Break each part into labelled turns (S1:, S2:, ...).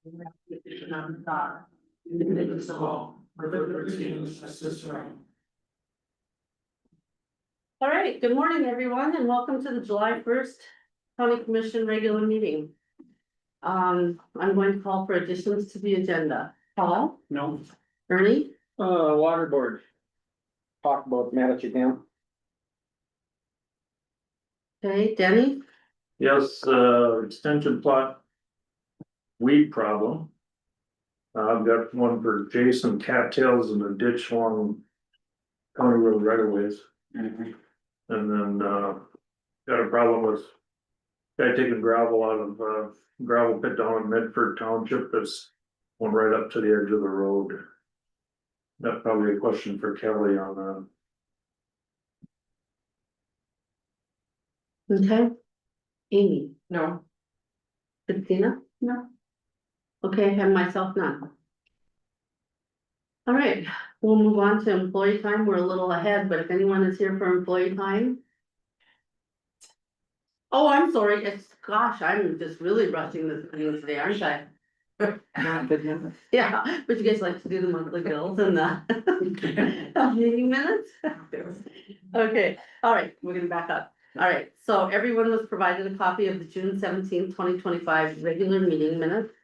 S1: of God, indivisible, with liberty and justice for all. All right, good morning, everyone, and welcome to the July 1st County Commission regular meeting. I'm going to call for additions to the agenda. Paul?
S2: No.
S1: Ernie?
S2: Water board. Talk about Mattochit Dam.
S1: Okay, Denny?
S3: Yes, extension plot. Weed problem. I've got one for Jason cattails in the ditch along County Road right of ways. And then, got a problem with. Guy taking gravel out of, gravel pit down in Medford Township, that's one right up to the edge of the road. That's probably a question for Kelly on that.
S1: Okay. Amy?
S4: No.
S1: Christina?
S4: No.
S1: Okay, and myself none. All right, we'll move on to employee time. We're a little ahead, but if anyone is here for employee time. Oh, I'm sorry, gosh, I'm just really rushing this meeting today, aren't I? Yeah, but you guys like to do the monthly bills and the meeting minutes? Okay, all right, we're gonna back up. All right, so everyone was provided a copy of the June 17th, 2025 regular meeting minutes.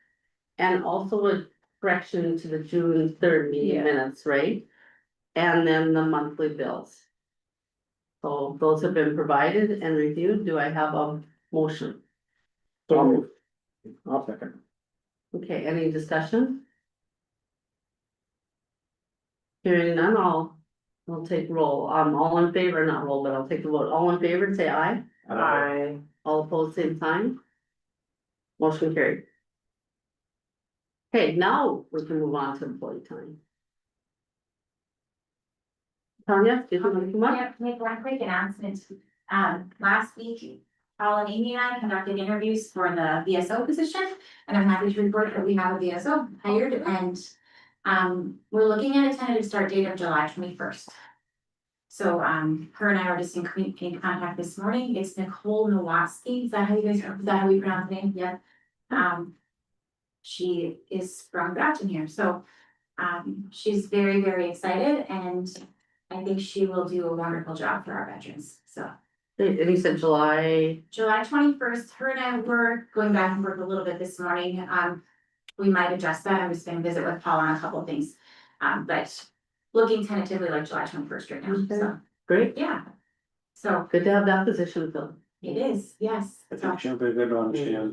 S1: And also a correction to the June 3rd meeting minutes, right? And then the monthly bills. So those have been provided and reviewed. Do I have a motion?
S2: So. I'll second.
S1: Okay, any discussion? Hearing none, I'll take roll. All in favor, not roll, but I'll take the vote. All in favor, say aye.
S4: Aye.
S1: All opposed, same sign. Motion carried. Okay, now we can move on to employee time. Tanya, did you want to come up?
S5: Yeah, make one quick announcement. Last week, Paul and Amy and I conducted interviews for the VSO position, and I'm happy to report that we have a VSO hired, and we're looking at a tentative start date of July 21st. So, her and I were just in contact this morning. It's Nicole Nowatsky. Is that how we pronounce the name? Yeah. She is from Grafton here, so, she's very, very excited, and I think she will do a wonderful job for our veterans, so.
S1: And you said July,
S5: July 21st, her and I were going back and forth a little bit this morning, we might adjust that, I'm just gonna visit with Paul on a couple of things. But looking tentatively like July 21st right now, so,
S1: great,
S5: yeah. So,
S1: good to have that position filled.
S5: it is, yes.
S2: I think she'll be a good one. She has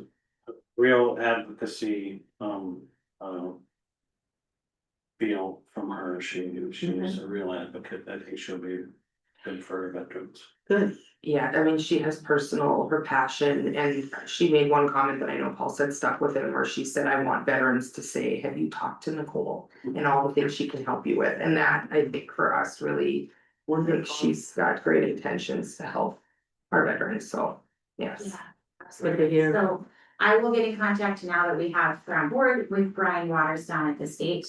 S2: real advocacy, feel from her. She's a real advocate. I think she'll be good for veterans.
S1: Good,
S4: Yeah, I mean, she has her passion, and she made one comment that I know Paul said stuck with him, where she said, I want veterans to say, have you talked to Nicole? And all the things she can help you with, and that, I think, for us, really, I think she's got great intentions to help our veterans, so, yes.
S5: Yeah.
S1: good to hear.
S5: So I will get in contact now that we have her on board with Brian Waters down at the state,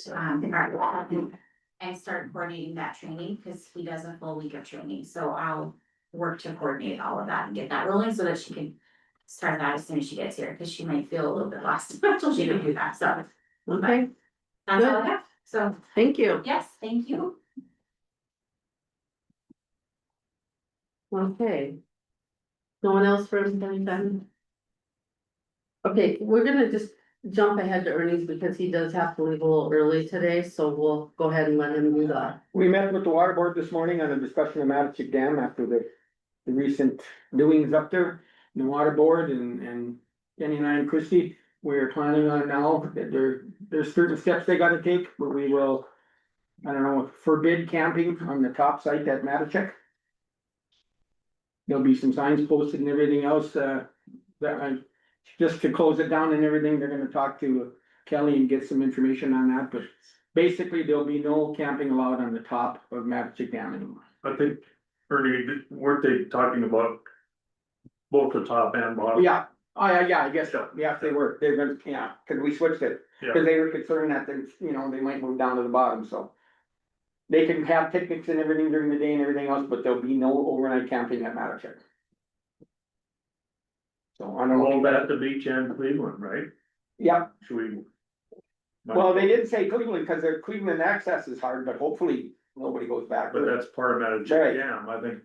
S5: and start coordinating that training, because he does a full week of training, so I'll work to coordinate all of that and get that rolling so that she can start that as soon as she gets here, because she might feel a little bit lost until she can do that, so.
S1: Okay,
S5: That's all I have, so,
S1: thank you.
S5: yes, thank you.
S1: Okay. No one else for employee time? Okay, we're gonna just jump ahead to Ernie's because he does have to leave a little early today, so we'll go ahead and let him do that.
S2: We met with the water board this morning on a discussion of Mattochit Dam after the recent doings up there. The water board and Jenny and I and Christie, we're planning on now that there's certain steps they gotta take, but we will. I don't know, forbid camping on the top site at Mattochit. There'll be some signs posted and everything else, just to close it down and everything, they're gonna talk to Kelly and get some information on that, but basically, there'll be no camping allowed on the top of Mattochit Dam anymore.
S3: I think, Ernie, weren't they talking about both the top and bottom?
S2: Yeah, yeah, I guess so, yeah, they were, they're gonna, yeah, cause we switched it,
S3: Yeah.
S2: cause they were concerned that there's, they might move down to the bottom, so. They can have picnics and everything during the day and everything else, but there'll be no overnight camping at Mattochit. So I don't
S3: All
S2: know,
S3: at the beach and Cleveland, right?
S2: yeah,
S3: Should we
S2: Well, they didn't say Cleveland, cause their Cleveland access is hard, but hopefully nobody goes back.
S3: But that's part of
S2: Right.
S3: Mattoon Dam, I think,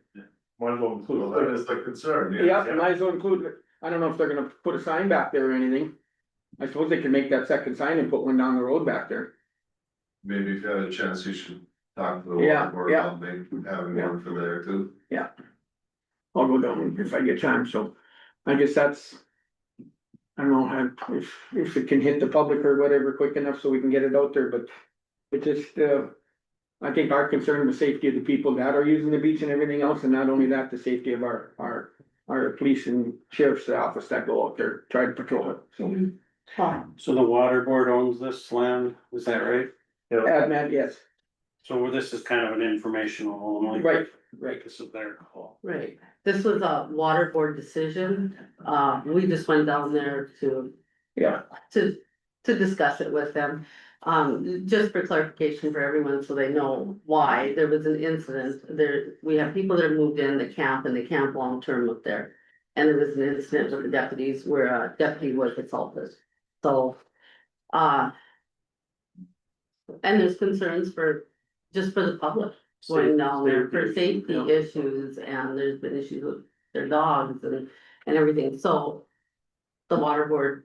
S3: might as well include that.
S6: That is the concern,
S2: Yeah, might as well include, it. I don't know if they're gonna put a sign back there or anything. I suppose they can make that second sign and put one down the road back there.
S6: Maybe if you had a chance, you should talk to the
S2: Yeah,
S6: water board
S2: yeah.
S6: about maybe having one for there too.
S2: I'll go down if I get time, so I guess that's. I don't know if it can hit the public or whatever quick enough so we can get it out there, but it just, I think our concern, the safety of the people that are using the beach and everything else, and not only that, the safety of our police and sheriff's office that go out there, try to patrol it, so.
S7: So the water board owns this land, is that right?
S2: Matt, yes,
S7: So this is kind of an informational only.
S2: right,
S7: This is their call.
S1: Right, this was a water board decision, we just went down there
S2: yeah,
S1: to discuss it with them. Just for clarification for everyone, so they know why, there was an incident, we have people that have moved in, that camp, and they camp long-term up there. And there was an incident with the deputies where a deputy was assaulted, so, and there's concerns just for the public. Going down there for safety issues, and there's been issues with their dogs and everything, so. The water board.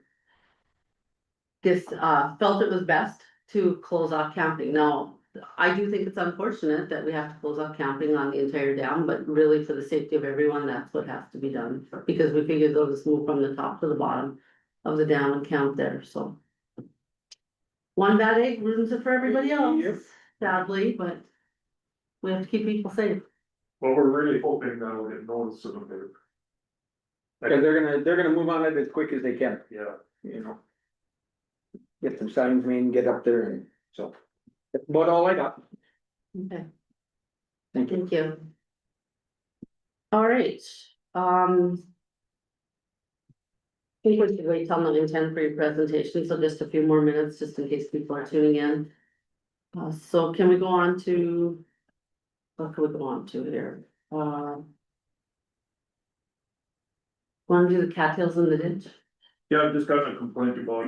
S1: Felt it was best to close off camping. Now, I do think it's unfortunate that we have to close off camping on the entire dam, but really for the safety of everyone, that's what has to be done. Because we figured they'll just move from the top to the bottom of the dam and camp there, so. One bad egg ruins it for everybody
S2: Yep.
S1: else, sadly, but. We have to keep people safe.
S3: Well, we're really hoping that'll get noticed in a bit.
S2: cause they're gonna move on it as quick as they can,
S3: Yeah,
S2: you know. Get some signs made and get up there and so. That's about all I got,
S1: Okay,
S2: thank you.
S1: thank you. All right, I think we should wait till 9:10 for your presentation, so just a few more minutes, just in case people are tuning in. So can we go on to? What can we go on to here? Want to do the cattails in the ditch?
S3: yeah, I've just gotten a complaint about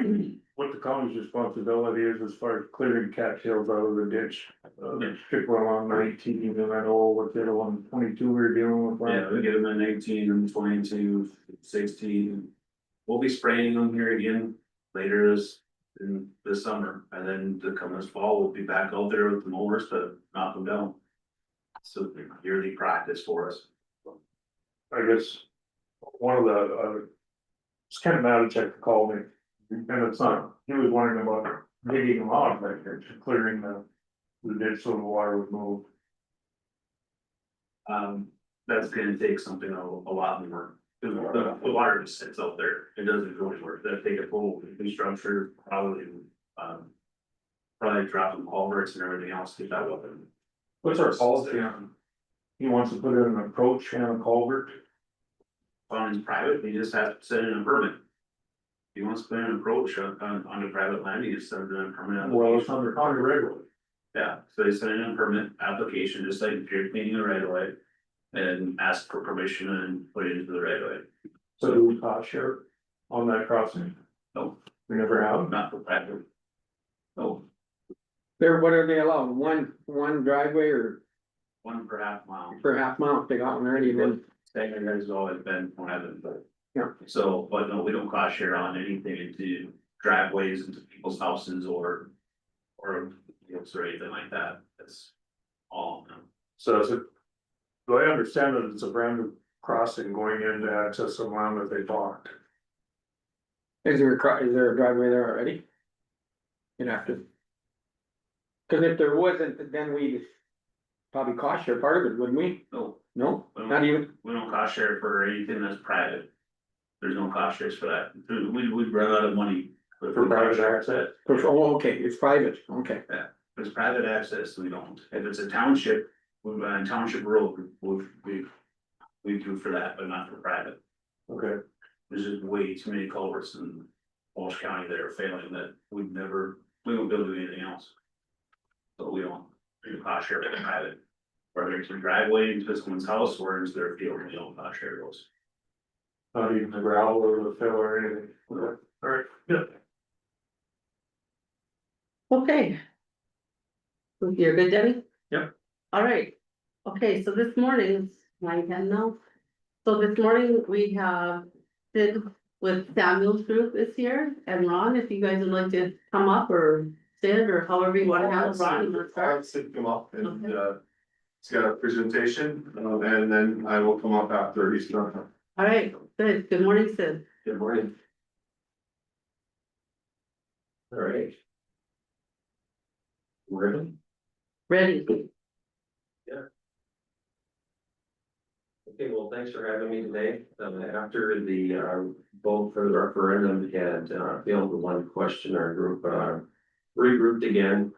S3: what the county's responsibility is as far as clearing cattails out of the ditch. Particularly along 19, and I know what the other one, 22 we're dealing with.
S8: Yeah, we get them in 18 and 22, 16. We'll be spraying them here again later in this summer, and then to come this fall, we'll be back out there with the mowers to knock them down. So yearly practice for us.
S3: I guess, one of the, it's kind of Mattoon called me, and it's not, he was wondering about digging them out, like, clearing the ditch so the water would move.
S8: That's gonna take something a lot more. The water just sits out there, it doesn't go anywhere, that'd take a full new structure, probably, probably dropping culverts and everything else to get that weapon.
S3: What's our policy on? He wants to put in an approach and a culvert.
S8: On his private, he just has to send in a permit. He wants to put in an approach on the private land, he just sends in a permit.
S3: Well, it's
S8: application.
S3: under county regular.
S8: Yeah, so they send in a permit application, just like if you're cleaning the right of way. And ask for permission and put it into the right of way.
S3: So do we cost share on that crossing?
S8: No,
S3: We never have.
S8: not for private. No,
S2: What are they allowed, one driveway or
S8: one per half mile.
S2: per half mile, if they got one already, then,
S8: Standard has always been, don't have it, but.
S2: Yeah.
S8: So, but no, we don't cost share on anything into driveways into people's houses or. Or anything like that, that's all.
S3: So is it, do I understand that it's a brand new crossing going in to access some land that they bought?
S2: is there a driveway there already? You'd have to. Cause if there wasn't, then we'd probably cost share part of it, wouldn't we?
S8: No,
S2: No, not even,
S8: we don't cost share for anything that's private. There's no cost shares for that, we'd run out of money.
S3: For private access?
S2: oh, okay, it's private, okay,
S8: If it's private access, we don't, if it's a township, township road, we do for that, but not for private.
S3: Okay,
S8: There's just way too many culverts in Walsh County that are failing that we won't be able to do anything else. So we don't cost share for private, whether it's a driveway into someone's house or into their field, we don't cost share those.
S3: not even the gravel or the fill or anything. Alright, yeah.
S1: Okay. You're good, Debbie?
S3: Yep.
S1: All right, okay, so this morning, 9:10 now. So this morning, we have Sid with Samuel's group is here, and Ron, if you guys would like to come up, or Sid, or however you wanna handle Ron, you wanna
S6: I'll
S1: start?
S6: have Sid come up and,
S1: Okay.
S6: he's got a presentation, and then I will come up after he's done.
S1: All right, good morning, Sid.
S6: Good morning.
S8: All right. Ready?
S1: Ready?
S8: Okay, well, thanks for having me today. After the vote for the referendum had failed the one question, our group regrouped again.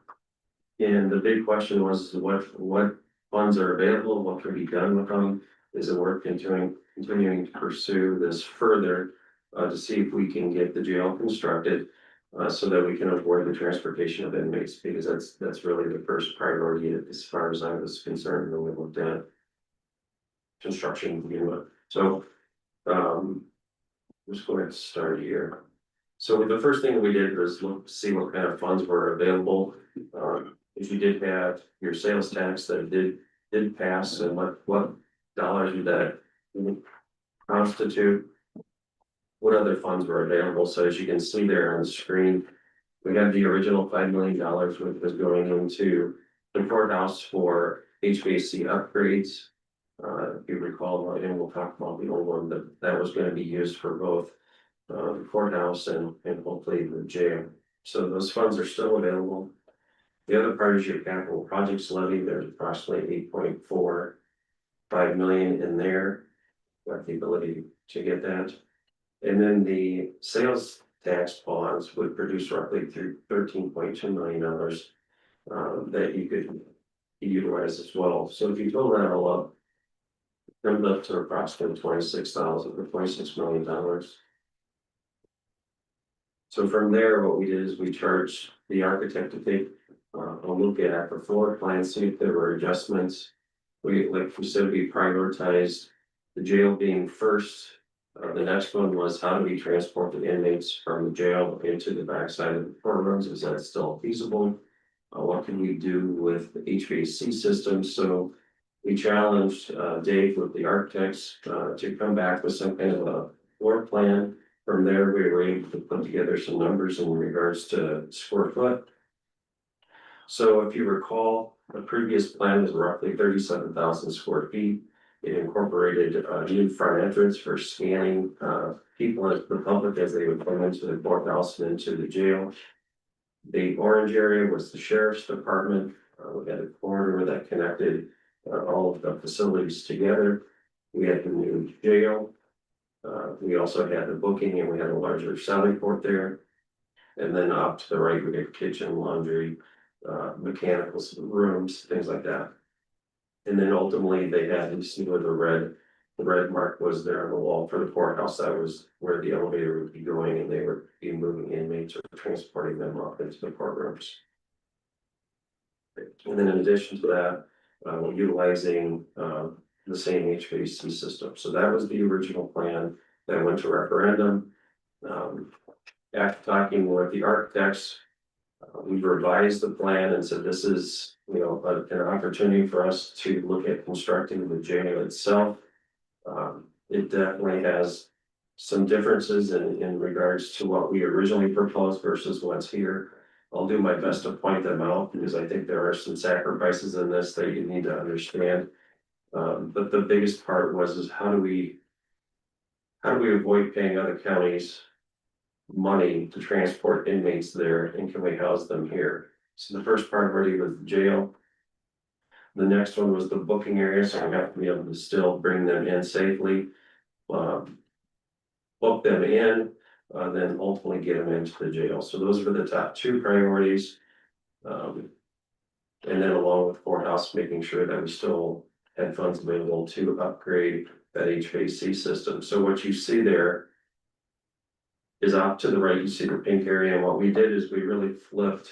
S8: And the big question was what funds are available, what can be done with them? Is it worth continuing to pursue this further to see if we can get the jail constructed so that we can avoid the transportation of inmates, because that's really the first priority as far as I was concerned when we looked at construction to begin with. So, I'm just going to start here. So the first thing we did was look, see what kind of funds were available. If you did have your sales tax that did pass, and what dollars would that constitute? What other funds were available? So as you can see there on the screen, we have the original $5 million, which was going into the courthouse for HVAC upgrades. If you recall, and we'll talk about the old one, that was gonna be used for both the courthouse and hopefully the jail. So those funds are still available. The other part is your capital projects levy. There's approximately 8.45 million in there. Got the ability to get that. And then the sales tax bonds would produce roughly through $13.2 million that you could utilize as well. So if you total that all up, comes up to approximately $26 million. So from there, what we did is we charged the architect to take a look at the floor plan, see if there were adjustments. Like we said, we prioritized the jail being first. The next one was how do we transport the inmates from the jail into the backside of the courtrooms? Is that still feasible? What can we do with the HVAC system? So we challenged Dave with the architects to come back with some kind of a floor plan. From there, we were able to put together some numbers in regards to square foot. So if you recall, the previous plan was roughly 37,000 square feet. It incorporated a new front entrance for scanning people, the public, as they would come into the courthouse and into the jail. The orange area was the sheriff's department. We had a corridor that connected all of the facilities together. We had the new jail. We also had the booking, and we had a larger selling port there. And then up to the right, we had kitchen, laundry, mechanical rooms, things like that. And then ultimately they had, you see where the red mark was there on the wall for the courthouse. That was where the elevator would be going, and they would be moving inmates or transporting them up into the courtrooms. And then in addition to that, we're utilizing the same HVAC system. So that was the original plan that went to referendum. After talking with the architects, we revised the plan and said this is, you know, an opportunity for us to look at constructing the jail itself. It definitely has some differences in regards to what we originally proposed versus what's here. I'll do my best to point them out because I think there are some sacrifices in this that you need to understand. But the biggest part is how do we avoid paying other counties money to transport inmates there, and can we house them here? So the first priority was the jail. The next one was the booking area, so we have to be able to still bring them in safely. Book them in, then ultimately get them into the jail. So those were the top two priorities. And then along with courthouse, making sure that we still had funds available to upgrade that HVAC system. So what you see there is off to the right, you see the pink area, and what we did is we really flipped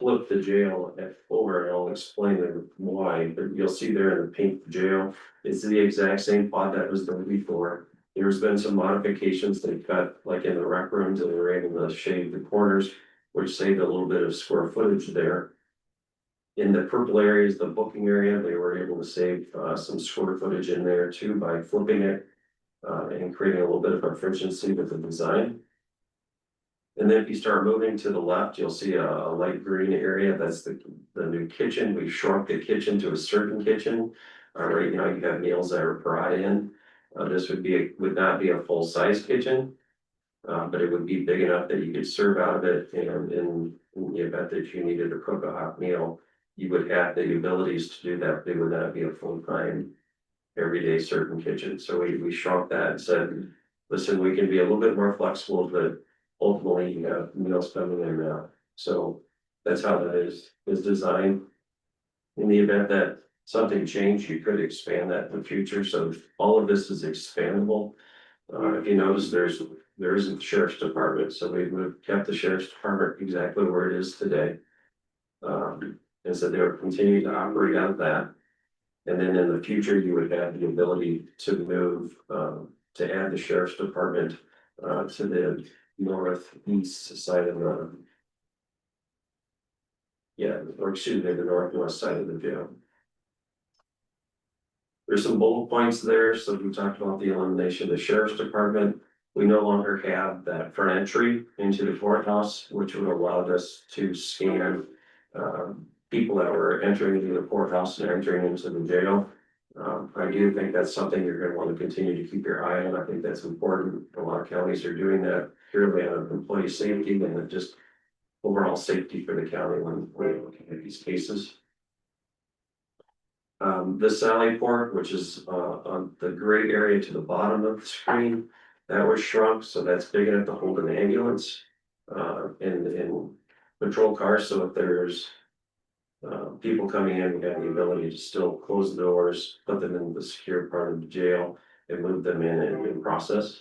S8: the jail over, and I'll explain why, but you'll see there in the pink jail, it's the exact same plot that was done before. There's been some modifications they cut, like in the rec rooms, and they were able to shave the corners.
S9: which saved a little bit of square footage there. In the purple areas, the booking area, they were able to save some square footage in there too by flipping it. And creating a little bit of efficiency with the design. And then if you start moving to the left, you'll see a light green area, that's the new kitchen, we shrunk the kitchen to a certain kitchen. Right now you have meals that are brought in, this would not be a full-size kitchen. But it would be big enough that you could serve out of it, and in the event that you needed to cook a hot meal. You would have the abilities to do that, it would not be a full-time everyday certain kitchen, so we shrunk that and said, listen, we can be a little bit more flexible, but ultimately you have meals coming in now. So that's how that is designed. In the event that something changed, you could expand that in the future, so all of this is expandable. If you notice, there isn't the sheriff's department, so we've kept the sheriff's department exactly where it is today. And so they'll continue to operate out of that. And then in the future, you would have the ability to move, to add the sheriff's department, to the northeast side of the. Yeah, or excuse me, the northwest side of the jail. There's some bullet points there, so we talked about the elimination of the sheriff's department. We no longer have that front entry into the courthouse, which would allow us to scan, people that were entering into the courthouse and entering into the jail. I do think that's something you're gonna want to continue to keep your eye on. I think that's important. A lot of counties are doing that purely out of employee safety and just overall safety for the county when we're looking at these cases. The Sally Port, which is on the gray area to the bottom of the screen, that was shrunk, so that's big enough to hold an ambulance and patrol cars. So if there's people coming in, we have the ability to still close the doors, put them in the secure part of the jail, and move them in and process.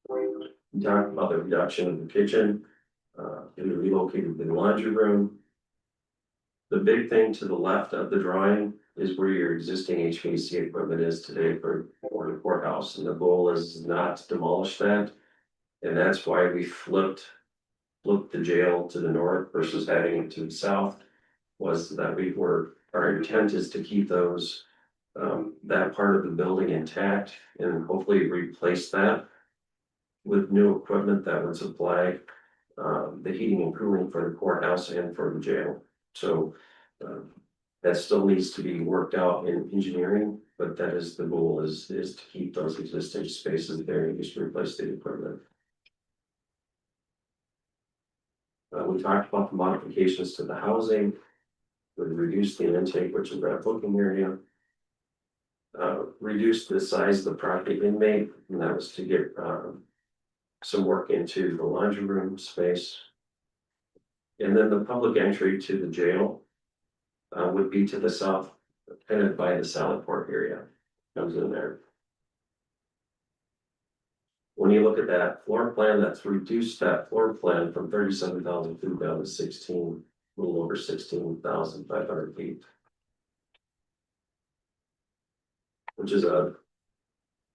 S9: We talked about the reduction of the kitchen, and we relocated the laundry room. The big thing to the left of the drawing is where your existing HVAC equipment is today for the courthouse, and the goal is not to demolish that. And that's why we flipped the jail to the north versus having it to the south. Was that our intent is to keep those, that part of the building intact and hopefully replace that with new equipment that would supply the heating and cooling for the courthouse and for the jail. So that still needs to be worked out in engineering, but that is the goal is to keep those existing spaces there and just replace the equipment. We talked about the modifications to the housing. Would reduce the intake, which is that booking area. Reduce the size of the property inmate, and that was to get some work into the laundry room space. And then the public entry to the jail would be to the south, headed by the Sally Port area, comes in there. When you look at that floor plan, that's reduced that floor plan from 37,000 feet down to 16. A little over 16,500 feet. Which is a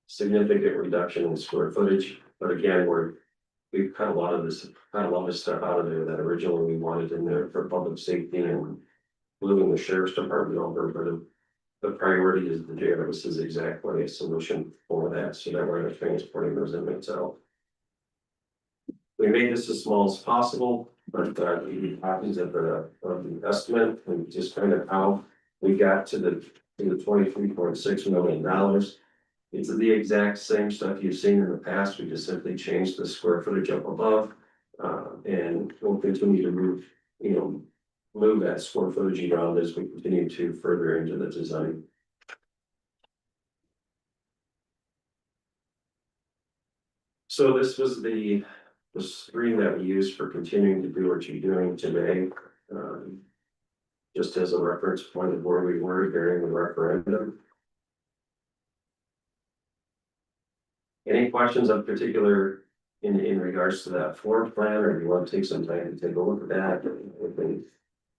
S9: significant reduction in square footage, but again, we've cut a lot of stuff out of there that originally we wanted in there for public safety and moving the sheriff's department over, but the priority is the jail. This is exactly a solution for that, so that we're not transporting those inmates out. We made this as small as possible, but the copies of the estimate and just kind of how we got to the $23.6 million. It's the exact same stuff you've seen in the past. We just simply changed the square footage up above, and we'll continue to move that square footage around as we continue to further into the design. So this was the screen that we use for continuing to do what you're doing today. Just as a reference point of where we were during the referendum. Any questions of particular in regards to that floor plan, or do you want to take some time to take a look at that? I think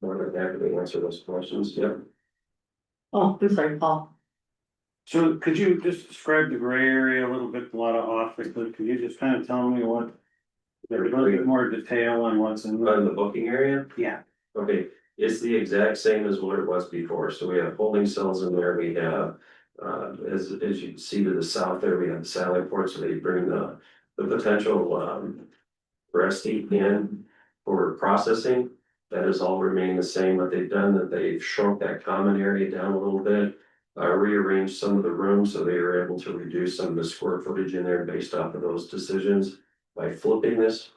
S9: more than happy to answer those questions. Yep.
S1: Oh, I'm sorry, Paul.
S7: So could you just describe the gray area a little bit, a lot of office, but could you just kind of tell me what There's a little bit more detail on what's in.
S9: On the booking area?
S7: Yeah.
S9: Okay, it's the exact same as what it was before, so we have holding cells in there, we have. As you can see to the south there, we have the satellite port, so they bring the potential, breast heat in for processing. That has all remained the same, what they've done, that they've shrunk that common area down a little bit. Rearranged some of the rooms, so they were able to reduce some of the square footage in there based off of those decisions by flipping this.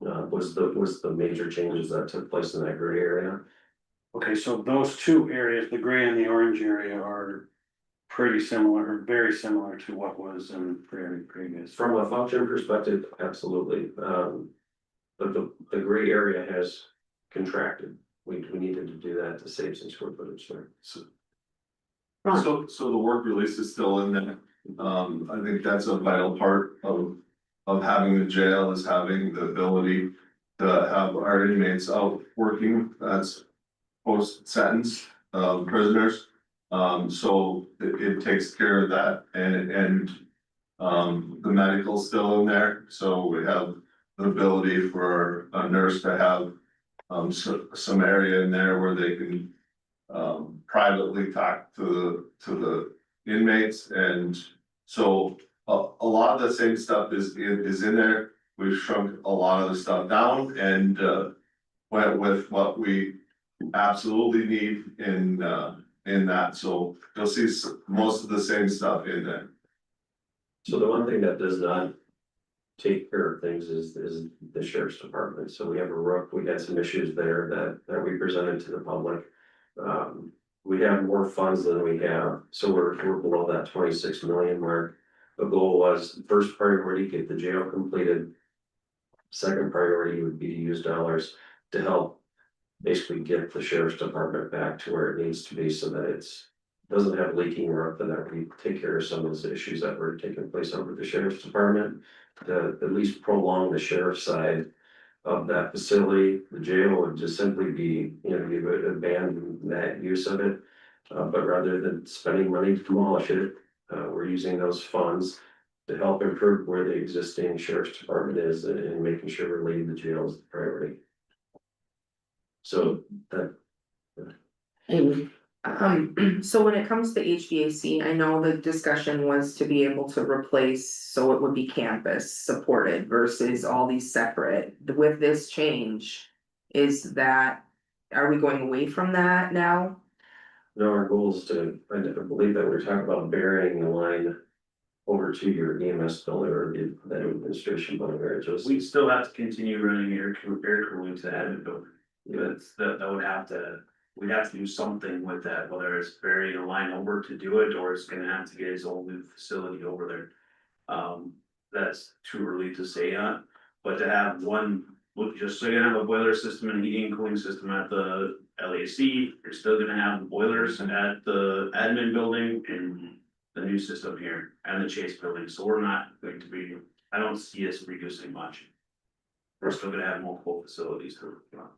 S9: Was the major changes that took place in that gray area.
S7: Okay, so those two areas, the gray and the orange area are pretty similar, or very similar to what was in previous.
S9: From a function perspective, absolutely, but the gray area has contracted. We needed to do that to save some square footage there.
S1: Ron,
S6: So the work release is still in there. I think that's a vital part of having the jail is having the ability to have our inmates out working as post sentence prisoners. So it takes care of that and the medical's still in there, so we have the ability for a nurse to have some area in there where they can privately talk to the inmates, and so a lot of the same stuff is in there. We've shrunk a lot of the stuff down and went with what we absolutely need in that, so you'll see most of the same stuff in there.
S9: So the one thing that does not take care of things is the sheriff's department. So we have a roof, we had some issues there that we presented to the public. We have more funds than we have, so we're below that 26 million mark. The goal was first priority, get the jail completed. Second priority would be to use dollars to help basically get the sheriff's department back to where it needs to be so that it's doesn't have leaking roof, and that we take care of some of those issues that were taking place over the sheriff's department. To at least prolong the sheriff's side of that facility. The jail would just simply be, you would abandon that use of it. But rather than spending money to demolish it, we're using those funds to help improve where the existing sheriff's department is and making sure we're leaving the jail as the priority. So that.
S1: Amy,
S4: So when it comes to HVAC, I know the discussion was to be able to replace, so it would be campus supported versus all these separate. With this change, is that, are we going away from that now?
S9: No, our goal is to, I believe that we're talking about burying the line over to your EMS building or the administration building, right? Just
S8: We still have to continue running air cooling to that admin building. That would have to, we'd have to do something with that, whether it's burying a line over to do it, or it's gonna have to get his own new facility over there. That's too early to say on, but to have one, look, just so you have a boiler system and heating and cooling system at the LAC, you're still gonna have the boilers at the admin building and the new system here and the Chase building, so we're not going to be, I don't see us reducing much. We're still gonna have multiple facilities to.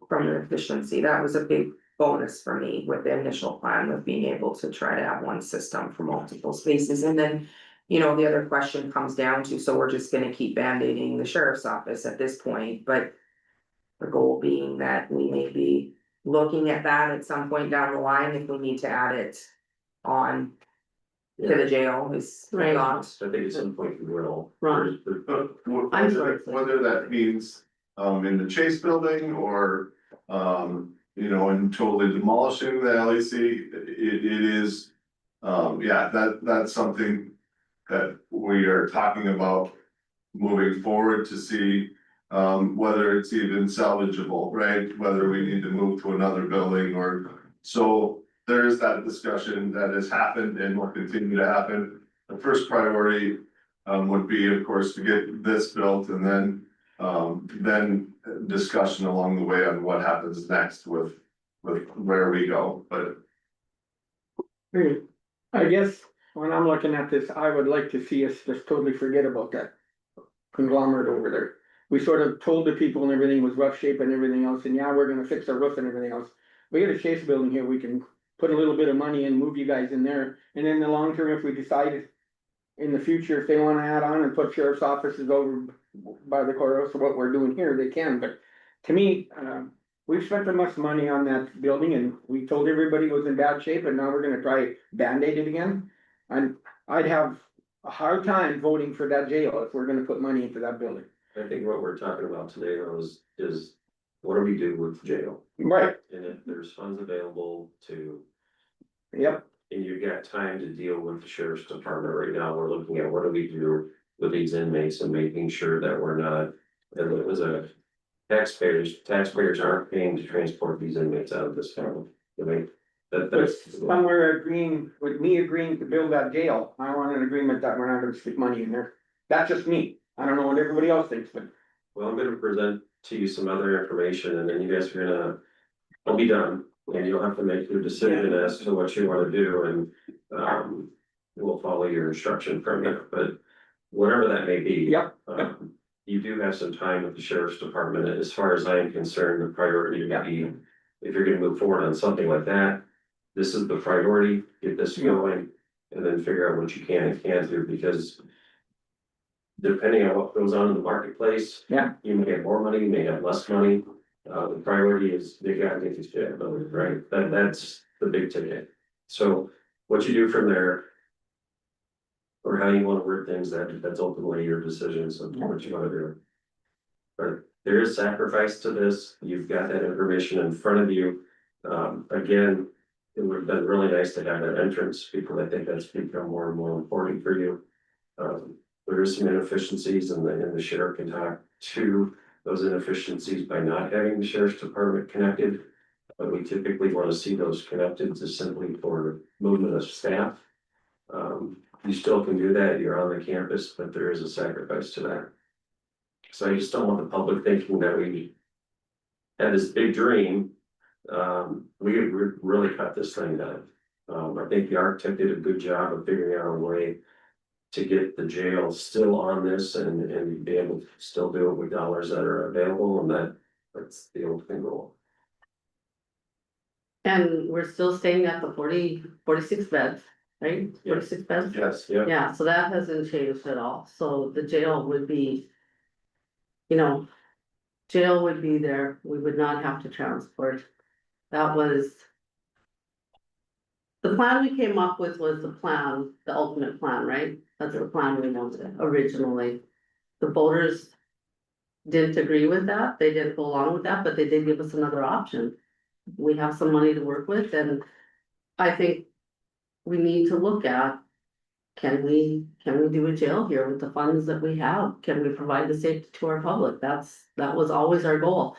S4: From the efficiency, that was a big bonus for me with the initial plan, with being able to try to have one system for multiple spaces, and then. The other question comes down to, so we're just gonna keep band-aiding the sheriff's office at this point, but. The goal being that we may be looking at that at some point down the line, if we need to add it on. To the jail is
S1: Right.
S4: not.
S9: I think at some point we will.
S1: Ron. I'm sorry.
S6: Whether that means, in the Chase building or, in totally demolishing the LEC, it is. That's something that we are talking about moving forward to see. Whether it's even salvageable, right? Whether we need to move to another building or, so there is that discussion that has happened and will continue to happen. The first priority would be, of course, to get this built and then discussion along the way on what happens next with where we go, but.
S2: I guess when I'm looking at this, I would like to see us just totally forget about that conglomerate over there. We sort of told the people and everything was rough shape and everything else, and yeah, we're gonna fix our roof and everything else. We got a Chase building here, we can put a little bit of money and move you guys in there, and in the long term, if we decide in the future, if they wanna add on and put sheriff's offices over by the courthouse, or what we're doing here, they can, but to me, we've spent so much money on that building and we told everybody it was in bad shape and now we're gonna try Band-Aid it again. And I'd have a hard time voting for that jail if we're gonna put money into that building.
S9: I think what we're talking about today though is what do we do with the jail?
S2: Right.
S9: And if there's funds available to,
S2: Yep,
S9: and you've got time to deal with the sheriff's department right now, we're looking at what do we do with these inmates and making sure that we're not, and it was a taxpayers aren't paying to transport these inmates out of this county. I mean,
S2: but
S9: that's.
S2: somewhere agreeing, with me agreeing to build that jail, I want an agreement that we're not gonna stick money in there. That's just me, I don't know what everybody else thinks, but
S9: Well, I'm gonna present to you some other information and then you guys are gonna, I'll be done. And you'll have to make your decision as to what you wanna do and, we'll follow your instruction from you, but whatever that may be.
S2: yep,
S9: You do have some time with the sheriff's department. As far as I am concerned, the priority would be, if you're gonna move forward on something like that, this is the priority, get this going, and then figure out what you can and can't do, because depending on what goes on in the marketplace.
S2: Yeah.
S9: You may have more money, you may have less money. The priority is they gotta get these jail buildings, right? That's the big ticket. So what you do from there. Or how you wanna word things, that's ultimately your decision, so what you wanna do. But there is sacrifice to this, you've got that information in front of you. Again, it would have been really nice to have that entrance, because I think that's become more and more important for you. There is some inefficiencies and the sheriff can talk to those inefficiencies by not having the sheriff's department connected. But we typically wanna see those connected just simply for movement of staff. You still can do that, you're on the campus, but there is a sacrifice to that. So I just don't want the public thinking that we had this big dream. We really cut this thing down. I think the architect did a good job of figuring out a way to get the jail still on this and be able to still do it with dollars that are available, and that's the ultimate goal.
S1: And we're still staying at the 46 beds, right?
S9: Yeah.
S1: 46 beds?
S9: Yes, yeah.
S1: Yeah, so that hasn't changed at all, so the jail would be. You know, jail would be there, we would not have to transport. That was. The plan we came up with was the plan, the ultimate plan, right? That's the plan we wanted originally. The voters. Didn't agree with that, they didn't go along with that, but they did give us another option. We have some money to work with and I think. We need to look at. Can we do a jail here with the funds that we have? Can we provide the safety to our public? that was always our goal.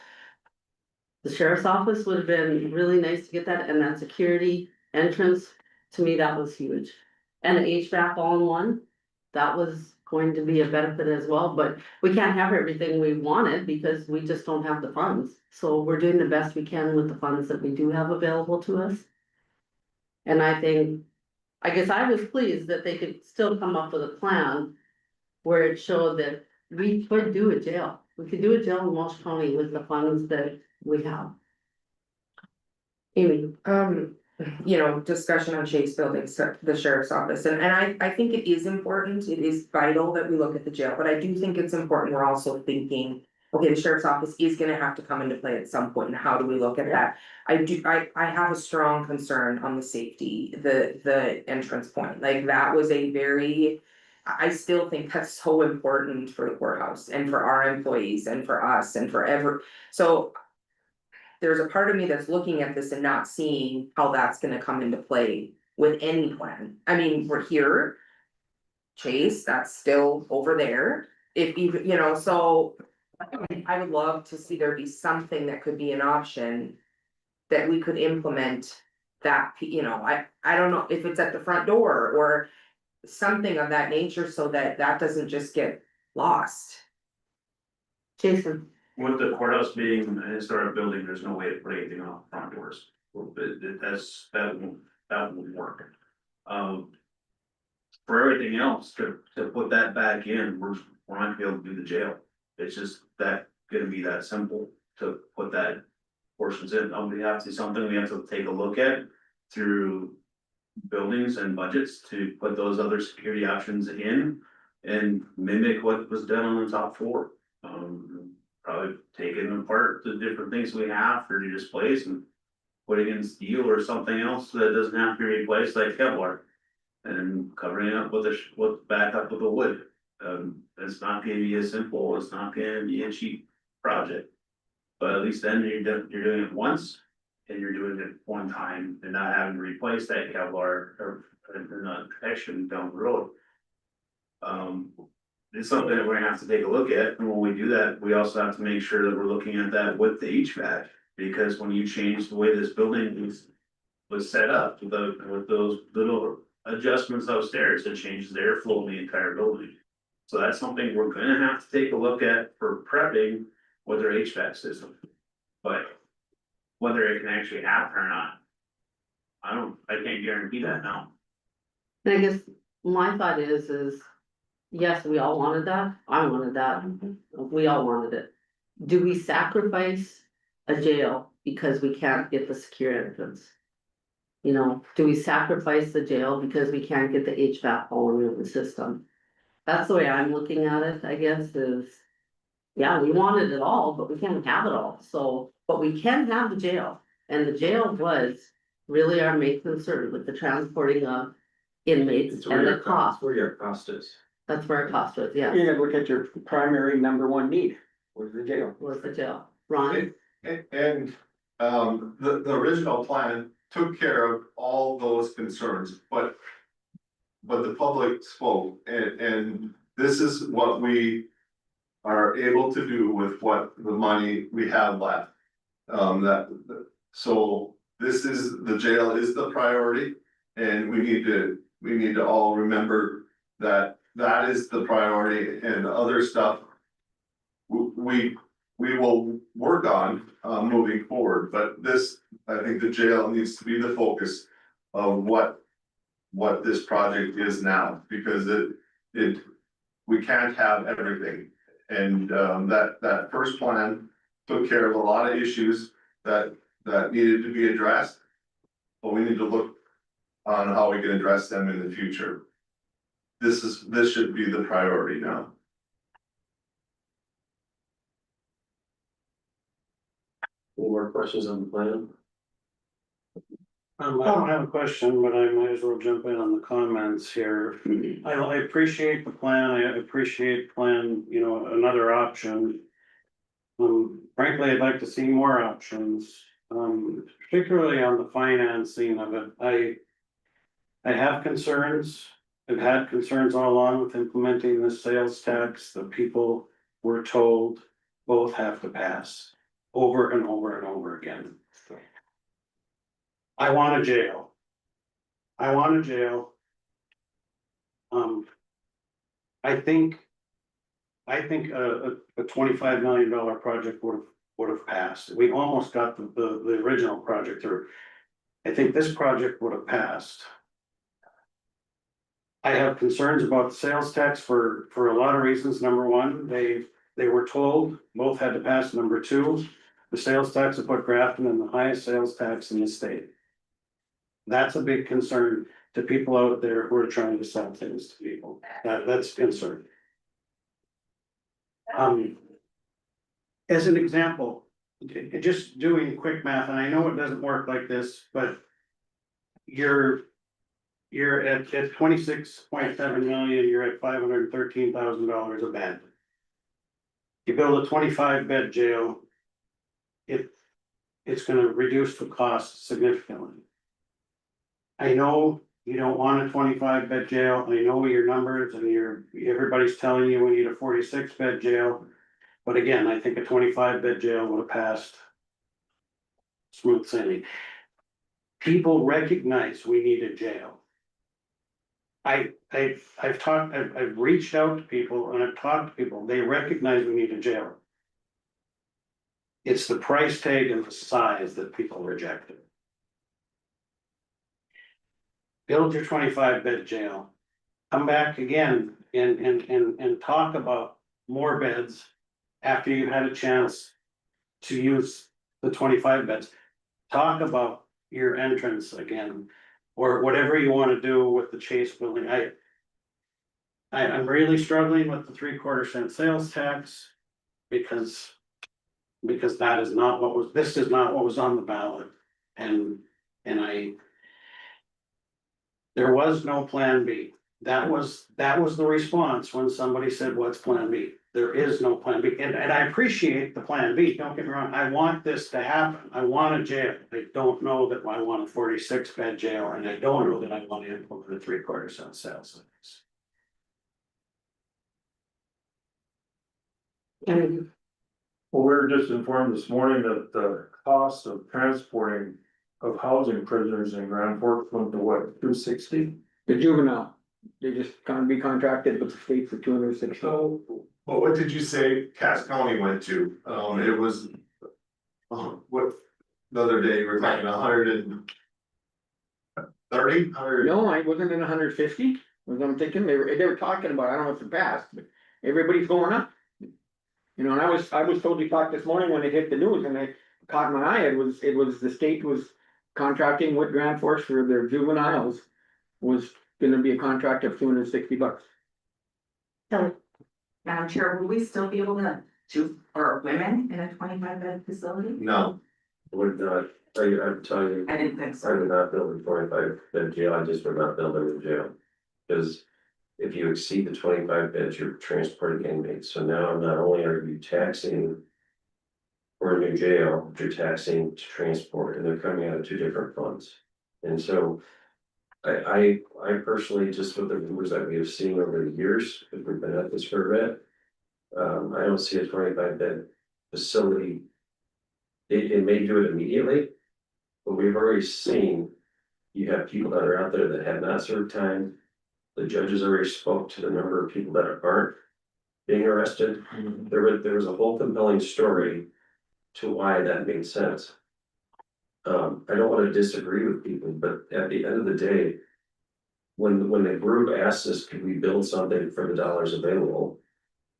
S1: The sheriff's office would have been really nice to get that, and that security entrance, to me, that was huge. And the HVAC all in one, that was going to be a benefit as well, but we can't have everything we wanted because we just don't have the funds. So we're doing the best we can with the funds that we do have available to us. And I guess I was pleased that they could still come up with a plan where it showed that we could do a jail. We could do a jail in Walsh County with the funds that we have. Amy,
S4: Discussion on Chase Building, the sheriff's office, and I think it is important, it is vital that we look at the jail, but I do think it's important, we're also thinking. Okay, the sheriff's office is gonna have to come into play at some point, and how do we look at that? I have a strong concern on the safety, the entrance point, like that was a very. I still think that's so important for the courthouse and for our employees and for us and for so. There's a part of me that's looking at this and not seeing how that's gonna come into play with any plan. I mean, we're here. Chase, that's still over there, if even, so. I would love to see there be something that could be an option. That we could implement that, I don't know if it's at the front door or. Something of that nature so that doesn't just get lost.
S1: Jason,
S8: With the courthouse being a historic building, there's no way to put anything on front doors. That won't work. For everything else, to put that back in, we're not gonna be able to do the jail. It's just gonna be that simple to put that portions in. We have to, something we have to take a look at through buildings and budgets to put those other security options in. And mimic what was done on the top floor. Probably taking apart the different things we have for displays and putting in steel or something else that doesn't have to be replaced like Kevlar. And covering it up with back up with the wood. It's not gonna be as simple, it's not gonna be a cheap project. But at least then you're doing it once and you're doing it one time and not having to replace that Kevlar or not protection down the road. It's something that we're gonna have to take a look at, and when we do that, we also have to make sure that we're looking at that with the HVAC. Because when you change the way this building was set up with those little adjustments upstairs, it changes the airflow in the entire building. So that's something we're gonna have to take a look at for prepping with our HVAC system. But whether it can actually happen or not, I can't guarantee that now.
S1: And I guess my thought is, yes, we all wanted that, I wanted that, we all wanted it. Do we sacrifice a jail because we can't get the secure entrance? You know, do we sacrifice the jail because we can't get the HVAC all in the system? That's the way I'm looking at it, I guess, is. Yeah, we wanted it all, but we can't have it all, so, but we can have the jail, and the jail was really our main concern with the transporting of inmates
S9: It's where
S1: and the
S9: your
S1: cost.
S9: where your cost is.
S1: That's where it cost was, yeah,
S2: You gotta look at your primary number one need, was the jail.
S1: was the jail. Ron,
S6: And, the original plan took care of all those concerns, but. But the public spoke, and this is what we are able to do with what the money we have left. So this is, the jail is the priority, and we need to all remember that that is the priority, and the other stuff. We will work on, moving forward, but this, I think the jail needs to be the focus of what this project is now, because we can't have everything. And, that first plan took care of a lot of issues that needed to be addressed. But we need to look on how we can address them in the future. This should be the priority now.
S9: Any more questions on the plan?
S7: I don't have a question, but I might as well jump in on the comments here. I appreciate the plan, I appreciate plan, you know, another option. Frankly, I'd like to see more options, particularly on the financing of it. I have concerns, I've had concerns all along with implementing the sales tax. The people were told both have to pass over and over and over again. I want a jail. I want a jail. I think a $25 million project would have passed. We almost got the original project through. I think this project would have passed. I have concerns about the sales tax for a lot of reasons. Number one, they were told both had to pass. Number two, the sales tax will put Grafton in the highest sales tax in the state. That's a big concern to people out there who are trying to sell things to people. That's a concern. As an example, just doing quick math, and I know it doesn't work like this, but you're at 26.7 million, you're at $513,000 a bed. You build a 25-bed jail, it's gonna reduce the cost significantly. I know you don't want a 25-bed jail, I know your numbers and everybody's telling you we need a 46-bed jail. But again, I think a 25-bed jail would have passed. Smooth sailing. People recognize we need a jail. I've reached out to people and I've talked to people, they recognize we need a jail. It's the price tag and the size that people rejected. Build your 25-bed jail, come back again and talk about more beds after you've had a chance to use the 25 beds. Talk about your entrance again. or whatever you wanna do with the Chase building, I'm really struggling with the 3/4 cent sales tax. Because that is not what was, this is not what was on the ballot, and there was no plan B. That was the response when somebody said, what's plan B? There is no plan B, and I appreciate the plan B, don't get me wrong, I want this to happen, I want a jail. I don't know that I want a 46-bed jail, and I don't know that I want to implement a 3/4 cent sales tax.
S1: And
S3: Well, we were just informed this morning that the cost of transporting of housing prisoners in Grand Forks went to what, $260?
S2: The juvenile, they just can't be contracted with the state for 260.
S6: So, well, what did you say Cass County went to? It was. What, the other day you were talking 130, 100.
S2: No, I wasn't in 150, was I'm thinking, they were talking about, I don't know if it passed, but everybody's going up. You know, and I was totally shocked this morning when it hit the news, and it caught my eye, it was the state was contracting with Grand Forks for their juveniles. Was gonna be a contract of $260.
S4: So, Madam Chair, will we still be able to for women in a 25-bed facility?
S6: No,
S9: Would not, I'm telling you,
S4: I didn't think
S9: I
S4: so.
S9: would not build a 25-bed jail, I just would not build a new jail. Because if you exceed the 25 beds, you're transporting inmates, so now not only are you taxing for a new jail, you're taxing to transport, and they're coming out of two different funds. And so I personally, just with the numbers that we have seen over the years, if we've been at this for a bit, I don't see a 25-bed facility. It may do it immediately, but we've already seen, you have people that are out there that have not served time. The judges already spoke to the number of people that aren't being arrested. There was a whole compelling story to why that made sense. I don't want to disagree with people, but at the end of the day, when the group asked us, could we build something for the dollars available?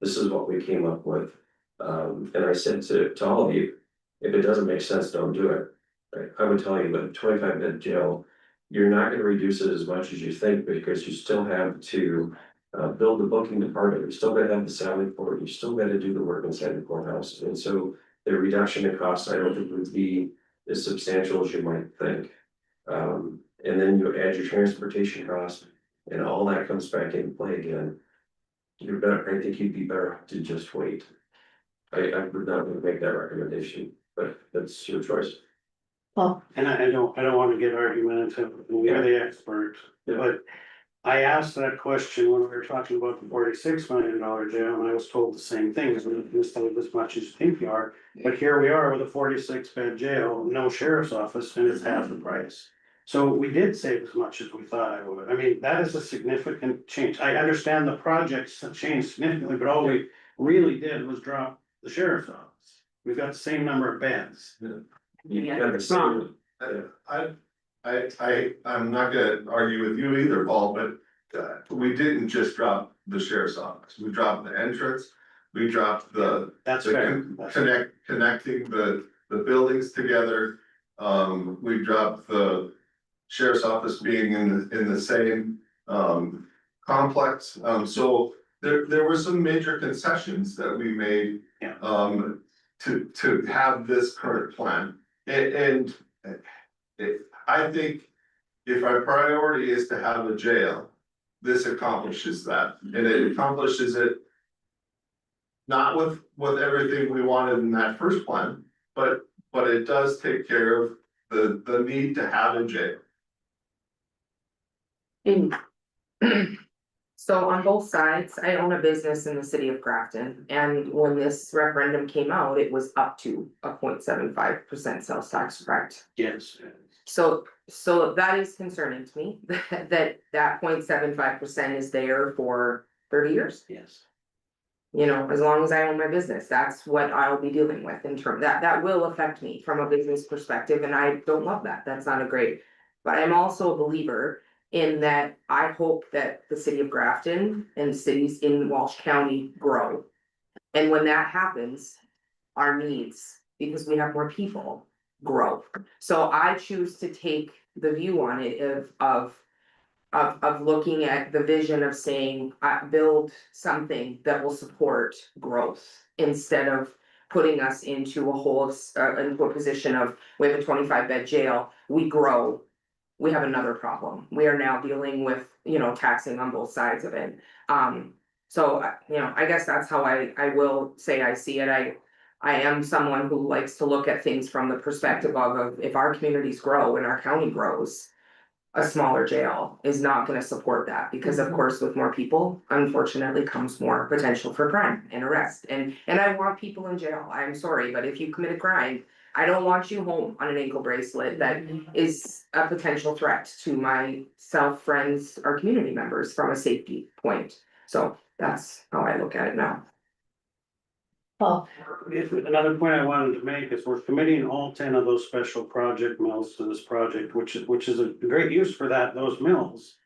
S9: This is what we came up with. And I said to all of you, if it doesn't make sense, don't do it. Right? I would tell you, but 25-bed jail, you're not going to reduce it as much as you think, because you still have to build the booking department, you still gotta have the salary for it, you still gotta do the work inside the courthouse, and so the reduction in costs, I don't think would be as substantial as you might think. And then you add your transportation cost, and all that comes back into play again. You're better, I think you'd be better to just wait. I would not make that recommendation, but that's your choice.
S1: well,
S7: And I don't wanna get argumentative, we are the expert,
S9: Yeah.
S7: but. I asked that question when we were talking about the $46 million jail, and I was told the same thing, it's not gonna save as much as you think you are. But here we are with a 46-bed jail, no sheriff's office, and it's half the price. So we did save as much as we thought I would, I mean, that is a significant change, I understand the projects have changed significantly, but all we really did was drop the sheriff's office. We've got the same number of beds.
S9: You have the same.
S6: I'm not gonna argue with you either, Paul, but we didn't just drop the sheriff's office, we dropped the entrance. We dropped the
S7: That's fair. That's fair.
S6: connecting the buildings together. We dropped the sheriff's office being in the same complex. So there were some major concessions that we made.
S7: Yeah.
S6: To have this current plan, and I think if our priority is to have a jail, this accomplishes that, and it accomplishes it. Not with everything we wanted in that first plan, but it does take care of the need to have a jail.
S4: So on both sides, I own a business in the city of Grafton, and when this referendum came out, it was up to a 0.75% sales tax, correct?
S7: Yes.
S4: So that is concerning to me, that 0.75% is there for 30 years.
S7: Yes.
S4: You know, as long as I own my business, that's what I'll be dealing with in term, that will affect me from a business perspective, and I don't love that, that's not a great. But I'm also a believer in that I hope that the city of Grafton and cities in Walsh County grow. And when that happens, our needs, because we have more people, grow. So I choose to take the view on it of looking at the vision of saying, build something that will support growth instead of putting us into a whole, into a position of, we have a 25-bed jail, we grow. We have another problem. We are now dealing with, taxing on both sides of it. So, I guess that's how I will say I see it. I am someone who likes to look at things from the perspective of if our communities grow and our county grows, a smaller jail is not gonna support that, because of course, with more people, unfortunately, comes more potential for crime and arrest. And I want people in jail. I'm sorry, but if you commit a crime, I don't want you home on an ankle bracelet that is a potential threat to myself, friends, or community members from a safety point. So that's how I look at it now.
S1: Paul,
S7: Another point I wanted to make is we're committing all 10 of those special project mills to this project, which is a great use for those mills.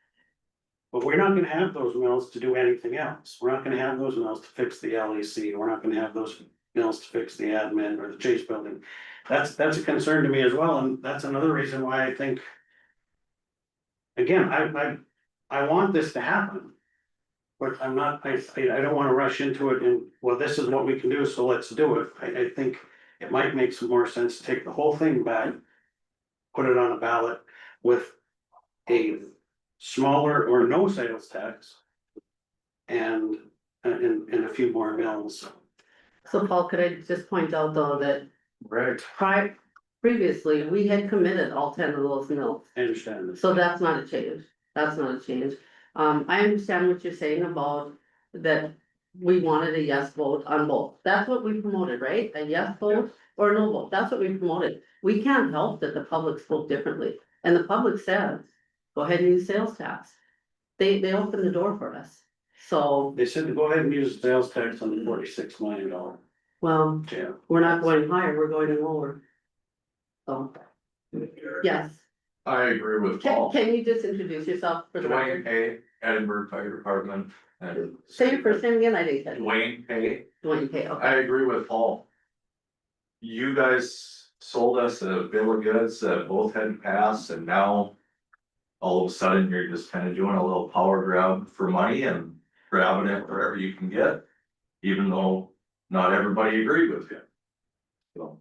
S7: But we're not gonna have those mills to do anything else. We're not gonna have those mills to fix the LEC. We're not gonna have those mills to fix the admin or the Chase building. That's a concern to me as well, and that's another reason why I think. Again, I want this to happen. But I'm not, I don't wanna rush into it and, well, this is what we can do, so let's do it. I think it might make some more sense to take the whole thing back. Put it on a ballot with a smaller or no sales tax. And a few more mills.
S1: so Paul, could I just point out though that
S3: Right.
S1: previously, we had committed all 10 of those mills.
S7: I understand this.
S1: So that's not a change, that's not a change. I understand what you're saying about that we wanted a yes vote on both. That's what we promoted, right? A yes vote or no vote, that's what we promoted. We can't help that the public spoke differently, and the public said, go ahead and use sales tax. They opened the door for us, so,
S7: They said to go ahead and use the sales tax on the $46 million
S1: well,
S7: jail.
S1: we're not going higher, we're going lower. So, yes,
S10: I agree with
S1: can
S10: Paul.
S1: you just introduce yourself for the
S10: Dwayne
S1: record?
S10: Hay, Edinburgh Fire Department. and-
S1: Say your first name again, I didn't catch it.
S10: Dwayne Hay,
S1: Dwayne K, okay.
S10: I agree with Paul. You guys sold us a bill of goods that both hadn't passed, and now all of a sudden you're just kind of doing a little power grab for money and grabbing it wherever you can get, even though not everybody agreed with you. So,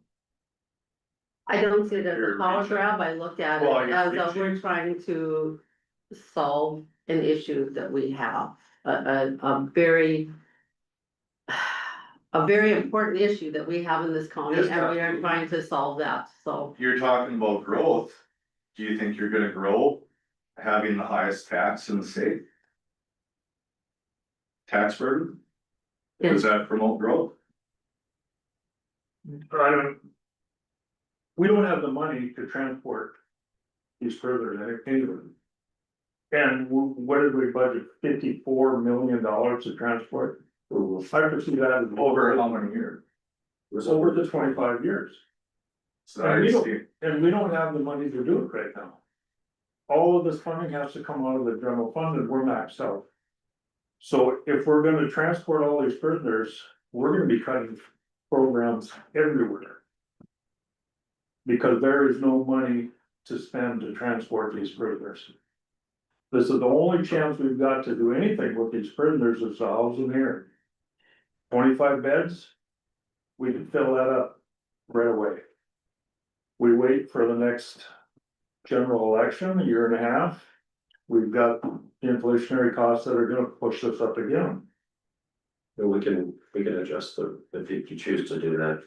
S1: I don't see it as a
S10: You're
S1: power
S10: reaching.
S1: grab, I look at it
S10: Well, you're
S1: as a, we're
S10: reaching.
S1: trying to solve an issue that we have, a very. A very important issue that we have in this county,
S10: Yes,
S1: and we are
S10: absolutely.
S1: trying to solve that, so.
S6: You're talking about growth. Do you think you're gonna grow having the highest tax in the state? Tax burden? Does that promote growth?
S3: We don't have the money to transport these prisoners anyway. And what did we budget, $54 million to transport? I could see that as
S6: Over how many years?
S3: It was over the 25 years,
S6: So
S3: And
S6: I
S3: we don't-
S6: see,
S3: and we don't have the money to do it right now. All of this funding has to come out of the general fund, and we're maxed out. So if we're gonna transport all these prisoners, we're gonna be cutting programs everywhere. Because there is no money to spend to transport these prisoners. This is the only chance we've got to do anything with these prisoners is to house them here. 25 beds, we can fill that up right away. We wait for the next general election, a year and a half. We've got the inflationary costs that are gonna push this up again.
S9: And we can adjust if you choose to do that.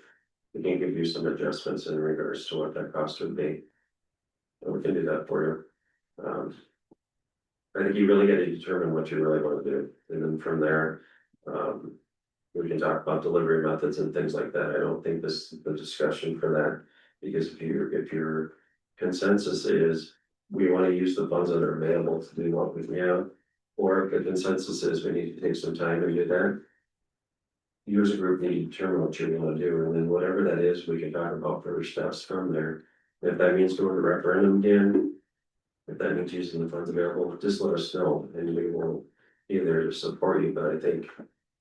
S9: We can give you some adjustments in regards to what that cost would be. And we can do that for you. I think you really gotta determine what you really wanna do, and then from there, we can talk about delivery methods and things like that. I don't think this is the discussion for that. Because if your consensus is, we wanna use the funds that are available to do what we have. Or if the consensus is, we need to take some time and do that. You as a group need to determine what you wanna do, and then whatever that is, we can talk about further steps from there. If that means doing the referendum again. If that means using the funds available, just let us know, and we will either support you, but I think.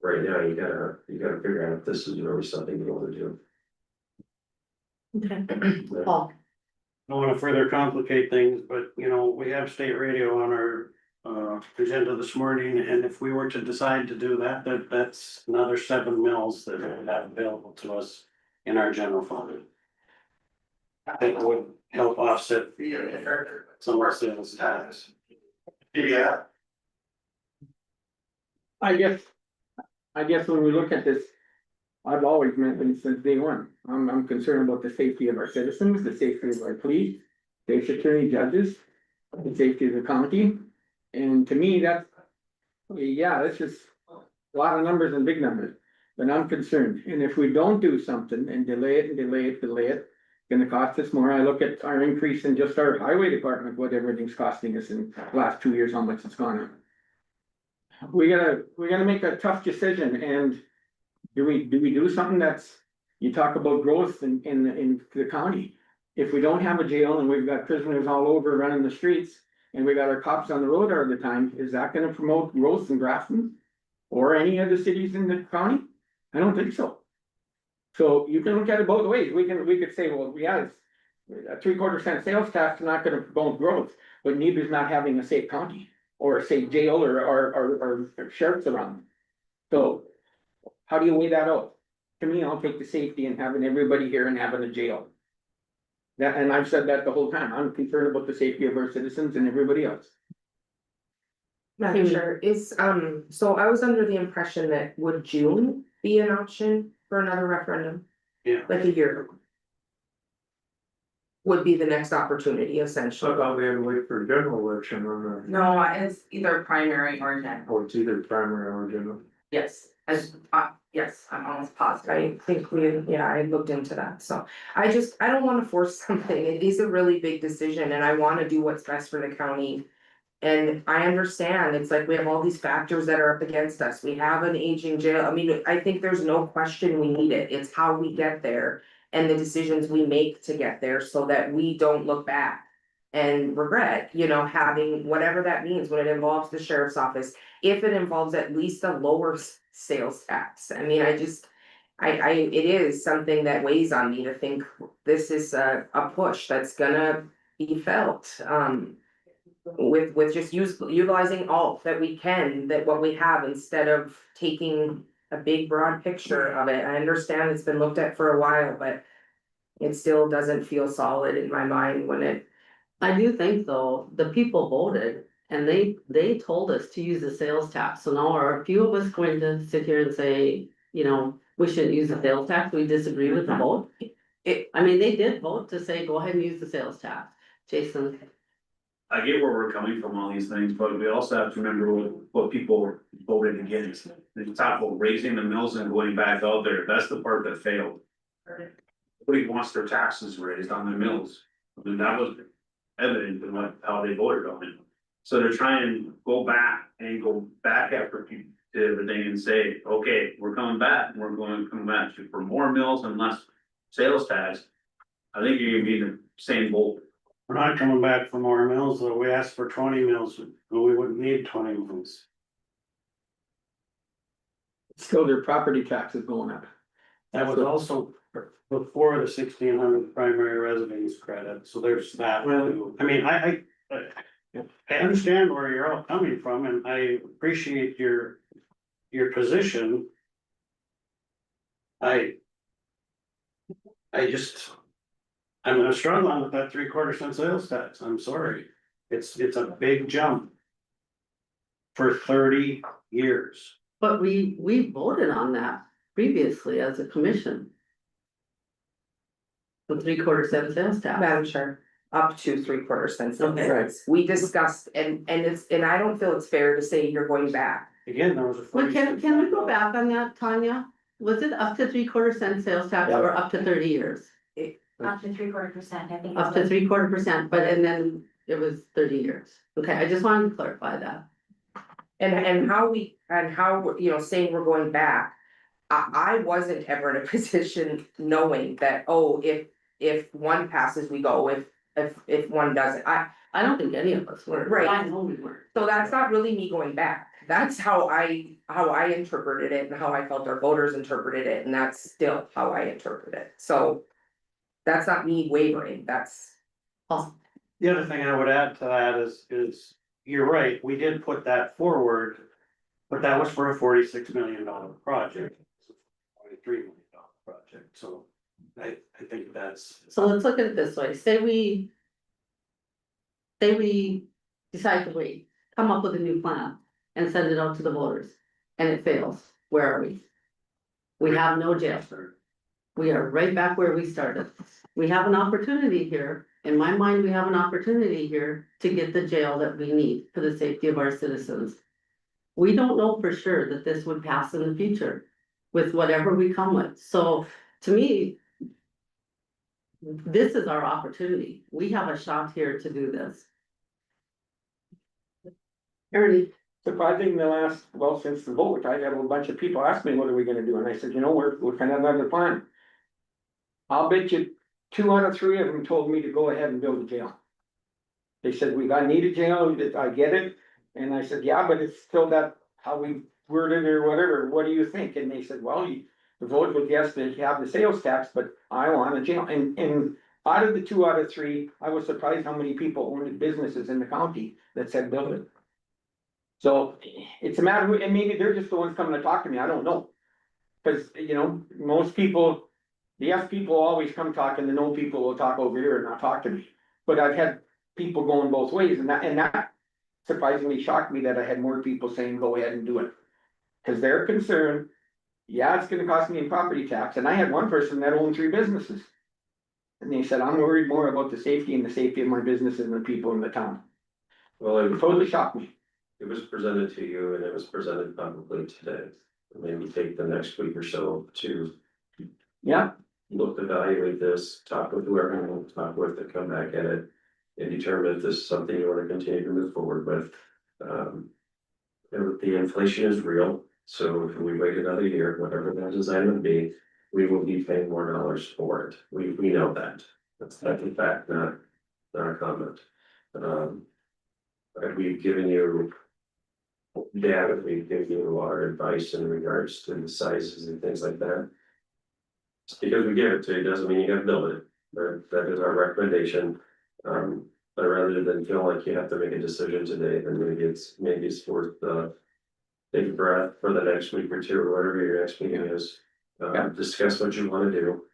S9: Right now, you gotta figure out if this is really something you wanna do.
S1: Okay, Paul,
S7: don't wanna further complicate things, but you know, we have state radio on our agenda this morning, and if we were to decide to do that, that's another 7 mills that we have available to us in our general fund. I think it would help offset some of our sales tax.
S8: Yeah.
S2: I guess when we look at this, I've always mentioned since day one, I'm concerned about the safety of our citizens, the safety of our police, state attorney judges, the safety of the county. And to me, that's just a lot of numbers and big numbers, but I'm concerned. And if we don't do something and delay it, it's gonna cost us more. I look at our increase in just our highway department, what everything's costing us in the last 2 years, how much it's gone up. We gotta make a tough decision, and do we do something that's, you talk about growth in the county. If we don't have a jail and we've got prisoners all over running the streets, and we got our cops on the road all the time, is that gonna promote growth in Grafton? Or any of the cities in the county? I don't think so. So you can look at it both ways, we could say, well, yeah, a 3/4% sales tax is not gonna promote growth, but neither is not having a safe county. Or a safe jail or sheriffs around. So how do you weigh that out? To me, I'll take the safety and having everybody here and having a jail. That, and I've said that the whole time, I'm concerned about the safety of our citizens and everybody else.
S4: Madam Chair, so I was under the impression that would June be an option for another referendum?
S7: Yeah.
S4: Like a year? Would be the next opportunity
S3: So I
S4: essentially.
S3: thought we had to wait for a general election on the,
S4: No, it's either primary or general.
S3: or it's either primary or general.
S4: Yes, yes, I'm almost positive. I think I looked into that, so I don't wanna force something. It is a really big decision and I wanna do what's best for the county. And I understand, it's like we have all these factors that are up against us. We have an aging jail. I mean, I think there's no question we need it. It's how we get there. And the decisions we make to get there so that we don't look back. And regret, having whatever that means when it involves the sheriff's office, if it involves at least a lower sales tax. I mean, it is something that weighs on me to think this is a push that's gonna be felt. With just utilizing all that we can, that what we have, instead of taking a big broad picture of it. I understand it's been looked at for a while, but it still doesn't feel solid in my mind when it.
S1: I do think though, the people voted and they told us to use the sales tax, so now are a few of us going to sit here and say, we shouldn't use the sales tax, we disagree with the vote? I mean, they did vote to say, go ahead and use the sales tax, Jason.
S8: I get where we're coming from on these things, but we also have to remember what people voted against. They talk about raising the mills and going back out there, that's the part that failed. Nobody wants their taxes raised on their mills, I mean, that was evident in how they voted on it. So they're trying to go back after everything and say, okay, we're coming back, and we're going to come back for more mills and less sales tax. I think you're gonna be in the same boat.
S7: We're not coming back for more mills, though. We asked for 20 mills, but we wouldn't need 20 mills.
S2: Still, their property tax is going up.
S7: That was also before the 1,600 primary residence credit, so there's that. too. I mean, I understand where you're all coming from, and I appreciate your position. I'm struggling with that 3/4 cent sales tax, I'm sorry, it's a big jump. For 30 years.
S1: But we voted on that previously as a commission. The 3/4 sales tax.
S4: Madam Chair, up to 3/4 cents.
S1: Okay.
S2: Right.
S4: We discussed, and I don't feel it's fair to say you're going back.
S7: Again, there was a.
S1: Well, can we go back on that, Tanya? Was it up to 3/4 sales tax or up to 30 years?
S5: Up to 3/4%, I think.
S1: Up to 3/4%, and then it was 30 years. Okay, I just wanted to clarify that.
S4: And how saying we're going back. I wasn't ever in a position knowing that, if one passes, we go, if one doesn't,
S1: I don't think any of us were.
S4: Right.
S1: I know we weren't.
S4: so that's not really me going back. That's how I interpreted it and how I felt our voters interpreted it, and that's still how I interpret it, so. That's not me wavering, that's,
S1: Paul,
S7: The other thing I would add to that is, you're right, we did put that forward. But that was for a $46 million project. $43 million project, so I think that's.
S1: so let's look at it this way, say we decide to wait, come up with a new plan and send it out to the voters, and it fails, where are we? We have no jail. We are right back where we started. We have an opportunity here, in my mind, we have an opportunity here to get the jail that we need for the safety of our citizens. We don't know for sure that this would pass in the future with whatever we come with, so to me. This is our opportunity, we have a shot here to do this. Ernie,
S2: Surprising since the vote, I had a bunch of people ask me, what are we gonna do? And I said, we're kind of another plan. I'll bet you 2 out of 3 of them told me to go ahead and build a jail. They said, I need a jail, I get it, and I said, yeah, but it's still that, how we worded or whatever, what do you think? And they said, well, the vote was yes, to have the sales tax, but I want a jail, and out of the 2 out of 3, I was surprised how many people owned businesses in the county that said build it. So it's a matter of, and maybe they're just the ones coming to talk to me, I don't know. Cause most people, the yes people always come talk, and the no people will talk over here and not talk to me. But I've had people going both ways, and that surprisingly shocked me that I had more people saying, go ahead and do it. Cause they're concerned, yeah, it's gonna cost me in property tax, and I had one person that owned 3 businesses. And they said, I'm worried more about the safety of my businesses and the people in the town.
S9: Well,
S2: It totally shocked me.
S9: it was presented to you and it was presented publicly today. Maybe take the next week or so to
S2: Yeah,
S9: evaluate this, talk with whoever you want to talk with, to come back at it. And determine if this is something you want to continue to move forward with. The inflation is real, so if we wait another year, whatever that design would be, we will be paying more dollars for it. We know that. That's in fact not a comment. We've given you data, we've given you our advice in regards to the sizes and things like that. Just because we give it to you doesn't mean you gotta build it. That is our recommendation. But rather than feel like you have to make a decision today, then maybe it's worth take a breath for the next week or 2 or whatever your next meeting is. Discuss what you wanna do.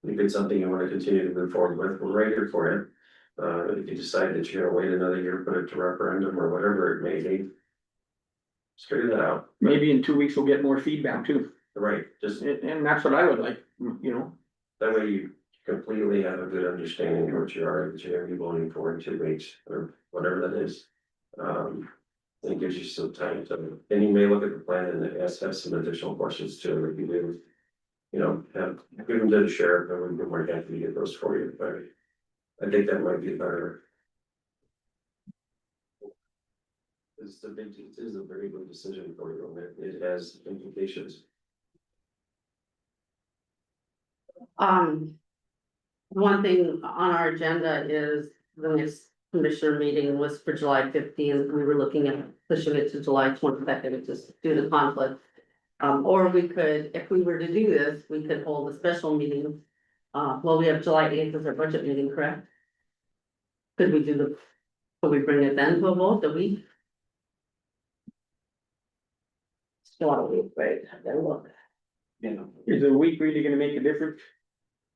S9: If it's something you wanna continue to move forward with, we're right here for it. If you decide that you're gonna wait another year, put it to referendum or whatever it may be. Just figure that out.
S2: maybe in 2 weeks we'll get more feedback too,
S9: Right, just
S2: and that's what I would like,
S9: that way you completely have a good understanding of what you are, that you're gonna be voting for in 2 weeks, or whatever that is. It gives you some time to, and you may look at the plan and have some additional questions too, if you do. Give them to the sheriff, and we'd be more happy to get those for you, but I think that might be better. It is a very good decision for you, and it has implications.
S1: One thing on our agenda is the next commissioner meeting was for July 15th. We were looking at pushing it to July 22nd, just due to conflict. Or we could, if we were to do this, we could hold a special meeting. We have July 8th as our budget meeting, correct? Could we bring it then to a vote, the week? Still a week, right? Then look,
S2: is a week really gonna make a difference?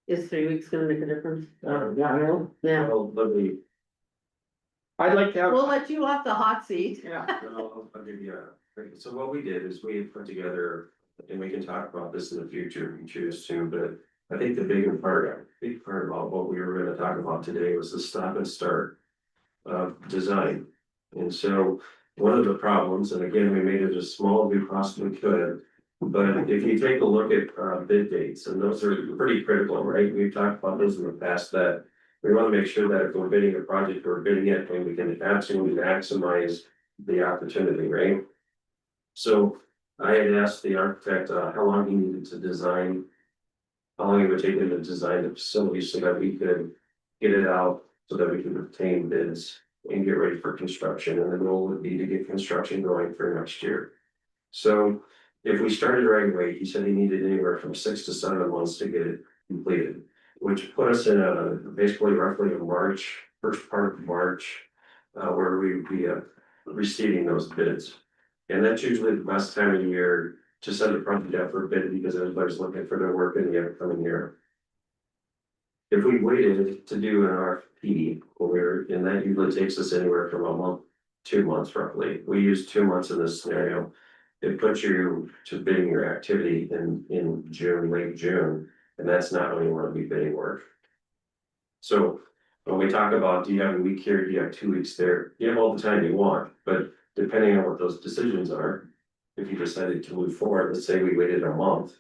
S1: is 3 weeks gonna make a difference?
S2: Yeah, I don't know,
S1: Yeah,
S9: Well, let me,
S2: I'd like to have.
S1: we'll let you off the hot seat.
S2: Yeah,
S9: I'll give you so what we did is we had put together, and we can talk about this in the future if you choose to, but I think the big part about what we were gonna talk about today was the stop and start design. And so one of the problems, and again, we made it as small as we possibly could, but if you take a look at bid dates, and those are pretty critical, right? We've talked about those in the past, that we wanna make sure that if we're bidding a project, we're bidding it and we can absolutely maximize the opportunity, right? So I had asked the architect how long he needed to design, how long it would take him to design the facility so that we could get it out, so that we could obtain bids and get ready for construction. And the goal would be to get construction going for next year. So if we started right away, he said he needed anywhere from 6 to 7 months to get it completed. which put us in basically roughly in March, first part of March, where we would be receiving those bids. And that's usually the best time of year to send a project out for a bid because everybody's looking for their work in the upcoming year. If we waited to do an RFP, and that usually takes us anywhere from a month, 2 months roughly. We use 2 months in this scenario. It puts you to bidding your activity in June, late June, and that's not when you want to be bidding work. So when we talk about, do you have a week here, do you have 2 weeks there, you have all the time you want, but depending on what those decisions are. If you decided to move forward, let's say we waited a month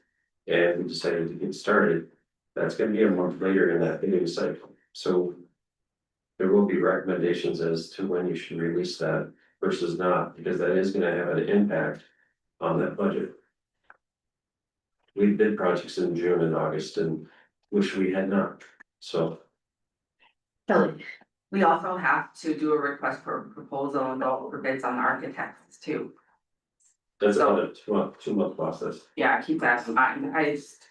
S9: and we decided to get started, that's gonna be a month later in that bidding cycle, so. There will be recommendations as to when you should release that versus not, because that is gonna have an impact on that budget. We did projects in June and August and wish we had not, so.
S1: Kelly,
S4: We also have to do a request for proposal and go for bids on the architects too.
S9: That's about a 2 month process.
S4: Yeah, keep that in mind, I just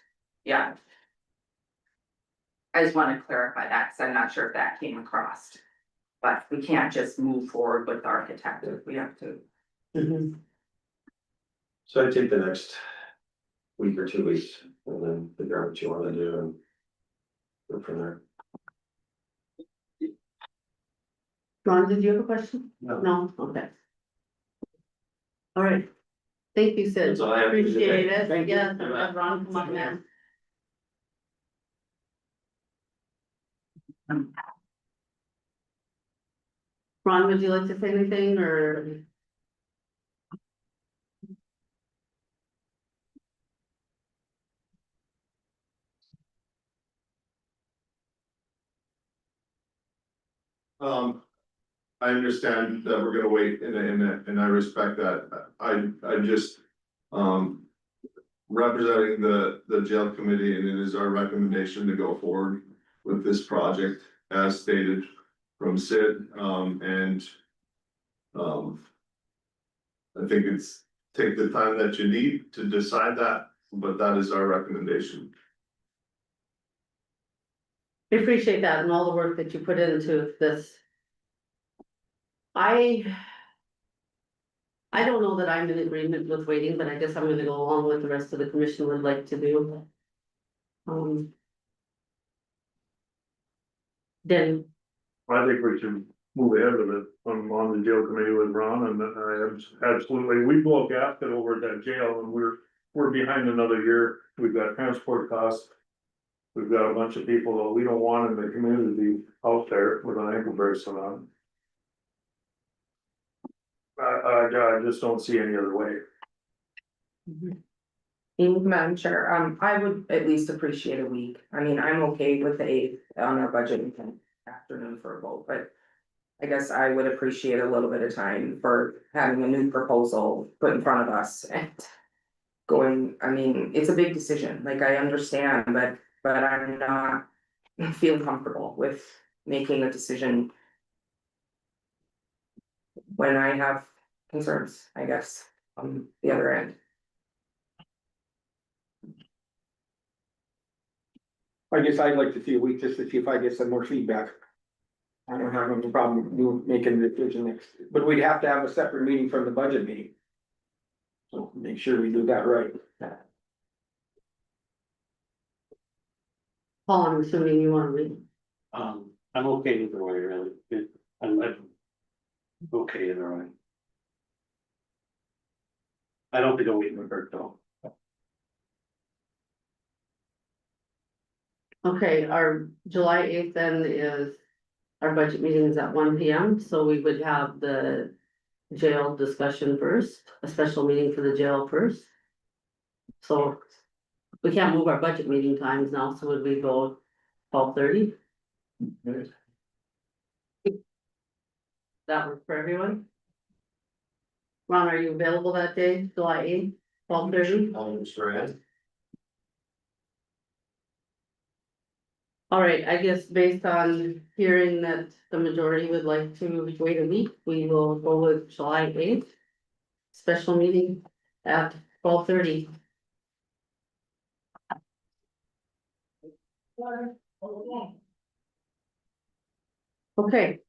S4: wanna clarify that, cause I'm not sure if that came across. But we can't just move forward with the architect, we have to.
S9: So I take the next week or 2 weeks and then figure out what you wanna do and go from there.
S1: Ron, did you have a question?
S9: No.
S1: No, okay. All right. Thank you, Sid.
S9: That's all I have for you today.
S1: Appreciate it.
S2: Thank you.
S1: Yes, I'll have Ron come up now. Ron, would you like to say anything or?
S6: I understand that we're gonna wait and I respect that. I just, representing the jail committee, and it is our recommendation to go forward with this project as stated from Sid, and I think it's, take the time that you need to decide that, but that is our recommendation.
S1: We appreciate that and all the work that you put into this. I don't know that I'm in agreement with waiting, but I guess I'm gonna go along with the rest of the commission would like to do. Then,
S3: I think we should move ahead with it. I'm on the jail committee with Ron and absolutely, we blow gasket over at that jail and we're behind another year. We've got transport costs. We've got a bunch of people that we don't want in the community out there with an ankle bracelet on. I just don't see any other way.
S4: Madam Chair, I would at least appreciate a week, I mean, I'm okay with the 8th on our budget afternoon for a vote, but. I guess I would appreciate a little bit of time for having a new proposal put in front of us and. Going, I mean, it's a big decision, like I understand, but I'm not feel comfortable with making a decision. When I have concerns, I guess, on the other end.
S2: I guess I'd like to see a week just to see if I get some more feedback. I don't have any problem making the decision next, but we'd have to have a separate meeting from the budget meeting. So make sure we do that right.
S1: Paul, I'm assuming you wanna read.
S7: I'm okay either way, really. I'm okay either way. I don't think a week would hurt though.
S1: Okay, our July 8th then is, our budget meeting is at 1 PM, so we would have the jail discussion first, a special meeting for the jail first. So we can't move our budget meeting times now, so would we go 12:30? That work for everyone? Ron, are you available that day, July 8th, 12:30? All right, I guess based on hearing that the majority would like to wait a week, we will go with July 8th. Special meeting at 12:30. Okay,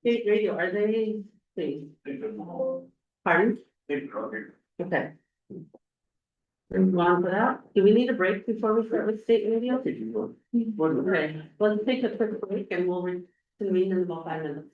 S1: state radio, are they, please, pardon? Okay. Go on for that. Do we need a break before we start with state radio? Okay, let's take a quick break and we'll reconvene in about 5 minutes.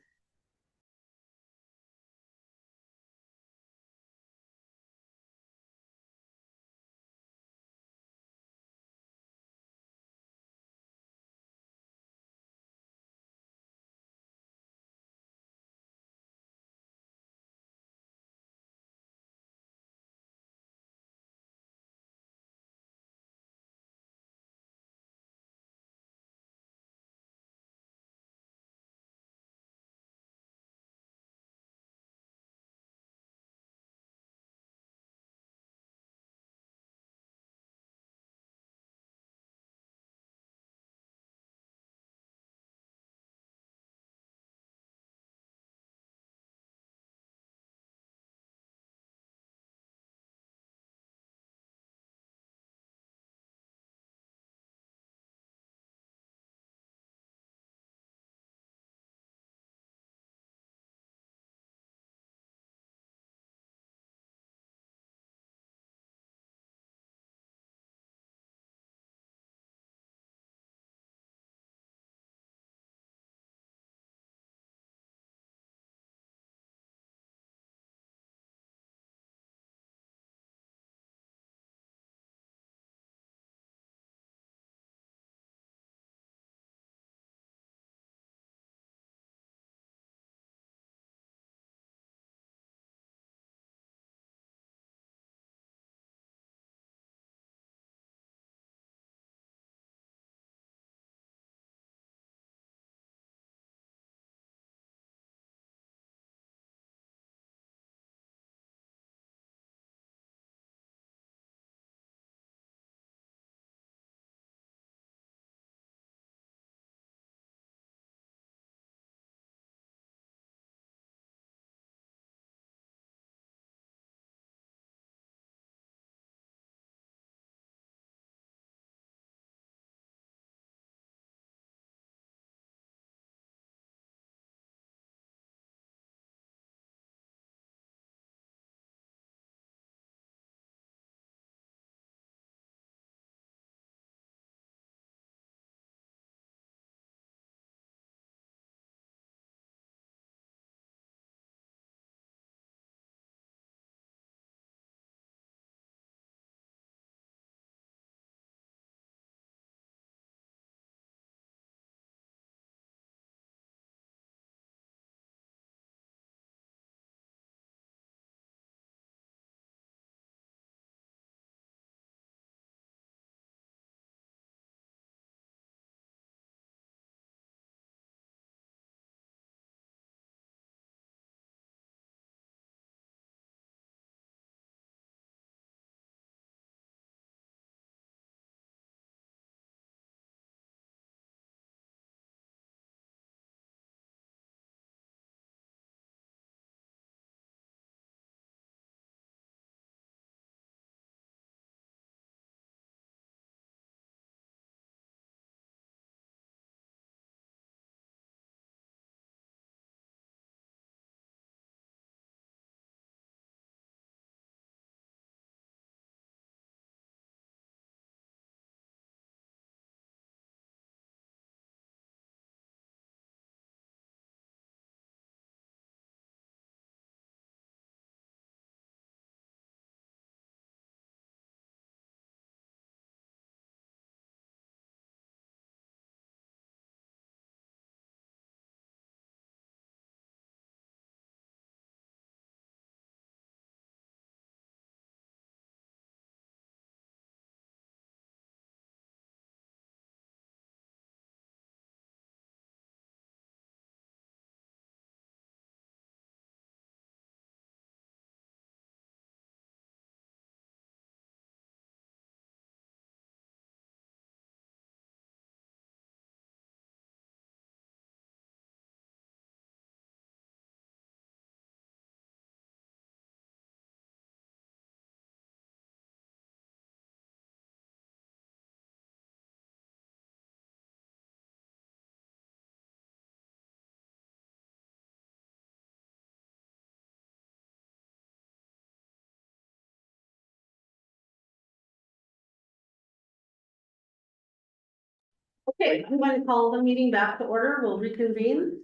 S1: Okay, I'm going to call the meeting back to order. We'll reconvene.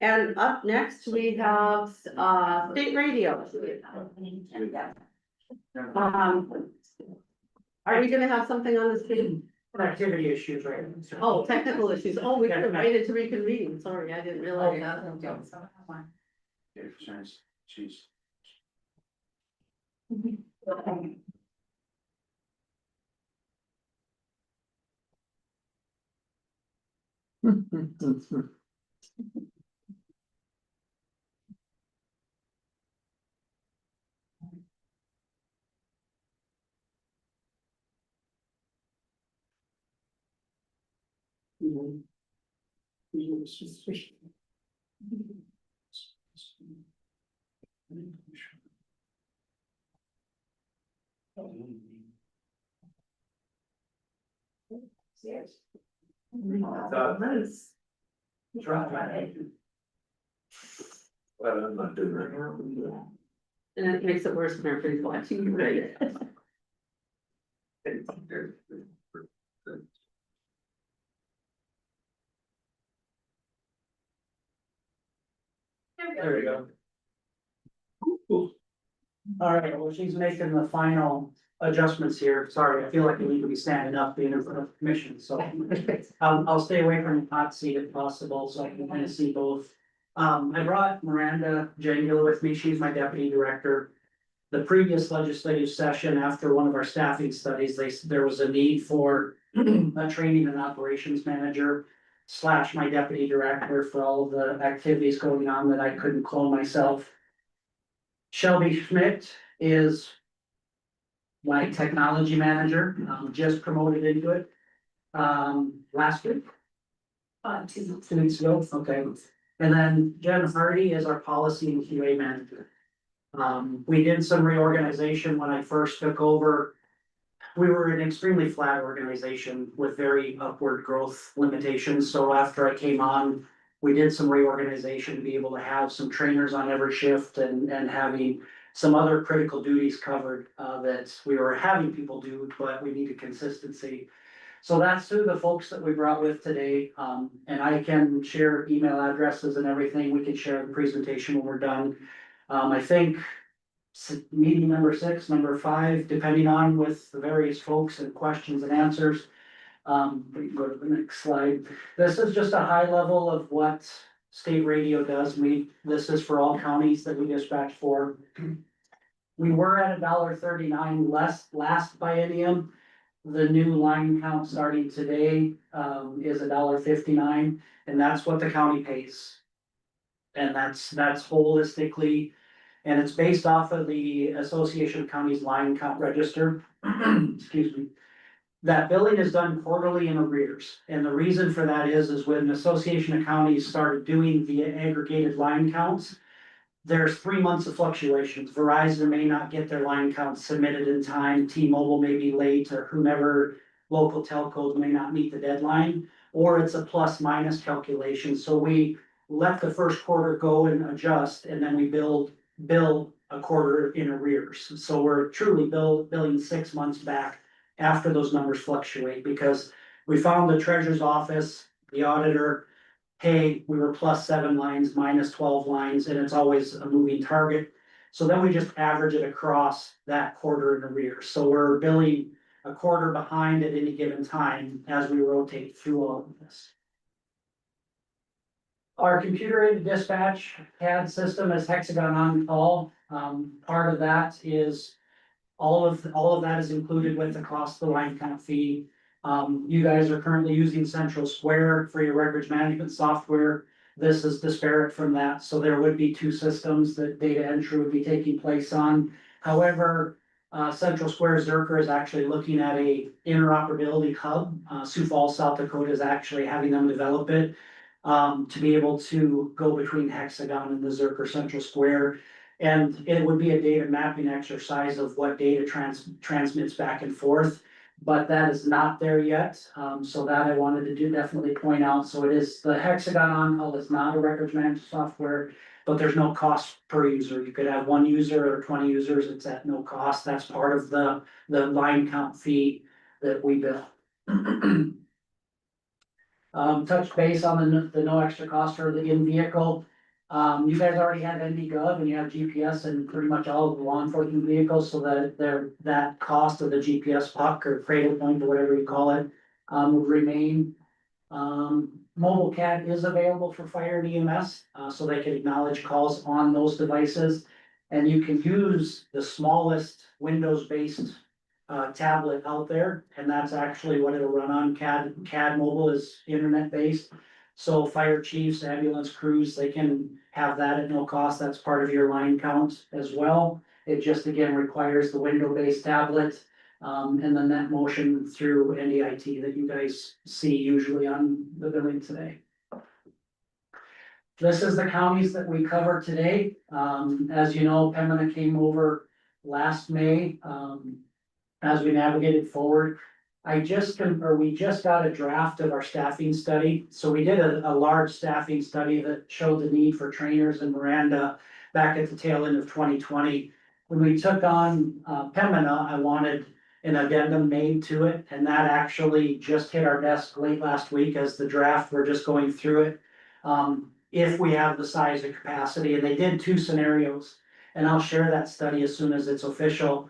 S1: And up next, we have, state radio. Are we gonna have something on the screen?
S2: Activity issues, right?
S1: Oh, technical issues. Oh, we could have waited to reconvene. Sorry, I didn't realize.
S7: Jeez.
S3: But I'm not doing that.
S1: And it makes it worse when everybody's watching you, right?
S2: There we go. All right, well, she's making the final adjustments here. Sorry, I feel like I need to be standing up being in front of the commission, so. I'll stay away from the hot seat if possible, so I can kind of see both. I brought Miranda Jangula with me. She's my deputy director. The previous legislative session, after one of our staffing studies, there was a need for a training and operations manager / my deputy director for all of the activities going on that I couldn't clone myself. Shelby Schmidt is my technology manager, just promoted into it. Last week. 2 weeks ago, okay. And then Jen Hardy is our policy and QA manager. We did some reorganization when I first took over. We were an extremely flat organization with very upward growth limitations, so after I came on, we did some reorganization to be able to have some trainers on every shift and having some other critical duties covered, that we were having people do, but we needed consistency. So that's who the folks that we brought with today, and I can share email addresses and everything. We can share the presentation when we're done. I think meeting number 6, number 5, depending on with the various folks and questions and answers. We can go to the next slide. This is just a high level of what state radio does. This is for all counties that we dispatch for. We were at $1.39 last biennium. The new line count starting today is $1.59, and that's what the county pays. And that's holistically, and it's based off of the Association of Counties Line Count Register. Excuse me. That billing is done quarterly in arrears, and the reason for that is when the Association of Counties started doing the aggregated line counts, there's 3 months of fluctuations. Verizon may not get their line counts submitted in time, T-Mobile may be late, or whomever local telcos may not meet the deadline, or it's a plus minus calculation. So we let the first quarter go and adjust, and then we bill a quarter in arrears. So we're truly billing 6 months back after those numbers fluctuate, because we found the treasurer's office, the auditor, hey, we were +7 lines, -12 lines, and it's always a moving target. So then we just average it across that quarter in arrears. So we're billing a quarter behind at any given time as we rotate through all of this. Our computer-aided dispatch CAD system is Hexagon On Call. Part of that is all of that is included with the cost of the line count fee. You guys are currently using Central Square for your records management software. This is disparate from that, so there would be 2 systems that data entry would be taking place on. However, Central Square Zerker is actually looking at a interoperability hub. Sioux Falls, South Dakota is actually having them develop it to be able to go between Hexagon and the Zerker Central Square. And it would be a data mapping exercise of what data transmits back and forth. But that is not there yet, so that I wanted to definitely point out. So it is, the Hexagon On Call is not a records management software, but there's no cost per user. You could have 1 user or 20 users, it's at no cost. That's part of the line count fee that we bill.
S11: touch base on the no extra cost for the in-vehicle. You guys already have NDGov and you have GPS in pretty much all of the law enforcement vehicles, so that cost of the GPS puck or cradle point or whatever you call it, would remain. Mobile CAD is available for fire and EMS, so they can acknowledge calls on those devices. And you can use the smallest Windows-based tablet out there, and that's actually what it'll run on. CAD mobile is internet-based. So fire chiefs, ambulance crews, they can have that at no cost. That's part of your line count as well. It just again requires the window-based tablet. And then that motion through NDIT that you guys see usually on the billing today. This is the counties that we cover today. As you know, Pembina came over last May, as we navigated forward. We just got a draft of our staffing study. So we did a large staffing study that showed the need for trainers in Miranda back at the tail end of 2020. When we took on Pembina, I wanted an addendum made to it, and that actually just hit our desk late last week as the draft, we're just going through it. If we have the size and capacity, and they did 2 scenarios, and I'll share that study as soon as it's official.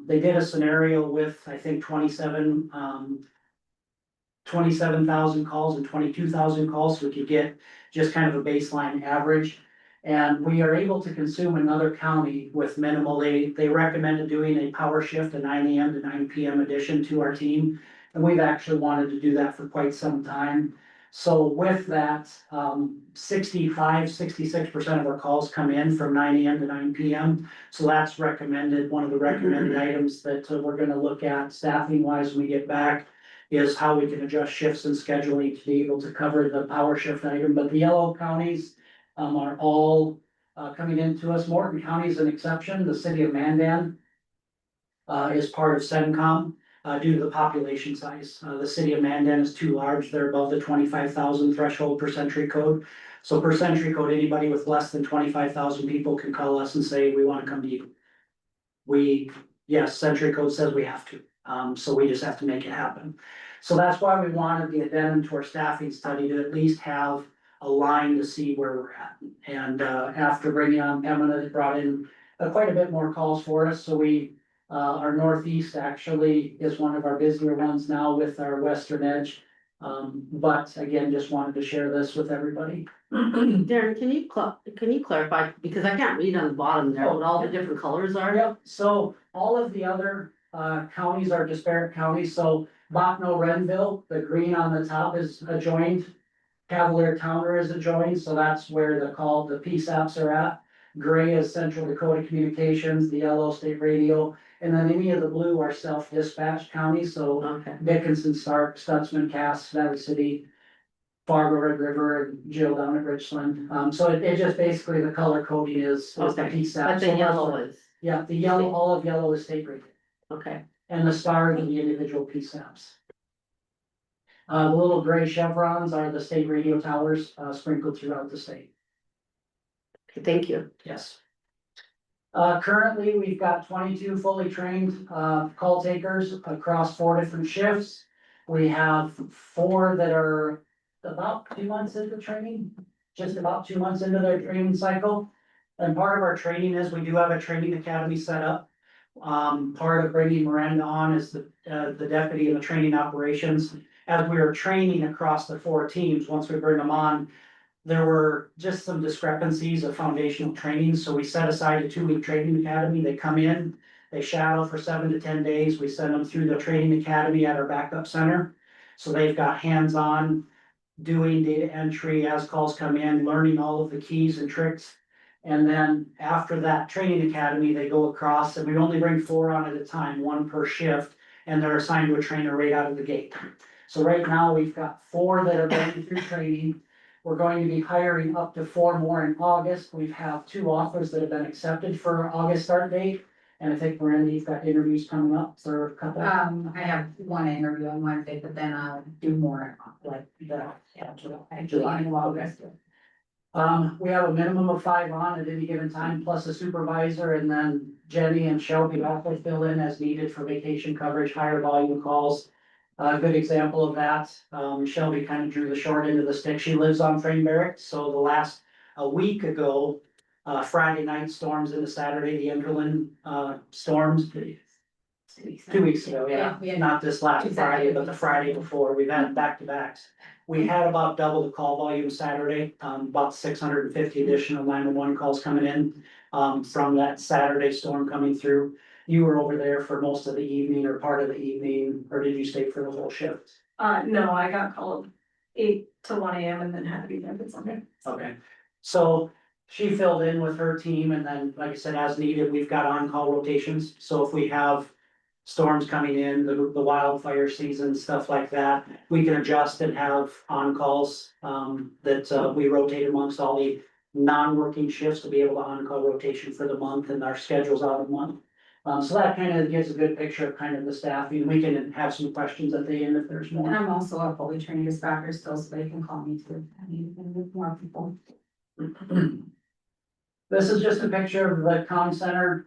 S11: They did a scenario with, I think, 27,000 calls and 22,000 calls, so we could get just kind of a baseline average. And we are able to consume another county with minimal. They recommended doing a power shift, a 9 AM to 9 PM addition to our team. And we've actually wanted to do that for quite some time. So with that, 66% of our calls come in from 9 AM to 9 PM. So that's recommended, one of the recommended items that we're gonna look at staffing wise when we get back is how we can adjust shifts and scheduling to be able to cover the power shift item. But the yellow counties are all coming into us. Morton County is an exception. The city of Mandan is part of CENTCOM due to the population size. The city of Mandan is too large. They're above the 25,000 threshold per century code. So per century code, anybody with less than 25,000 people can call us and say, we want to come to you. Yes, century code says we have to. So we just have to make it happen. So that's why we wanted the addendum to our staffing study to at least have a line to see where we're at. And after bringing on Pembina, they brought in quite a bit more calls for us. So our northeast actually is one of our busier ones now with our western edge. But again, just wanted to share this with everybody.
S1: Darren, can you clarify, because I can't read on the bottom there what all the different colors are?
S11: Yep, so all of the other counties are disparate counties. So Botno, Renville, the green on the top is adjoined. Cavalier Towner is adjoined, so that's where the PSAPs are at. Gray is Central Dakota Communications, the yellow State Radio, and then any of the blue are self-dispatched counties, so
S1: Okay,
S11: Dickinson, Stark, Stutzman, Cass, Valley City, Fargo, Red River, and Jill down at Richland. So it just basically the color coding is the
S1: Okay,
S11: PSAP.
S1: but the yellow is,
S11: Yeah, the yellow, all of yellow is state rated,
S1: okay,
S11: and the stars are the individual PSAPs. The little gray chevrons are the state radio towers sprinkled throughout the state.
S1: okay, thank you.
S11: Yes. Currently, we've got 22 fully trained call takers across 4 different shifts. We have 4 that are about 2 months into training, just about 2 months into their training cycle. And part of our training is we do have a training academy set up. Part of bringing Miranda on is the deputy in the training operations. As we were training across the 4 teams, once we bring them on, there were just some discrepancies of foundational training, so we set aside a 2-week training academy. They come in, they shadow for 7 to 10 days. We send them through the training academy at our backup center. So they've got hands-on doing data entry as calls come in, learning all of the keys and tricks. And then after that training academy, they go across, and we only bring 4 on at a time, 1 per shift, and they're assigned to a trainer right out of the gate. So right now, we've got 4 that are going through training. We're going to be hiring up to 4 more in August. We have 2 offers that have been accepted for August start date. And I think Miranda, you've got interviews coming up for a couple.
S12: I have 1 interview on Wednesday, but then I'll do more like
S11: July.
S12: August.
S11: We have a minimum of 5 on at any given time, plus a supervisor, and then Jenny and Shelby also fill in as needed for vacation coverage, higher volume calls. A good example of that, Shelby kind of drew the short end of the stick. She lives on Frame Barracks, so a week ago, Friday night storms into Saturday, the Emberlin, storms. 2 weeks ago, yeah,
S12: Yeah.
S11: not this last Friday, but the Friday before, we've had back to backs. We had about double the call volume Saturday, about 650 additional 911 calls coming in. From that Saturday storm coming through. You were over there for most of the evening or part of the evening, or did you stay for the whole shift?
S13: No, I got called 8 to 1 AM and then had to be there for Sunday.
S11: Okay, so she filled in with her team and then, like I said, as needed, we've got on-call rotations. So if we have storms coming in, the wildfire season, stuff like that, we can adjust and have on-calls, that, we rotate amongst all the non-working shifts to be able to on-call rotation for the month and our schedules out of the month. So that kind of gives a good picture of kind of the staffing. We can have some questions at the end if there's
S12: And
S11: more.
S12: I'm also a fully trained dispatcher still, so they can call me too. I need more people.
S11: This is just a picture of the comm center.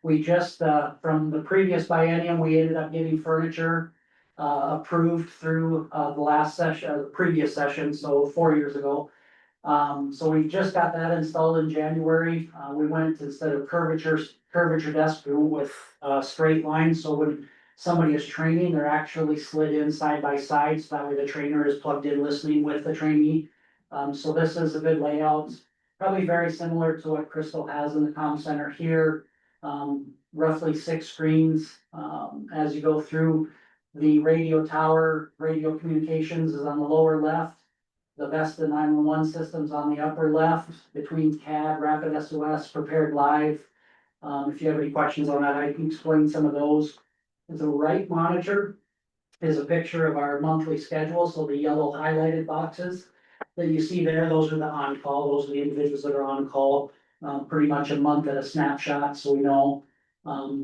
S11: We just, from the previous biennium, we ended up getting furniture approved through, the last session, the previous session, so 4 years ago. So we just got that installed in January. We went, instead of curvature desk, we went with, straight lines, so when somebody is training, they're actually slid in side by side, so that way the trainer is plugged in listening with the trainee. So this is a good layout, probably very similar to what Crystal has in the comm center here. Roughly 6 screens, as you go through. The radio tower, radio communications is on the lower left. The Vesta 911 system's on the upper left, between CAD, Rapid SOS, Prepared Live. If you have any questions on that, I can explain some of those. The right monitor is a picture of our monthly schedule, so the yellow highlighted boxes that you see there, those are the on-call, those are the individuals that are on call. Pretty much a month at a snapshot, so we know,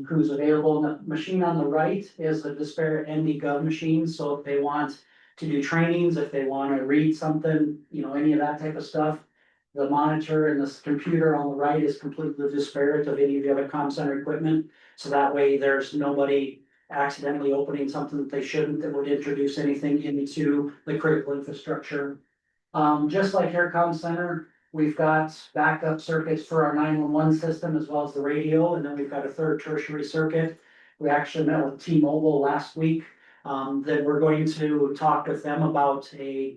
S11: who's available. And the machine on the right is the disparate ND-Gov machine, so if they want to do trainings, if they wanna read something, you know, any of that type of stuff. The monitor and this computer on the right is completely disparate of any of the other comm center equipment. So that way there's nobody accidentally opening something that they shouldn't, that would introduce anything into the critical infrastructure. Just like your comm center, we've got backup circuits for our 911 system as well as the radio, and then we've got a third tertiary circuit. We actually met with T-Mobile last week, that we're going to talk with them about a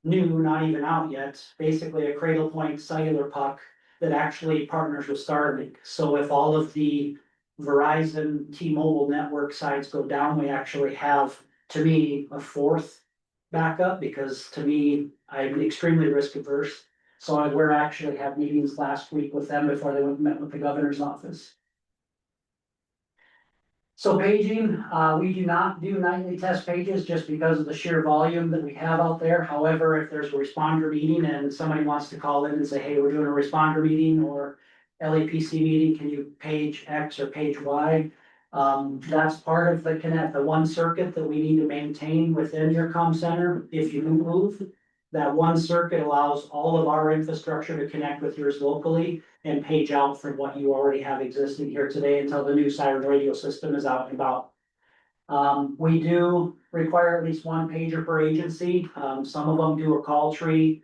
S11: new, not even out yet, basically a Cradle Point cellular puck that actually partners with Starlink. So if all of the Verizon, T-Mobile network sites go down, we actually have, to me, a fourth backup, because to me, I'm extremely risk averse. So we're actually had meetings last week with them before they went and met with the governor's office. So paging, we do not do nightly test pages just because of the sheer volume that we have out there. However, if there's a responder meeting and somebody wants to call in and say, hey, we're doing a responder meeting or LAPC meeting, can you page X or page Y? That's part of the one circuit that we need to maintain within your comm center. If you move, that one circuit allows all of our infrastructure to connect with yours locally and page out from what you already have existing here today until the new Siren radio system is out and about. We do require at least one pager per agency. Some of them do a call tree.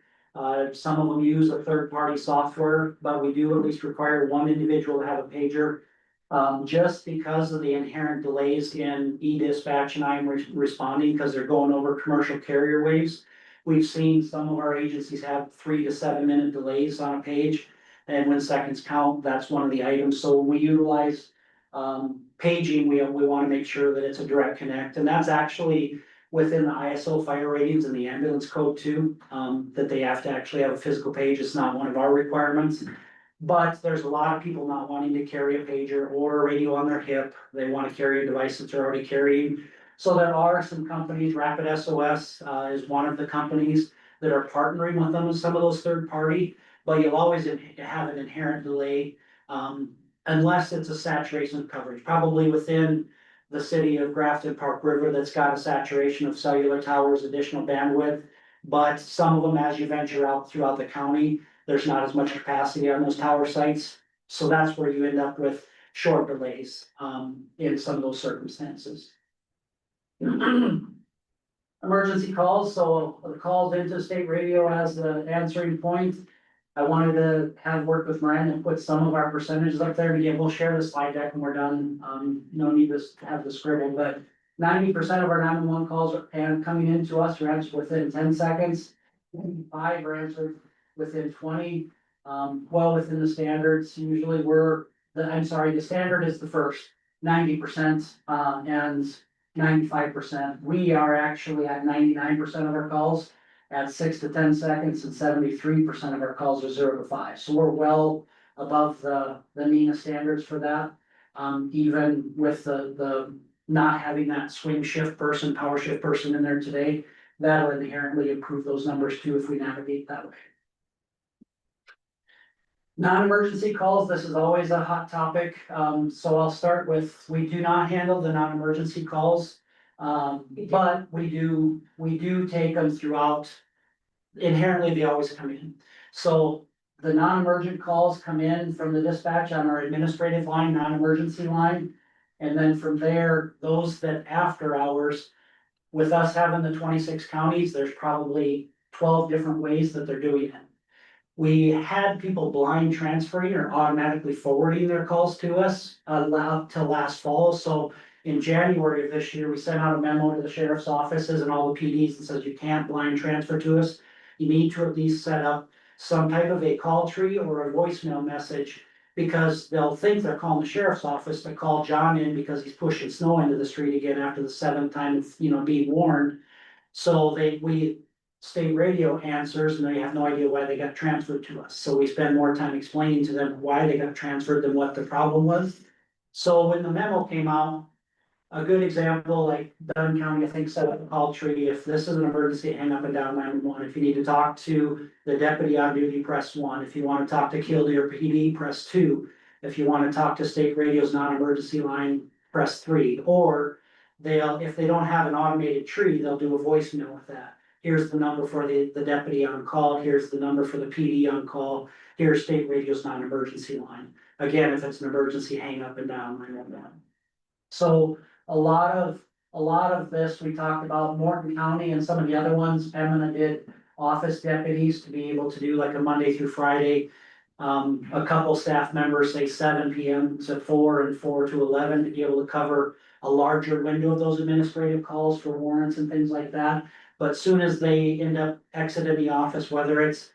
S11: Some of them use a third-party software, but we do at least require one individual to have a pager. Just because of the inherent delays in e-dispatch and I'm responding, because they're going over commercial carrier waves. We've seen some of our agencies have 3 to 7 minute delays on a page. And when seconds count, that's one of the items. So when we utilize paging, we want to make sure that it's a direct connect. And that's actually within the ISO fire ratings and the ambulance code too, that they have to actually have a physical page. It's not one of our requirements. But there's a lot of people not wanting to carry a pager or a radio on their hip. They want to carry a device that they're already carrying. So there are some companies, Rapid SOS is one of the companies that are partnering with them with some of those third party. But you'll always have an inherent delay, unless it's a saturation of coverage, probably within the city of Grafton Park River that's got a saturation of cellular towers, additional bandwidth. But some of them, as you venture out throughout the county, there's not as much capacity on those tower sites. So that's where you end up with short delays, in some of those circumstances. Emergency calls, so the calls into state radio as the answering point. I wanted to have worked with Miranda and put some of our percentages up there. Again, we'll share the slide deck when we're done. No need to have the scribble, but 90% of our 911 calls are coming into us are answered within 10 seconds. 5 are answered within 20, well within the standards. Usually the standard is the first 90%, and 95%. We are actually at 99% of our calls at 6 to 10 seconds, and 73% of our calls are 0 to 5. So we're well above the NENA standards for that. Even with the not having that swing shift person, power shift person in there today, that'll inherently improve those numbers too if we navigate that way. Non-emergency calls, this is always a hot topic, so I'll start with, we do not handle the non-emergency calls. But we do take them throughout. Inherently, they always come in. So the non-emergent calls come in from the dispatch on our administrative line, non-emergency line. And then from there, those that after hours, with us having the 26 counties, there's probably 12 different ways that they're doing it. We had people blind transferring or automatically forwarding their calls to us, up till last fall, so. In January of this year, we sent out a memo to the sheriff's offices and all the PDs that says you can't blind transfer to us. You need to at least set up some type of a call tree or a voicemail message. Because they'll think they're calling the sheriff's office to call John in because he's pushing snow into the street again after the 7th time of, being warned. So state radio answers and they have no idea why they got transferred to us. So we spend more time explaining to them why they got transferred than what the problem was. So when the memo came out, a good example, like Dunn County, I think, set up a call tree. If this is an emergency, hang up and down 911. If you need to talk to the deputy on duty, press 1. If you want to talk to Killdeer PD, press 2. If you want to talk to state radio's non-emergency line, press 3. Or if they don't have an automated tree, they'll do a voicemail with that. Here's the number for the deputy on call. Here's the number for the PD on call. Here's state radio's non-emergency line. Again, if it's an emergency, hang up and down 911. So a lot of this, we talked about Morton County and some of the other ones. Pembina did office deputies to be able to do like a Monday through Friday. A couple staff members say 7 PM to 4 and 4 to 11 to be able to cover a larger window of those administrative calls for warrants and things like that. But soon as they end up exiting the office, whether it's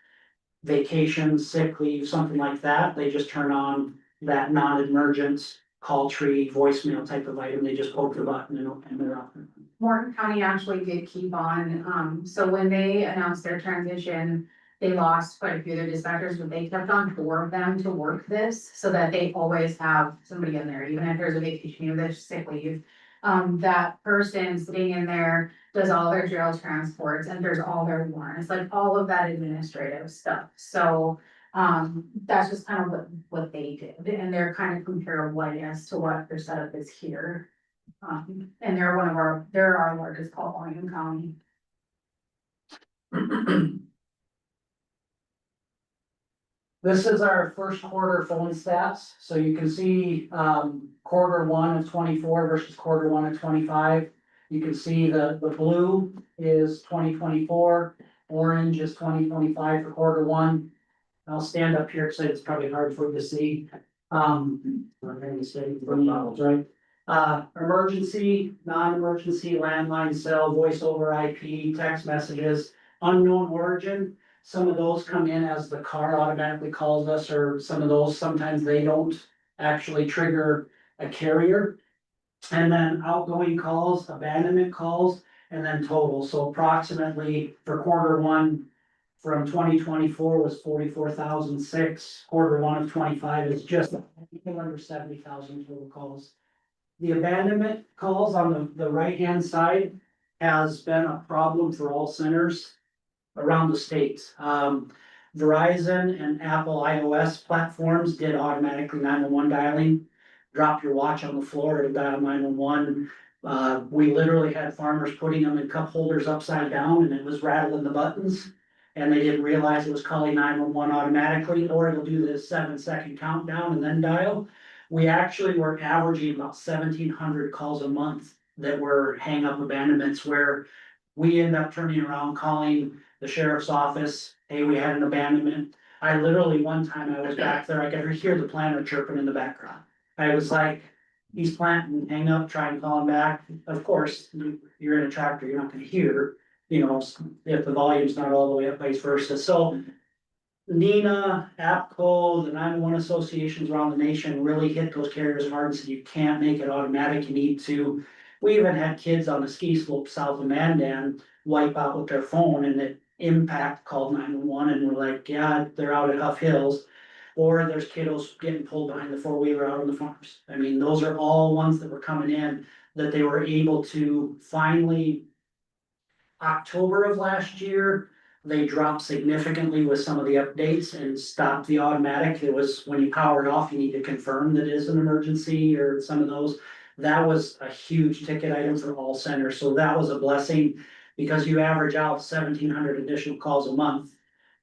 S11: vacation, sick leave, something like that, they just turn on that non-emergent call tree voicemail type of item. They just poke the button and they're off.
S12: Morton County actually did keep on, so when they announced their transition, they lost quite a few of their dispatchers, but they kept on 4 of them to work this, so that they always have somebody in there, even if there's a vacation or there's sick leave. That person sitting in there does all their jail transports and there's all their warrants, like all of that administrative stuff, so. That's just kind of what they did, and they're kind of comparable, I guess, to what their setup is here. And they're our largest call volume county.
S11: This is our first quarter phone stats, so you can see, quarter 1 of 24 versus quarter 1 of 25. You can see the blue is 2024, orange is 2025 for quarter 1. I'll stand up here because it's probably hard for you to see. Right? Emergency, non-emergency, landline, cell, voice over IP, text messages, unknown origin. Some of those come in as the car automatically calls us, or some of those, sometimes they don't actually trigger a carrier. And then outgoing calls, abandonment calls, and then total. So approximately for quarter 1 from 2024 was 44,006. Quarter 1 of 25 is just under 70,000 total calls. The abandonment calls on the right-hand side has been a problem for all centers around the state. Verizon and Apple iOS platforms did automatically 911 dialing. Drop your watch on the floor to dial 911. We literally had farmers putting them in cup holders upside down and it was rattling the buttons. And they didn't realize it was calling 911 automatically, or it'll do the 7-second countdown and then dial. We actually were averaging about 1,700 calls a month that were hang up abandonments where we end up turning around calling the sheriff's office, hey, we had an abandonment. I literally, one time I was back there, I could hear the planter chirping in the background. I was like, he's planting, hang up, try and call him back. Of course, you're in a tractor, you're not gonna hear, you know, if the volume's not all the way up, vice versa. So NENA, APCO, the 911 associations around the nation really hit those carriers hard and said, you can't make it automatic, you need to. We even had kids on the ski slope south of Mandan wipe out with their phone and it impact called 911 and we're like, yeah, they're out at Huff Hills. Or there's kiddos getting pulled behind the four-wheeler out on the farms. I mean, those are all ones that were coming in that they were able to finally. October of last year, they dropped significantly with some of the updates and stopped the automatic. It was when you power it off, you need to confirm that it is an emergency or some of those. That was a huge ticket item for all centers, so that was a blessing. Because you average out 1,700 additional calls a month.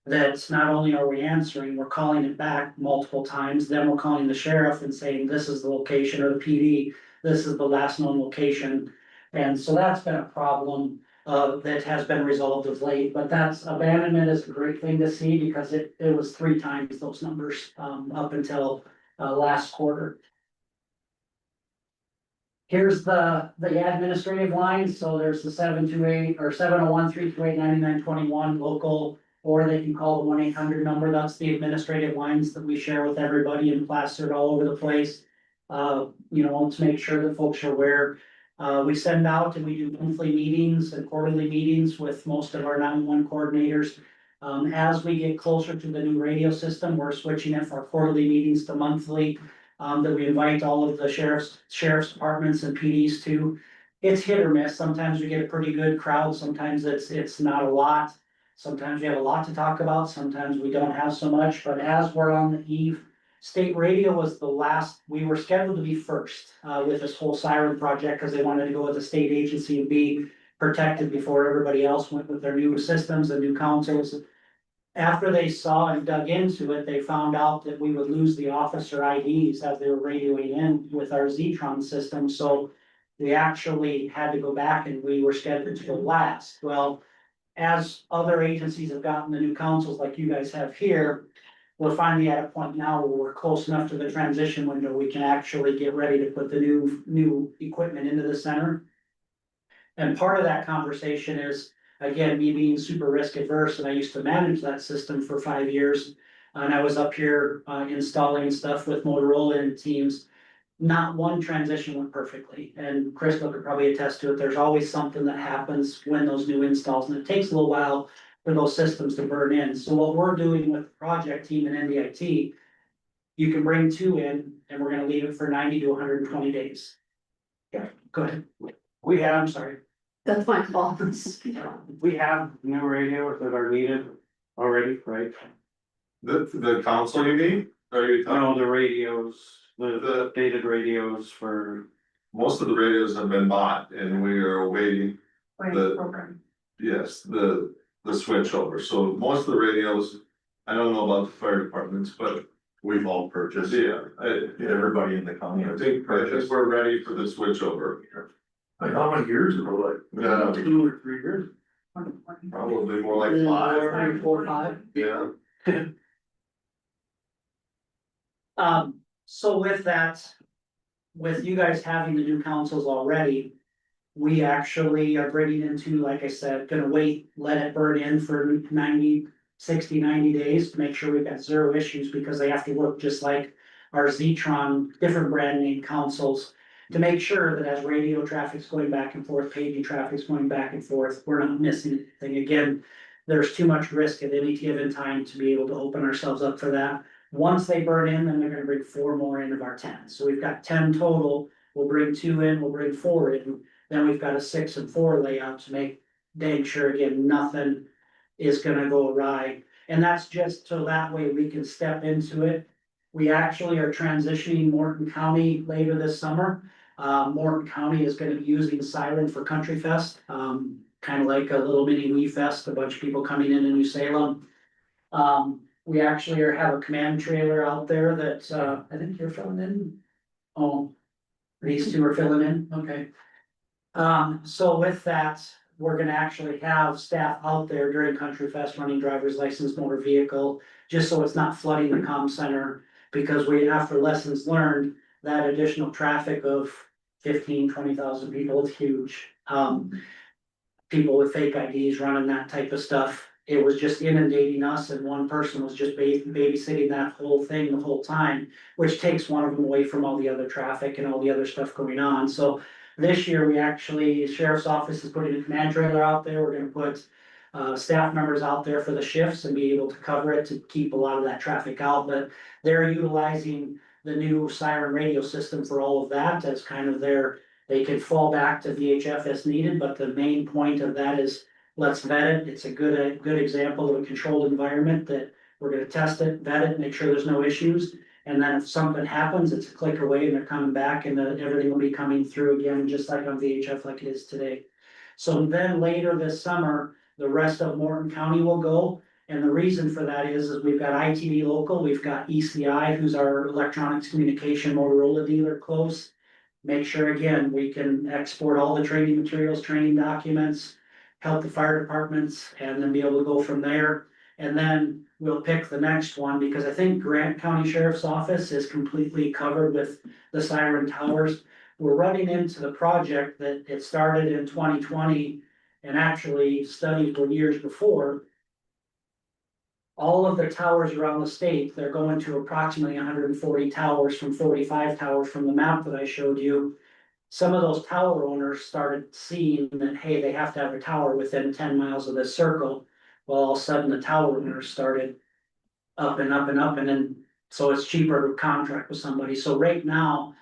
S11: That's not only are we answering, we're calling it back multiple times, then we're calling the sheriff and saying, this is the location, or the PD, this is the last known location. And so that's been a problem that has been resolved of late, but that's abandonment is a great thing to see because it was 3 times those numbers up until last quarter. Here's the administrative lines, so there's the 728 or 701-328-9921 local, or they can call the 1-800 number, that's the administrative lines that we share with everybody and plastered all over the place. You know, to make sure that folks are aware. We send out and we do monthly meetings and quarterly meetings with most of our 911 coordinators. As we get closer to the new radio system, we're switching it from quarterly meetings to monthly. That we invite all of the sheriff's departments and PDs to. It's hit or miss. Sometimes we get a pretty good crowd. Sometimes it's not a lot. Sometimes we have a lot to talk about. Sometimes we don't have so much, but as we're on the eve. State radio was the last, we were scheduled to be first with this whole siren project because they wanted to go with a state agency and be protected before everybody else went with their new systems and new councils. After they saw and dug into it, they found out that we would lose the officer IDs as they were radioing in with our Zetron system, so we actually had to go back and we were scheduled to go last. Well, as other agencies have gotten the new councils like you guys have here, we're finally at a point now where we're close enough to the transition window, we can actually get ready to put the new equipment into the center. And part of that conversation is, again, me being super risk adverse, and I used to manage that system for 5 years. And I was up here installing stuff with Motorola and teams. Not one transition went perfectly, and Crystal could probably attest to it, there's always something that happens when those new installs, and it takes a little while for those systems to burn in. So what we're doing with the project team and NDIT, you can bring 2 in, and we're gonna leave it for 90 to 120 days. Yeah, go ahead. I'm sorry.
S1: That's my fault.
S7: We have new radios that are needed already, right?
S6: The council you mean? Are you talking?
S7: No, the radios, the updated radios for.
S6: Most of the radios have been bought and we are awaiting,
S12: program.
S6: yes, the switch over. So most of the radios, I don't know about the fire departments, but
S10: We've all purchased,
S6: yeah,
S10: everybody in the county.
S6: I think we're ready for the switch over.
S3: Like how many years ago,
S6: Yeah.
S3: like 2 or 3 years?
S6: Probably more like 5.
S1: 3, 4, 5.
S6: Yeah.
S11: So with that, with you guys having the new councils already. We actually are bringing into, like I said, gonna wait, let it burn in for 60, 90 days to make sure we've got 0 issues, because they have to work just like our Zetron, different brand name councils. To make sure that as radio traffic's going back and forth, paging traffic's going back and forth, we're not missing anything. Again, there's too much risk at any given time to be able to open ourselves up for that. Once they burn in, then they're gonna bring 4 more in of our 10. So we've got 10 total, we'll bring 2 in, we'll bring 4 in. Then we've got a 6 and 4 layout to make dang sure, again, nothing is gonna go awry. And that's just so that way we can step into it. We actually are transitioning Morton County later this summer. Morton County is gonna be using Siren for Country Fest, kind of like a little mini Wee Fest, a bunch of people coming into New Salem. We actually have a command trailer out there that, I think you're filling in. Oh, these 2 are filling in, okay. So with that, we're gonna actually have staff out there during Country Fest running driver's license motor vehicle, just so it's not flooding the comm center. Because we, after lessons learned, that additional traffic of 15-20,000 people is huge. People with fake IDs running that type of stuff, it was just inundating us, and one person was just babysitting that whole thing the whole time, which takes one of them away from all the other traffic and all the other stuff going on. So this year, we actually, sheriff's office is putting a command trailer out there. We're gonna put staff members out there for the shifts and be able to cover it to keep a lot of that traffic out, but they're utilizing the new siren radio system for all of that as kind of their, they can fall back to VHF as needed, but the main point of that is let's vet it. It's a good example of a controlled environment that we're gonna test it, vet it, make sure there's no issues. And then if something happens, it's a click away and they're coming back, and then everything will be coming through again, just like on VHF like it is today. So then later this summer, the rest of Morton County will go. And the reason for that is we've got ITV local, we've got ECI, who's our electronics communication Motorola dealer close. Make sure again, we can export all the training materials, training documents, help the fire departments, and then be able to go from there. And then we'll pick the next one, because I think Grant County Sheriff's Office is completely covered with the siren towers. We're running into the project that it started in 2020, and actually studied for years before. All of the towers around the state, they're going to approximately 140 towers from 45 towers from the map that I showed you. Some of those tower owners started seeing that, hey, they have to have a tower within 10 miles of this circle. Well, all of a sudden the tower owners started up and up and up, and then, so it's cheaper to contract with somebody. So right now,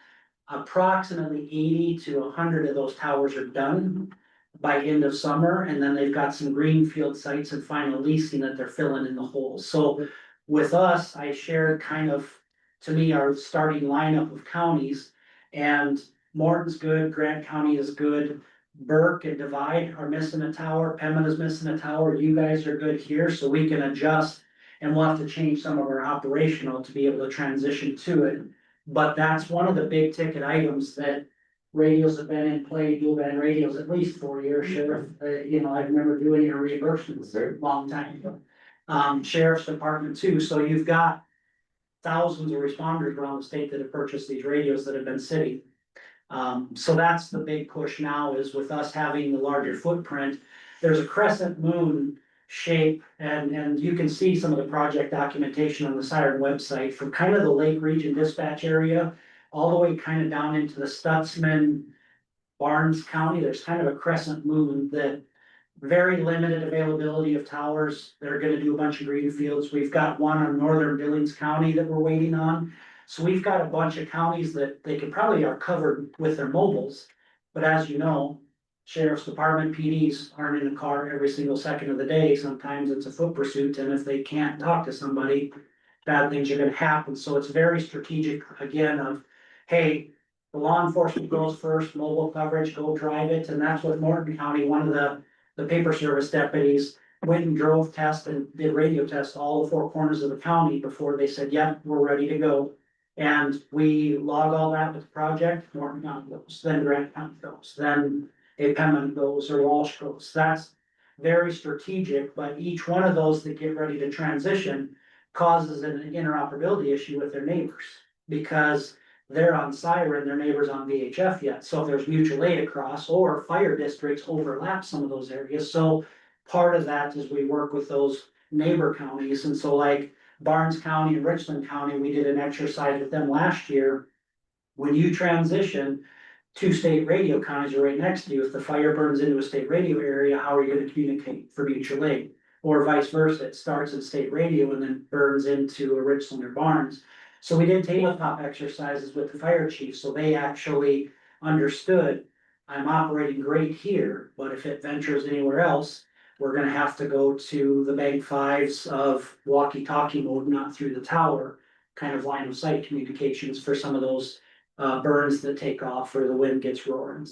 S11: approximately 80 to 100 of those towers are done by end of summer, and then they've got some greenfield sites and final leasing that they're filling in the holes. So with us, I shared kind of, to me, our starting lineup of counties, and Morton's good, Grant County is good, Burke and Divide are missing a tower, Pembina's missing a tower, you guys are good here, so we can adjust. And we'll have to change some of our operational to be able to transition to it. But that's one of the big ticket items that radios have been in play, dual band radios at least 4 years, Sheriff. You know, I remember doing your reimbursements a long time ago. Sheriff's Department too, so you've got thousands of responders around the state that have purchased these radios that have been sitting. So that's the big push now, is with us having the larger footprint. There's a crescent moon shape, and you can see some of the project documentation on the siren website from kind of the Lake Region dispatch area all the way kind of down into the Stutzman, Barnes County. There's kind of a crescent moon that very limited availability of towers. They're gonna do a bunch of greenfields. We've got one on northern Billings County that we're waiting on. So we've got a bunch of counties that they could probably are covered with their mobiles. But as you know, Sheriff's Department PDs aren't in the car every single second of the day. Sometimes it's a foot pursuit, and if they can't talk to somebody, bad things are gonna happen. So it's very strategic, again, of, hey, the law enforcement goes first, mobile coverage, go drive it, and that's what Morton County, one of the paper service deputies went and drove test and did radio tests all the 4 corners of the county before they said, yep, we're ready to go. And we log all that with the project, Morton County goes, then Grant County goes, then Pembina goes, or Walsh goes. That's very strategic, but each one of those that get ready to transition causes an interoperability issue with their neighbors. Because they're on siren, their neighbors on VHF yet. So if there's mutual aid across, or fire districts overlap some of those areas. So part of that is we work with those neighbor counties. And so like Barnes County and Richland County, we did an exercise with them last year. When you transition, 2 state radio counties are right next to you. If the fire burns into a state radio area, how are you gonna communicate for mutual aid? Or vice versa, it starts at state radio and then burns into a Richland or Barnes. So we did tabletop exercises with the fire chief, so they actually understood, I'm operating great here, but if it ventures anywhere else, we're gonna have to go to the bank 5s of walkie-talkie mode, not through the tower, kind of line of sight communications for some of those burns that take off or the wind gets roaring.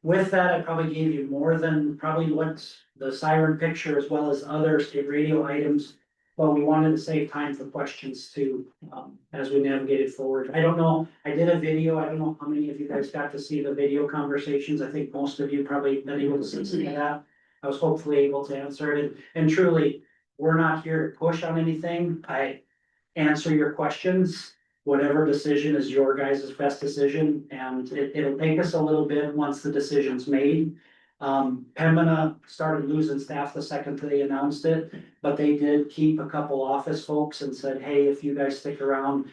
S11: With that, I probably gave you more than probably what the siren picture, as well as other state radio items but we wanted to save time for questions too, as we navigated forward. I don't know, I did a video, I don't know how many of you guys got to see the video conversations, I think most of you probably been able to see some of that. I was hopefully able to answer it, and truly, we're not here to push on anything, I answer your questions. Whatever decision is your guys' best decision, and it'll take us a little bit once the decision's made. Pembina started losing staff the second they announced it, but they did keep a couple office folks and said, hey, if you guys stick around.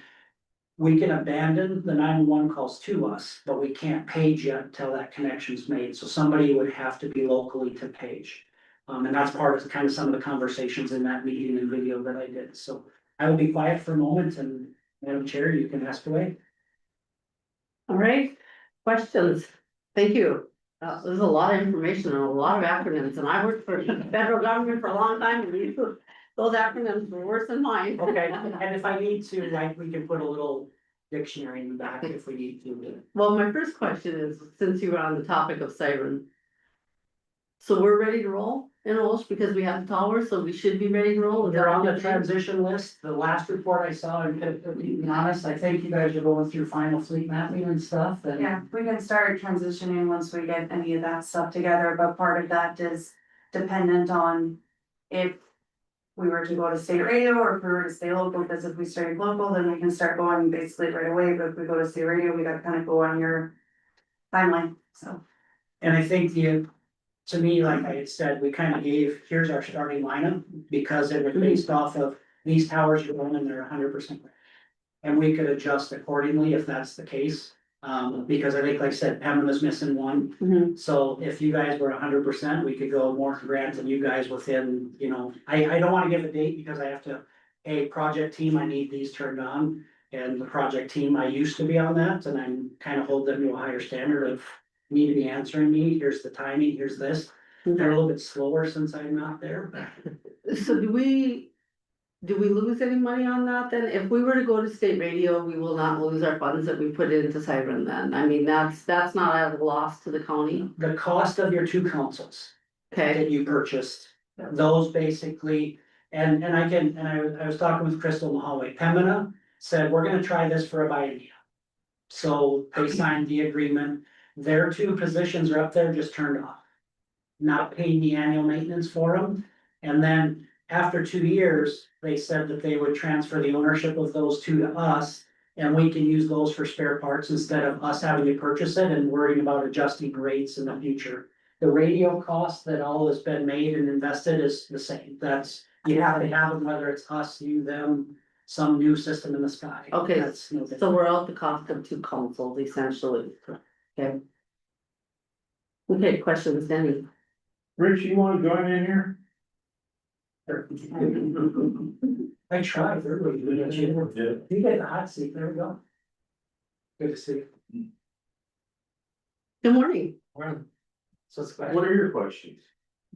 S11: We can abandon the 911 calls to us, but we can't page yet until that connection's made, so somebody would have to be locally to page. And that's part of kind of some of the conversations in that meeting and video that I did, so I will be quiet for a moment, and Madam Chair, you can ask away.
S1: All right, questions? Thank you. There's a lot of information and a lot of acronyms, and I worked for the federal government for a long time, and those acronyms were worse than mine.
S11: Okay, and if I need to, like, we can put a little dictionary in the back if we need to.
S1: Well, my first question is, since you were on the topic of siren. So we're ready to roll in Walsh because we have the tower, so we should be ready to roll. Is that
S11: They're on the
S1: okay?
S11: transition list, the last report I saw, and to be honest, I think you guys are going through final fleet mapping and stuff, and.
S14: Yeah, we can start transitioning once we get any of that stuff together, but part of that is dependent on if we were to go to state radio or if we were to stay local, because if we stay local, then we can start going basically right away, but if we go to state radio, we gotta kind of go on your timeline, so.
S11: And I think to me, like I had said, we kind of gave, here's our starting lineup, because it was based off of these towers are going and they're 100%. And we could adjust accordingly if that's the case, because I think, like I said, Pembina's missing one.
S1: Mhm.
S11: So if you guys were 100%, we could go more grants and you guys within, I don't wanna give a date because I have to, hey, project team, I need these turned on. And the project team, I used to be on that, and I'm kind of hold them to a higher standard of need to be answering me, here's the timing, here's this. They're a little bit slower since I'm not there, but.
S1: So do we lose any money on that then? If we were to go to state radio, we will not lose our funds that we put into siren then. I mean, that's not at a loss to the county.
S11: The cost of your two consoles
S1: Okay,
S11: that you purchased, those basically, and I was talking with Crystal in the hallway, Pembina said, we're gonna try this for a biennium. So they signed the agreement, their two positions are up there, just turned off. Not paying the annual maintenance for them, and then after 2 years, they said that they would transfer the ownership of those two to us. And we can use those for spare parts instead of us having to purchase it and worrying about adjusting rates in the future. The radio cost that all has been made and invested is the same, that's, you have to have them, whether it's us, you, them, some new system in the sky.
S1: okay,
S11: That's no different.
S1: so we're out the cost of two consoles essentially. Okay. Okay, questions, Danny?
S3: Rich, you wanna join in here?
S11: I tried, everybody, you get the hot seat, there we go. Good to see you.
S1: Good morning.
S11: So it's
S3: What are your questions?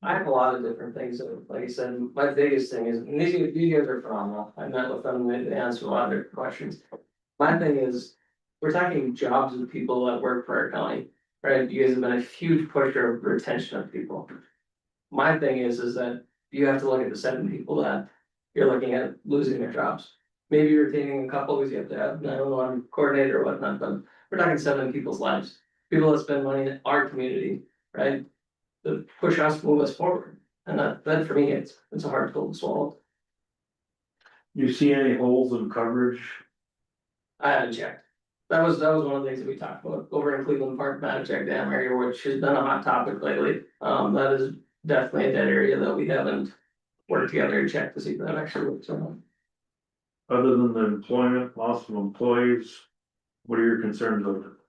S15: I have a lot of different things, that, like I said, my biggest thing is, and these guys are phenomenal, I met with them, they answered a lot of their questions. My thing is, we're talking jobs of people that work for our county, right? You guys have been a huge pusher of retention of people. My thing is that you have to look at the 7 people that you're looking at losing their jobs. Maybe you're retaining a couple, because you have to have, I don't know, I'm coordinator or whatnot, but we're talking 7 people's lives. People that spend money in our community, right? To push us, move us forward, and that for me, it's a hard pill to swallow.
S3: You see any holes in coverage?
S15: I haven't checked. That was one of the things that we talked about over in Cleveland Park, Mattojack Dam area, which has been a hot topic lately. That is definitely a dead area that we haven't worked together to check to see if that actually works or not.
S3: Other than the employment, loss of employees, what are your concerns over?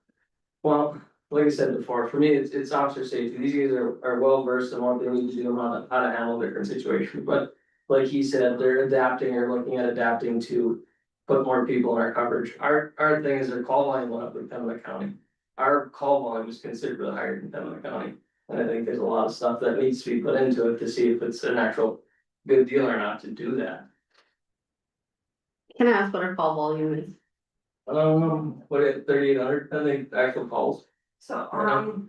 S15: Well, like I said before, for me, it's officer safety. These guys are well versed in what they need to do, how to handle different situations, but like he said, they're adapting or looking at adapting to put more people in our coverage. Our thing is their call volume went up in Pembina County. Our call volume is considerably higher in Pembina County. And I think there's a lot of stuff that needs to be put into it to see if it's an actual good deal or not to do that.
S1: Can I ask what our call volume is?
S15: What at 3,800, I think actual calls.
S14: So,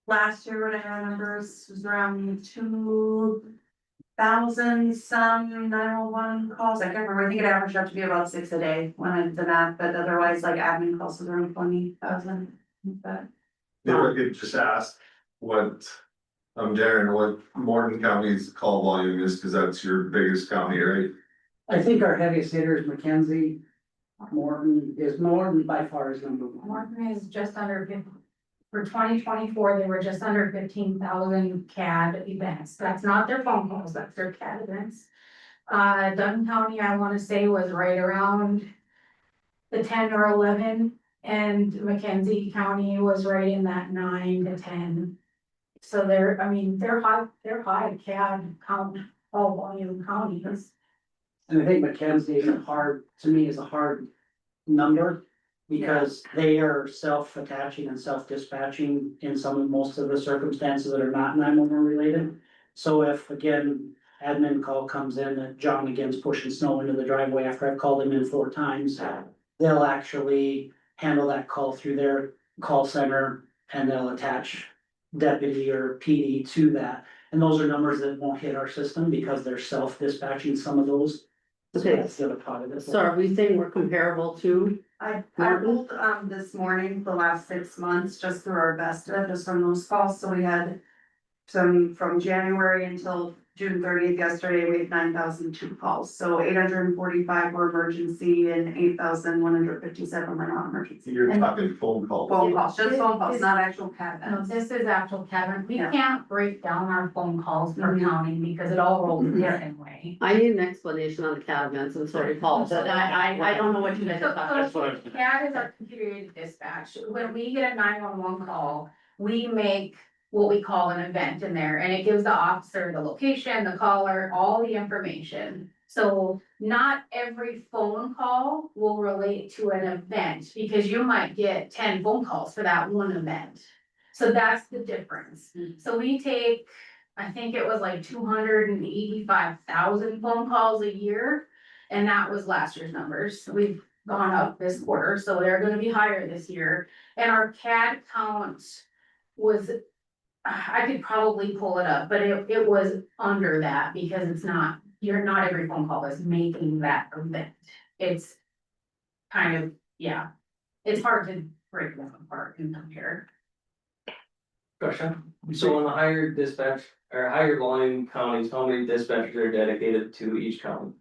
S14: last year when I ran numbers was around thousand some 911 calls, I can't remember, I think it averaged out to be about 6 a day when I did the math, but otherwise like admin calls was around 20,000. But
S6: If I could just ask what, Darren, what Morton County's call volume is, cause that's your biggest county, right?
S11: I think our heaviest hitter is Mackenzie. Morton by far is number one.
S12: Morton is just under for 2024, they were just under 15,000 CAD events. That's not their phone calls, that's their CAD events. Dunn County, I wanna say, was right around the 10 or 11, and Mackenzie County was right in that 9 to 10. So they're high CAD count, all volume counties.
S11: And I think Mackenzie is a hard number. Because they are self-attaching and self-dispatching in most of the circumstances that are not 911 related. So if, again, admin call comes in that John again's pushing snow into the driveway after I've called him in 4 times, they'll actually handle that call through their call center and they'll attach deputy or PD to that. And those are numbers that won't hit our system because they're self-dispatching some of those. So
S1: Okay.
S11: that's the other part of it.
S1: So are we saying we're comparable to?
S14: I pulled, this morning, the last 6 months, just through our Vesta, just from those calls, so we had some from January until June 30th, yesterday, we had 9,002 calls, so 845 were emergency and 8,157 were non-emergency.
S6: You're talking phone calls.
S14: Phone calls, just phone calls, not actual CAD
S12: No,
S14: events.
S12: this is actual CAD, we
S14: Yeah.
S12: can't break down our phone calls per county because it all rolls the same way.
S1: I need an explanation on the CAD events and sort of calls, but I don't know what you guys are talking
S12: So
S1: about.
S12: CAD is our computer aided dispatch. When we get a 911 call, we make what we call an event in there, and it gives the officer the location, the caller, all the information. So not every phone call will relate to an event, because you might get 10 phone calls for that one event. So that's the difference. So we take, I think it was like 285,000 phone calls a year. And that was last year's numbers. We've gone up this quarter, so they're gonna be higher this year. And our CAD count was, I could probably pull it up, but it was under that because it's not, not every phone call is making that event. It's kind of, yeah, it's hard to break them apart and compare.
S15: Question, so in the higher dispatch or higher volume counties, how many dispatchers are dedicated to each county?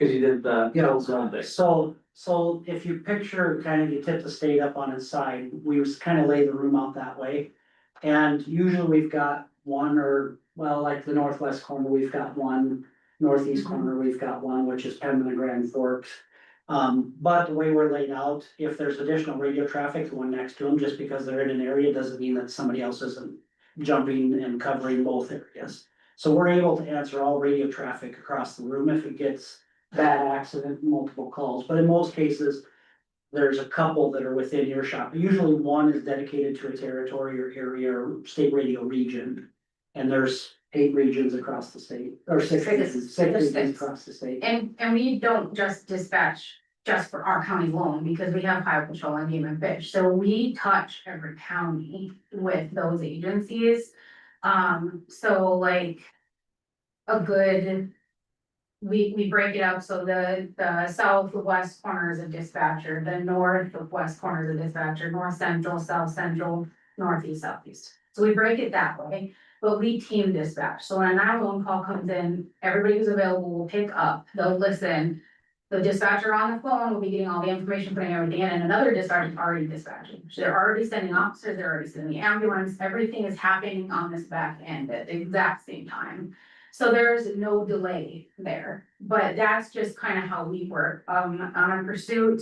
S15: Cause you did the.
S11: So if you picture kind of, you tip the state up on its side, we was kind of lay the room out that way. And usually we've got one like the northwest corner, we've got one, northeast corner, we've got one, which is Penman and Grand Forks. But the way we're laid out, if there's additional radio traffic, the one next to them, just because they're in an area, doesn't mean that somebody else isn't jumping and covering both areas. So we're able to answer all radio traffic across the room if it gets bad accident, multiple calls, but in most cases. There's a couple that are within earshot, but usually one is dedicated to a territory or area or state radio region. And there's 8 regions across the state, or 6 regions across the state.
S12: And we don't just dispatch just for our county alone, because we have Highway Patrol and Game and Fish, so we touch every county with those agencies. So like a good. We break it up, so the southwest corner is a dispatcher, the northwest corner is a dispatcher, north central, south central, northeast, southeast. So we break it that way, but we team dispatch, so when a 911 call comes in, everybody who's available will pick up, they'll listen. The dispatcher on the phone will be getting all the information, putting everything in, and another dispatcher is already dispatching. So they're already sending officers, they're already sending the ambulance, everything is happening on this back end at the exact same time. So there's no delay there, but that's just kind of how we work. On a pursuit,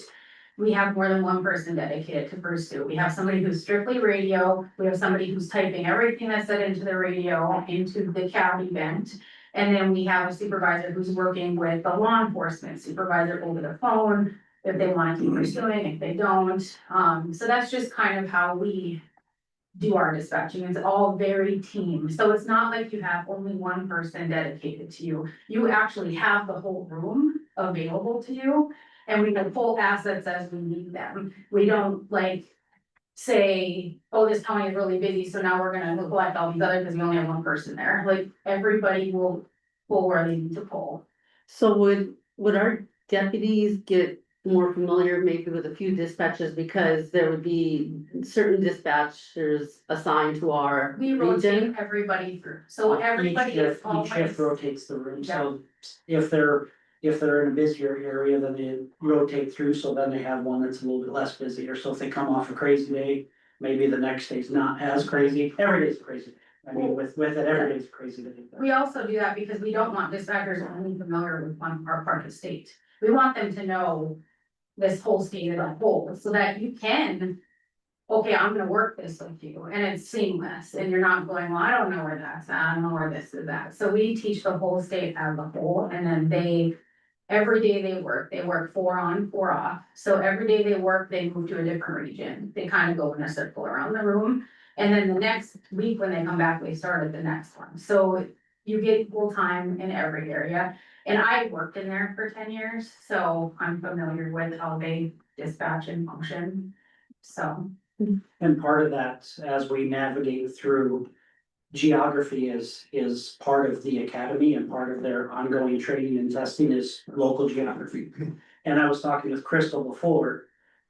S12: we have more than one person dedicated to pursuit. We have somebody who's strictly radio, we have somebody who's typing everything that's said into the radio, into the CAD event. And then we have a supervisor who's working with the law enforcement supervisor over the phone, if they want to keep pursuing, if they don't. So that's just kind of how we do our dispatching. It's all very team. So it's not like you have only one person dedicated to you. You actually have the whole room available to you. And we can pull assets as we need them. We don't like say, oh, this county is really busy, so now we're gonna neglect all these others because we only have one person there. Like, everybody will pull where they need to pull.
S1: So would our deputies get more familiar maybe with a few dispatches because there would be certain dispatchers assigned to our
S12: We rotate
S1: region?
S12: everybody through, so everybody is
S11: Each shift
S12: always,
S11: rotates the room, so if they're in a busier area, then they rotate through, so then they have one that's a little bit less busier, so if they come off a crazy day, maybe the next day's not as crazy, every day's crazy. I mean, with it, every day's crazy.
S12: we also do that because we don't want dispatchers only familiar with one, our part of the state. We want them to know this whole state as a whole, so that you can. Okay, I'm gonna work this with you, and it's seamless, and you're not going, well, I don't know where that's at, I don't know where this is at, so we teach the whole state as a whole, and then they. Every day they work 4 on, 4 off, so every day they work, they move to a different region, they kind of go in a circle around the room. And then the next week when they come back, they start at the next one, so you get full time in every area. And I worked in there for 10 years, so I'm familiar with how they dispatch and function, so.
S11: And part of that, as we navigate through, geography is part of the academy and part of their ongoing training and testing is local geography. And I was talking with Crystal before,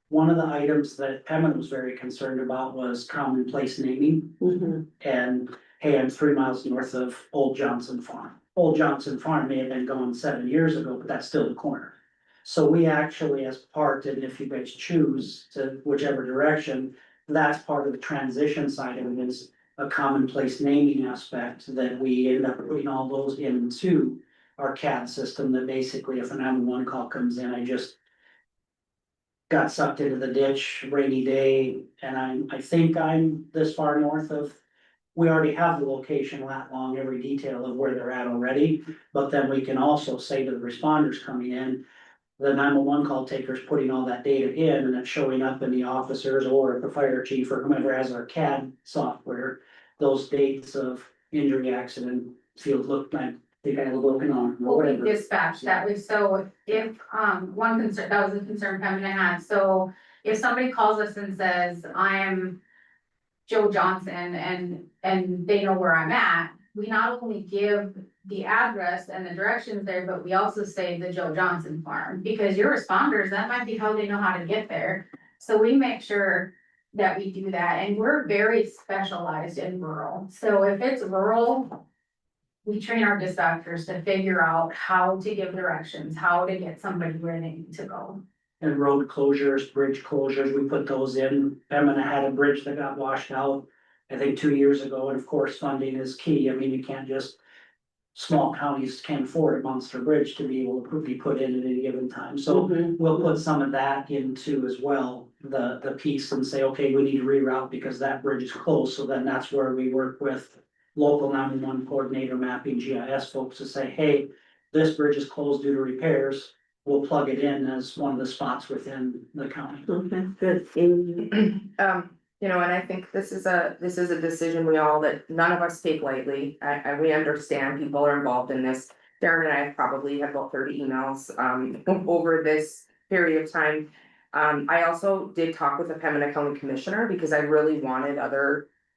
S11: one of the items that Pemmon was very concerned about was common place naming.
S1: Mhm.
S11: And hey, I'm 3 miles north of Old Johnson Farm. Old Johnson Farm may have been gone 7 years ago, but that's still the corner. So we actually, as part, and if you guys choose to whichever direction, that's part of the transition side of it is a commonplace naming aspect that we end up putting all those into our CAD system that basically if an 911 call comes in, I just got sucked into the ditch, rainy day, and I think I'm this far north of, we already have the location lat long, every detail of where they're at already, but then we can also say to the responders coming in, the 911 call taker's putting all that data in and it's showing up in the officers or the fire chief or whomever has our CAD software. Those dates of injury, accident, field look, I think I was looking on, or
S12: Well, we
S11: whatever.
S12: dispatch that way, so if, one concern, that was a concern Pemina had, so if somebody calls us and says, I am Joe Johnson and they know where I'm at, we not only give the address and the directions there, but we also say the Joe Johnson farm, because your responders, that might be how they know how to get there. So we make sure that we do that, and we're very specialized in rural, so if it's rural, we train our dispatchers to figure out how to give directions, how to get somebody where they need to go.
S11: And road closures, bridge closures, we put those in. Pembina had a bridge that got washed out, I think 2 years ago, and of course, funding is key. I mean, you can't just. Small counties can't afford a monster bridge to be able to be put in at any given time, so we'll put some of that into as well. The piece and say, okay, we need to reroute because that bridge is closed, so then that's where we work with. Local 911 coordinator mapping GIS folks to say, hey, this bridge is closed due to repairs. We'll plug it in as one of the spots within the county.
S1: Okay, good. Amy?
S4: You know, and I think this is a decision we all, that none of us take lightly. We understand people are involved in this. Darren and I probably have about 30 emails, over this period of time. I also did talk with the Pembina County Commissioner because I really wanted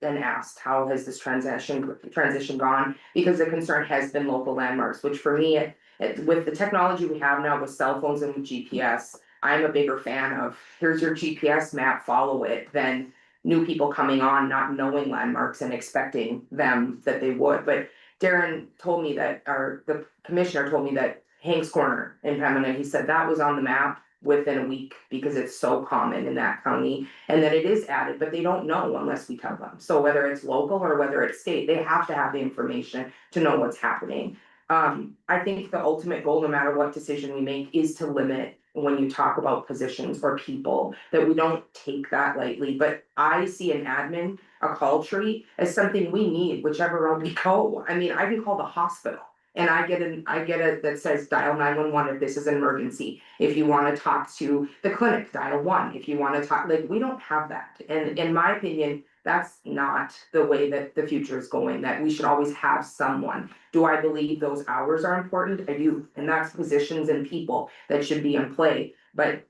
S4: and asked, how has this transition gone? Because the concern has been local landmarks, which for me, with the technology we have now with cell phones and with GPS, I'm a bigger fan of, here's your GPS map, follow it, than new people coming on, not knowing landmarks and expecting them that they would. But Darren told me that, or the commissioner told me that Hank's Corner in Pembina, he said that was on the map within a week because it's so common in that county, and that it is added, but they don't know unless we tell them. So whether it's local or whether it's state, they have to have the information to know what's happening. I think the ultimate goal, no matter what decision we make, is to limit, when you talk about positions or people, that we don't take that lightly. But I see an admin, a call tree, as something we need whichever road we go. I mean, I can call the hospital and I get a that says dial 911 if this is an emergency. If you wanna talk to the clinic, dial 1. If you wanna talk, like, we don't have that. And in my opinion, that's not the way that the future is going, that we should always have someone. Do I believe those hours are important? I do, and that's positions and people that should be in play, but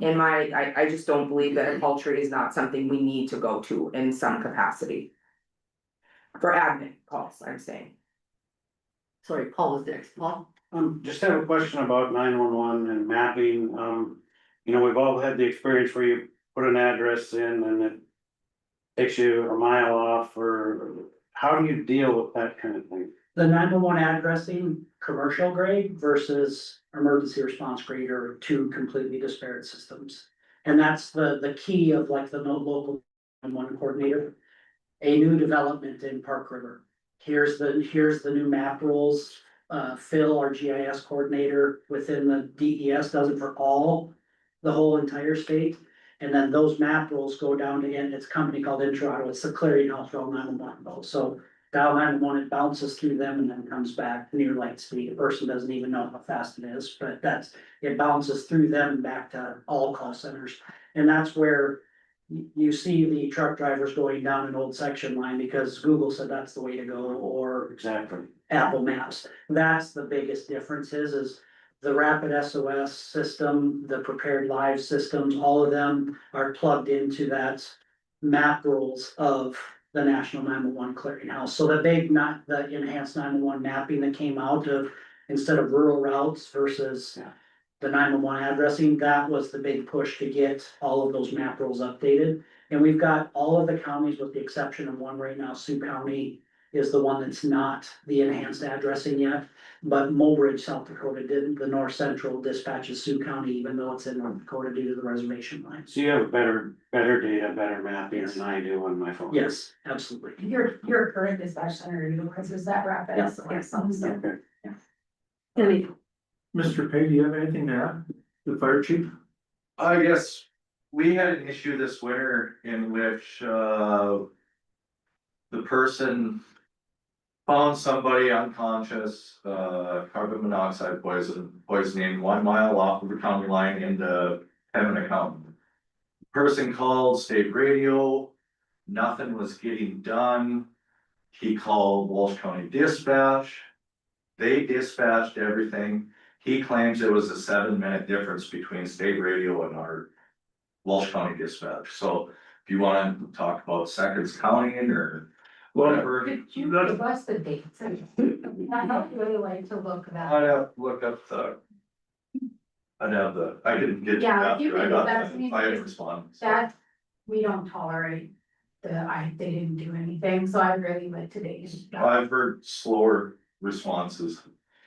S4: I just don't believe that a culture is not something we need to go to in some capacity. For admin calls, I'm saying.
S1: sorry, Paul was next, Paul?
S7: Just have a question about 911 and mapping, you know, we've all had the experience where you put an address in and it. Takes you a mile off, or how do you deal with that kind of thing?
S11: The 911 addressing, commercial grade versus emergency response grade are two completely disparate systems. And that's the key of like the local 911 coordinator. A new development in Park River. Here's the new map rules. Phil, our GIS coordinator within the DES, does it for the whole entire state. And then those map rules go down to, it's a company called Intrado, it's the clearinghouse for all 911 calls. So dial 911, it bounces through them and then comes back near light speed. The person doesn't even know how fast it is, but it bounces through them and back to all call centers. And that's where you see the truck drivers going down an old section line because Google said that's the way to go, or
S7: Exactly.
S11: Apple Maps. That's the biggest difference is the Rapid SOS system, the Prepared Live systems, all of them are plugged into that map rules of the National 911 Clearinghouse. So the enhanced 911 mapping that came out of, instead of rural routes versus the 911 addressing, that was the big push to get all of those map rules updated. And we've got all of the counties with the exception of one right now. Sioux County is the one that's not the enhanced addressing yet. But Mulbridge, South Dakota didn't. The North Central dispatches Sioux County, even though it's in North Dakota due to the reservation line.
S7: So you have better data, better mapping than I do on my phone.
S11: Yes, absolutely.
S12: Your current dispatch center utilizes that rapid.
S11: Yes.
S7: Okay.
S1: Any,
S3: Mr. Pay, do you have anything to add? The fire chief?
S10: I guess we had an issue this winter in which, the person found somebody unconscious, carbon monoxide poisoning 1 mile off of the county line into Pembina County. Person called state radio, nothing was getting done. He called Walsh County Dispatch. They dispatched everything. He claims it was a 7-minute difference between state radio and our Walsh County Dispatch. So if you wanna talk about seconds counting or whatever.
S12: Could you give us the dates? I really like to look that.
S10: I'd have to look up I didn't get you
S12: Yeah, if you
S10: after I
S12: could
S10: got
S12: get that to
S10: the
S12: me,
S10: fire
S12: because
S10: response.
S12: That, we don't tolerate they didn't do anything, so I really like today.
S10: I've heard slower responses.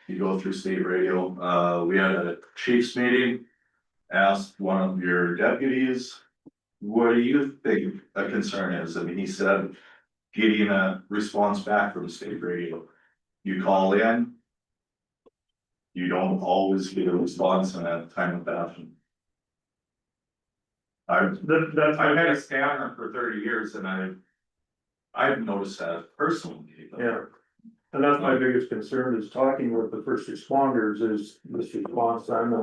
S10: You go through state radio, we had a chiefs meeting. Asked one of your deputies, what do you think a concern is? I mean, he said, getting a response back from state radio. You call in. You don't always get a response in a timely fashion. I've had a scanner for 30 years and I've noticed that personally.
S3: Yeah. And that's my biggest concern is talking with the first responders is this response time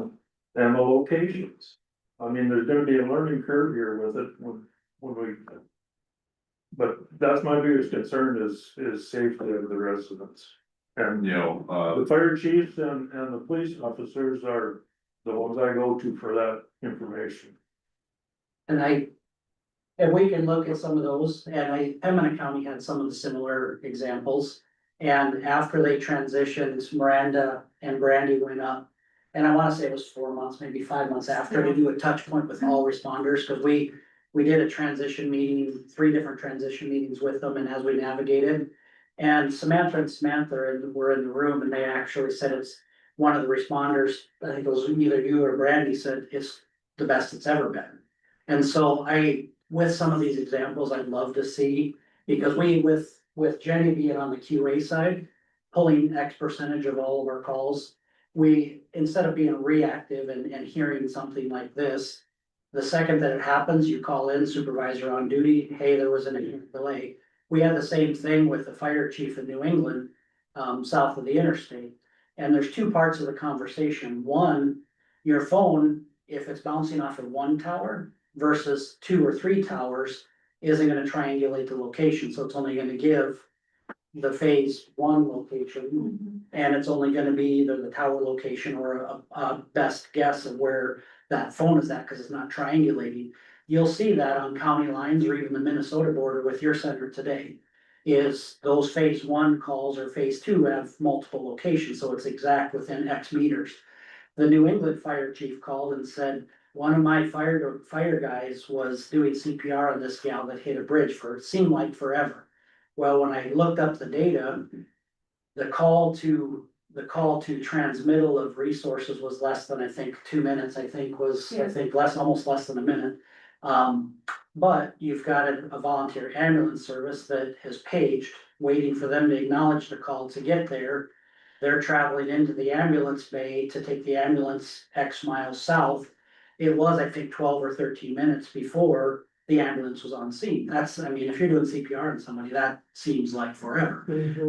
S3: and the locations. I mean, there's gonna be a learning curve here with it when we. But that's my biggest concern is safety of the residents. And
S10: You know,
S3: the fire chiefs and the police officers are the ones I go to for that information.
S11: And we can look at some of those, and Pembina County had some of the similar examples. And after they transitioned, Miranda and Brandy went up. And I wanna say it was 4 months, maybe 5 months after, to do a touch point with all responders, cause we did a transition meeting, 3 different transition meetings with them, and as we navigated. And Samantha were in the room, and they actually said it's one of the responders, I think it was either you or Brandy said it's the best it's ever been. And so with some of these examples, I'd love to see, because with Jenny being on the QA side, pulling X percentage of all of our calls, we, instead of being reactive and hearing something like this, the second that it happens, you call in supervisor on duty, hey, there was an delay. We had the same thing with the fire chief in New England, south of the interstate. And there's 2 parts of the conversation. One, your phone, if it's bouncing off of 1 tower versus 2 or 3 towers, isn't gonna triangulate the location, so it's only gonna give the phase 1 location. And it's only gonna be either the tower location or a best guess of where that phone is at, cause it's not triangulating. You'll see that on county lines or even the Minnesota border with your center today. is those phase one calls or phase two have multiple locations, so it's exact within X meters. The New England fire chief called and said, one of my fire guys was doing CPR on this gal that hit a bridge for, it seemed like forever. Well, when I looked up the data, the call to transmittal of resources was less than, I think, 2 minutes, I think almost less than a minute. But you've got a volunteer ambulance service that has paged, waiting for them to acknowledge the call to get there. They're traveling into the ambulance bay to take the ambulance X miles south. It was, I think, 12 or 13 minutes before the ambulance was on scene. That's, I mean, if you're doing CPR on somebody, that seems like forever.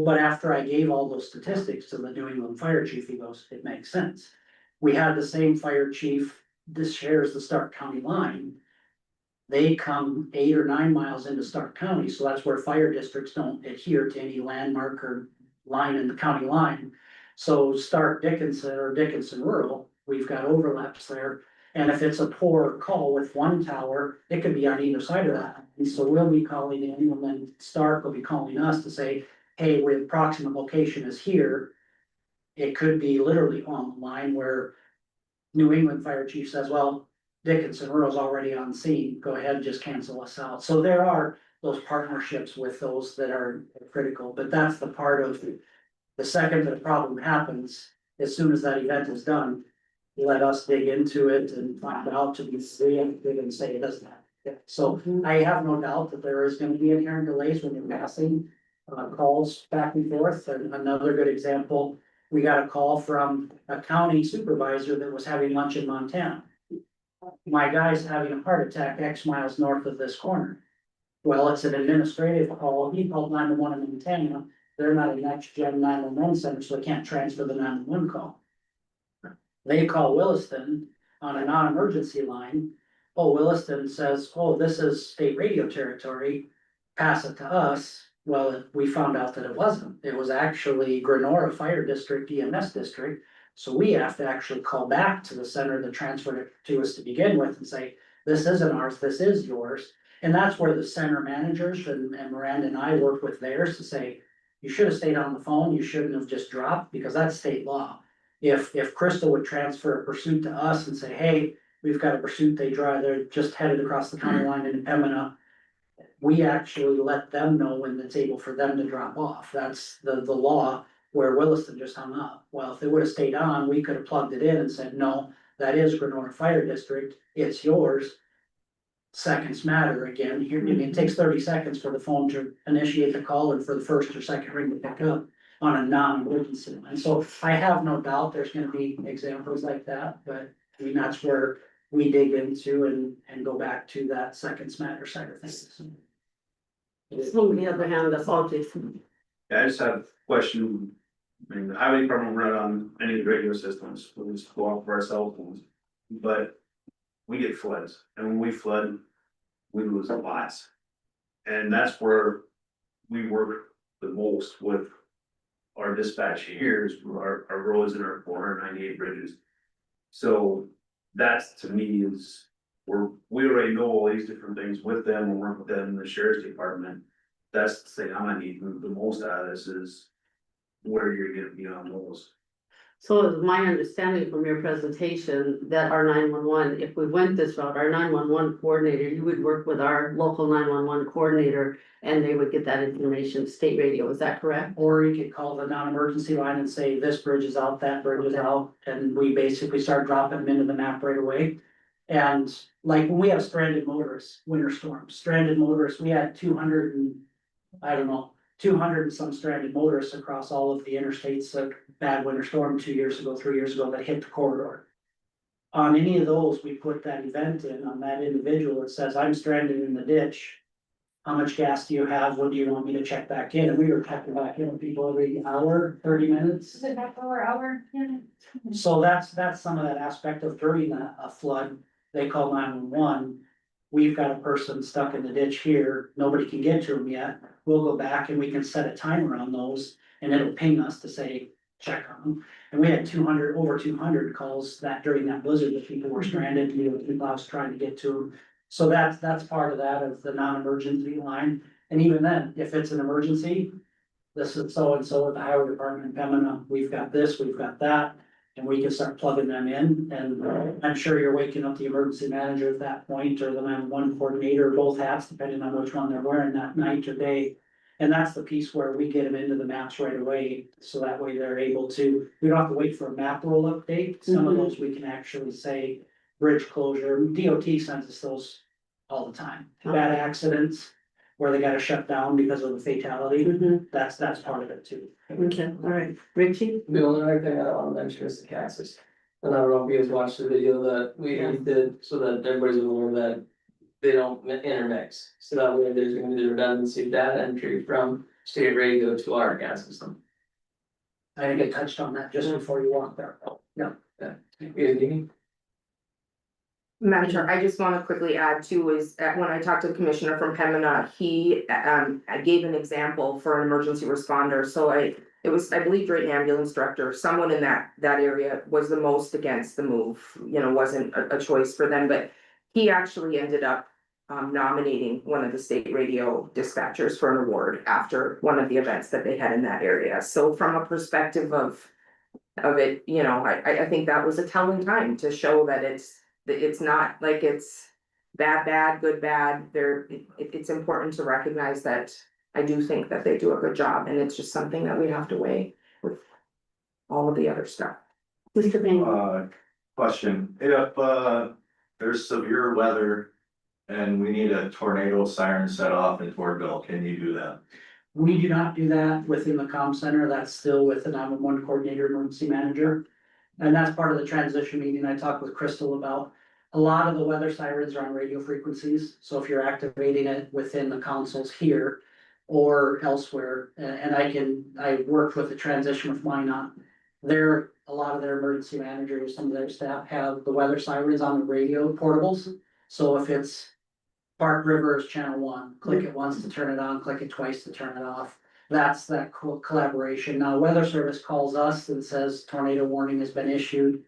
S11: But after I gave all those statistics to the New England fire chief, he goes, it makes sense. We had the same fire chief, this shares the Stark County line. They come 8 or 9 miles into Stark County, so that's where fire districts don't adhere to any landmark or line in the county line. So Stark Dickinson or Dickinson Rural, we've got overlaps there. And if it's a poor call with one tower, it could be on either side of that. And so we'll be calling in, and then Stark will be calling us to say, hey, the approximate location is here. It could be literally on the line where New England fire chief says, well, Dickinson Rural's already on scene, go ahead and just cancel us out. So there are those partnerships with those that are critical, but that's the part of the second that a problem happens, as soon as that event is done, let us dig into it and find out to be preemptive and say it doesn't happen. So I have no doubt that there is gonna be inherent delays when you're passing calls back and forth. And another good example, we got a call from a county supervisor that was having lunch in Montana. My guy's having a heart attack X miles north of this corner. Well, it's an administrative call. He called 911 in Montana. They're not a next gen 911 center, so they can't transfer the 911 call. They call Williston on a non-emergency line. Oh, Williston says, oh, this is state radio territory, pass it to us. Well, we found out that it wasn't. It was actually Grenora Fire District, EMS district. So we have to actually call back to the center that transferred it to us to begin with and say, this isn't ours, this is yours. And that's where the center managers and Miranda and I work with theirs to say, you should have stayed on the phone, you shouldn't have just dropped, because that's state law. If Crystal would transfer a pursuit to us and say, hey, we've got a pursuit, they're just headed across the county line in Pembina. We actually let them know when it's able for them to drop off. That's the law, where Williston just hung up. Well, if they would have stayed on, we could have plugged it in and said, no, that is Grenora Fire District, it's yours. Seconds matter again. Here, I mean, it takes 30 seconds for the phone to initiate the call and for the first or second ring to pick up on a non-emergency. And so I have no doubt there's gonna be examples like that, but I mean, that's where we dig into and go back to that seconds matter side of things.
S1: So on the other hand, that's all Jason.
S8: Yeah, I just have a question. I mean, the highway department run on any radio systems, we just go off of our cell phones. But we get floods, and when we flood, we lose lots. And that's where we work the most with our dispatch here, is our roads and our 498 bridges. So that's, to me, is where we already know all these different things with them and work with them in the sheriff's department. That's the thing I'm gonna need the most out of this is where you're gonna be on those.
S1: So it's my understanding from your presentation that our 911, if we went this route, our 911 coordinator, you would work with our local 911 coordinator and they would get that information, state radio, is that correct?
S11: Or you could call the non-emergency line and say, this bridge is out, that bridge is out, and we basically start dropping them into the map right away. And like when we have stranded motorists, winter storms, stranded motorists, we had 200 and, I don't know, 200 and some stranded motorists across all of the interstates, a bad winter storm 2 years ago, 3 years ago that hit the corridor. On any of those, we put that event in on that individual. It says, I'm stranded in the ditch. How much gas do you have? When do you want me to check back in? And we were checking back in with people every hour, 30 minutes.
S5: Is it back over hour? Yeah.
S11: So that's some of that aspect of during a flood, they call 911. We've got a person stuck in the ditch here, nobody can get to them yet. We'll go back and we can set a timer on those and it'll ping us to say, check on them. And we had over 200 calls that during that blizzard that people were stranded, people I was trying to get to them. So that's part of that of the non-emergency line. And even then, if it's an emergency, this is so and so at the highway department in Pembina, we've got this, we've got that. And we can start plugging them in, and I'm sure you're waking up the emergency manager at that point, or the 911 coordinator, both hats, depending on which one they're wearing that night or day. And that's the piece where we get them into the maps right away, so that way they're able to, we don't have to wait for a map roll update, some of those we can actually say. Bridge closure, DOT sends us those all the time, bad accidents. Where they gotta shut down because of the fatality, that's part of it too.
S1: Okay, all right, Richie?
S15: The only other thing I wanna mention is the Cactus. And I don't know if you guys watched the video that we did, so that everybody's aware that they don't intermix. So that way there's gonna be the redundancy of data entry from state radio to our gas system.
S11: I think I touched on that just before you walked there. Yeah.
S15: You guys need me?
S4: Madam Chair, I just wanna quickly add too, is when I talked to the commissioner from Pembina, he gave an example for an emergency responder, so it was, I believe, Drayton ambulance director, someone in that area was the most against the move, you know, wasn't a choice for them, but he actually ended up nominating one of the state radio dispatchers for an award after one of the events that they had in that area, so from a perspective of it, you know, I think that was a telling time to show that it's not like it's bad, good, bad, it's important to recognize that I do think that they do a good job, and it's just something that we have to weigh with all of the other stuff.
S1: Mr. Bain?
S10: Question, if there's severe weather and we need a tornado siren set off in Torville, can you do that?
S11: We do not do that within the comm center, that's still with the 911 coordinator, emergency manager. And that's part of the transition meeting I talked with Crystal about. A lot of the weather sirens are on radio frequencies, so if you're activating it within the consoles here or elsewhere, and I worked with the transition with Minot. A lot of their emergency managers, some of their staff have the weather sirens on the radio portables. So if it's Park River is channel 1, click it once to turn it on, click it twice to turn it off. That's that collaboration. Now, weather service calls us and says tornado warning has been issued.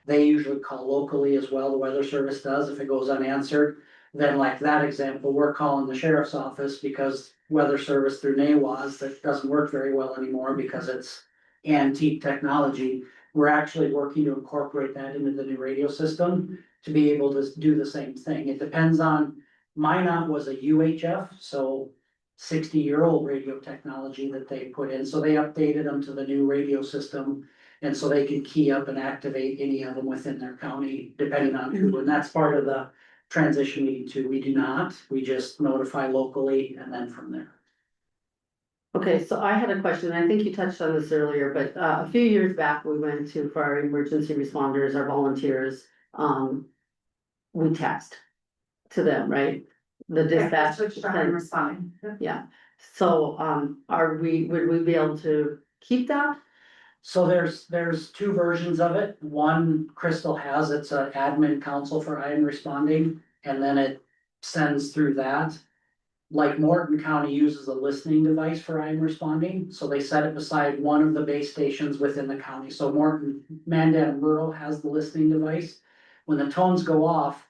S11: They usually call locally as well, the weather service does, if it goes unanswered. Then like that example, we're calling the sheriff's office because weather service through NAWAS, that doesn't work very well anymore because it's antique technology. We're actually working to incorporate that into the new radio system to be able to do the same thing. It depends on, Minot was a UHF, so 60-year-old radio technology that they put in, so they updated them to the new radio system. And so they can key up and activate any of them within their county, depending on who, and that's part of the transition meeting too. We do not, we just notify locally and then from there.
S1: Okay, so I had a question, I think you touched on this earlier, but a few years back, we went to, for our emergency responders, our volunteers, we text to them, right? The dispatch.
S12: Switch to and respond.
S1: Yeah, so would we be able to keep that?
S11: So there's two versions of it. One Crystal has, it's an admin console for I am responding, and then it sends through that. Like Morton County uses a listening device for I am responding, so they set it beside one of the base stations within the county. So Morton, Mandan Rural has the listening device. When the tones go off,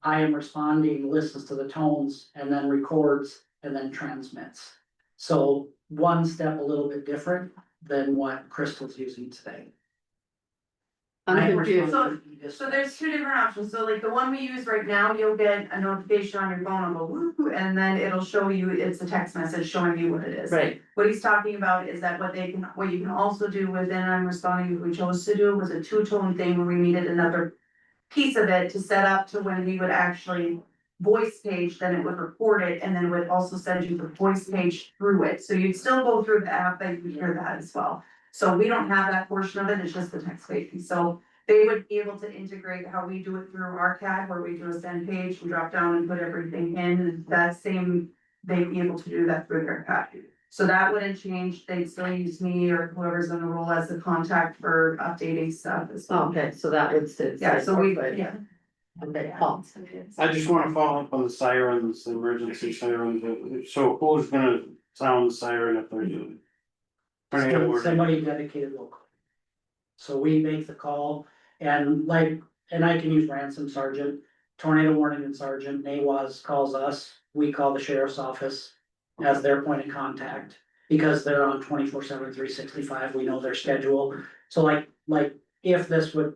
S11: I am responding, listens to the tones and then records and then transmits. So one step a little bit different than what Crystal's using today.
S1: I'm confused.
S14: So there's two different options, so like the one we use right now, you'll get a notification on your phone, on the woo, and then it'll show you, it's a text message showing you what it is.
S1: Right.
S14: What he's talking about is that what you can also do within I'm responding, what we chose to do was a two-tone thing where we needed another piece of it to set up to when we would actually voice page, then it would record it, and then it would also send you the voice page through it, so you'd still go through the app, but you would hear that as well. So we don't have that portion of it, it's just the text page, so they would be able to integrate how we do it through our CAD, where we do a send page, we drop down and put everything in, and that same, they'd be able to do that through their CAD. So that wouldn't change, they'd still use me or whoever's in the role as the contact for updating stuff as well.
S1: Okay, so that would stay.
S14: Yeah, so we,
S1: yeah. Okay, Paul.
S7: I just wanna follow up on the sirens, the emergency sirens, so who's gonna sound the siren if there's a tornado warning?
S11: Somebody dedicated locally. So we make the call and I can use ransom sergeant, tornado warning and sergeant, NAWAS calls us, we call the sheriff's office. as their point of contact. Because they're on 24/7, 365, we know their schedule. So like if this would,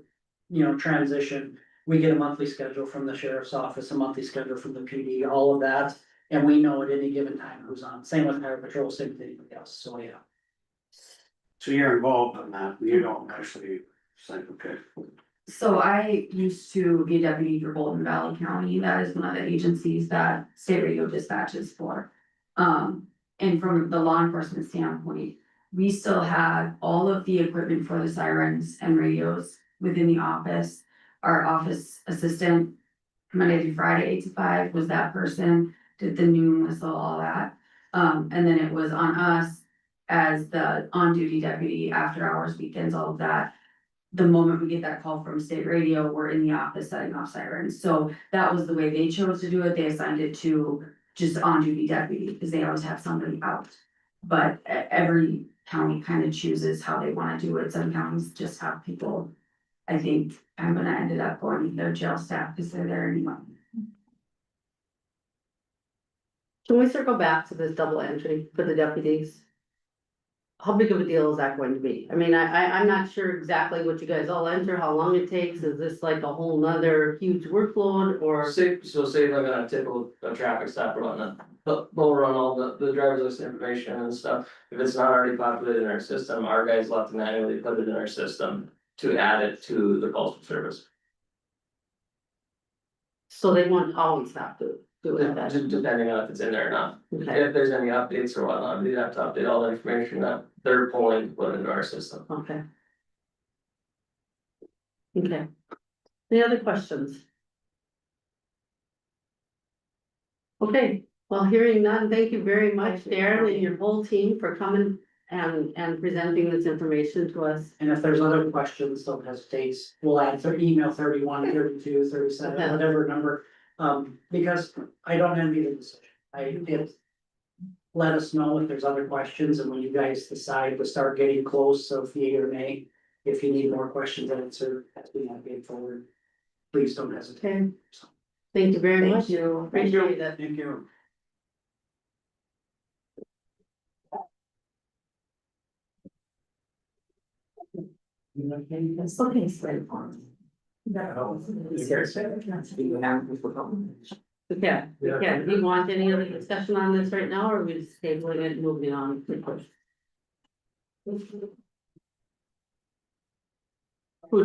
S11: transition, we get a monthly schedule from the sheriff's office, a monthly schedule from the PD, all of that. And we know at any given time who's on, same with Highway Patrol, same with anybody else, so yeah.
S7: So you're involved in that, you don't actually say, okay.
S14: So I used to be a deputy for Bolton Valley County, that is one of the agencies that state radio dispatches for. And from the law enforcement standpoint, we still had all of the equipment for the sirens and radios within the office. Our office assistant, Monday through Friday, 8 to 5, was that person, did the noon whistle, all that. And then it was on us as the on-duty deputy, after hours, weekends, all of that. The moment we get that call from state radio, we're in the office setting off sirens. So that was the way they chose to do it. They assigned it to just on-duty deputy, because they always have somebody out. But every county kind of chooses how they want to do it. Some counties just have people. I think I'm gonna end up going with their jail staff because they're there anyway.
S1: Can we circle back to this double entry for the deputies? How big of a deal is that going to be? I mean, I'm not sure exactly what you guys all enter, how long it takes. Is this like a whole nother huge workload or?
S15: Say like on a typical traffic stop, they'll run all the driver's list information and stuff. If it's not already populated in our system, our guys will have to manually put it in our system to add it to the postal service.
S1: So they won't always have to do it that.
S15: Depending on if it's in there or not.
S1: Okay,
S15: If there's any updates or whatnot, we'd have to update all the information that they're pulling, to put into our system.
S1: okay. Okay. Any other questions? Okay, well, hearing none, thank you very much, Darren, and your whole team for coming and presenting this information to us.
S11: And if there's other questions, don't hesitate, we'll add email 31, 32, 37,
S1: Okay.
S11: whatever number. Because I don't envy the decision, let us know if there's other questions, and when you guys decide to start getting close of yea or nay, if you need more questions answered, as we have been forward, please don't hesitate.
S1: Okay. Thank you very much.
S14: you.
S1: Appreciate it.
S7: Thank you.
S1: Okay, so. Okay, do you want any other discussion on this right now, or are we just tabling it and moving on? Food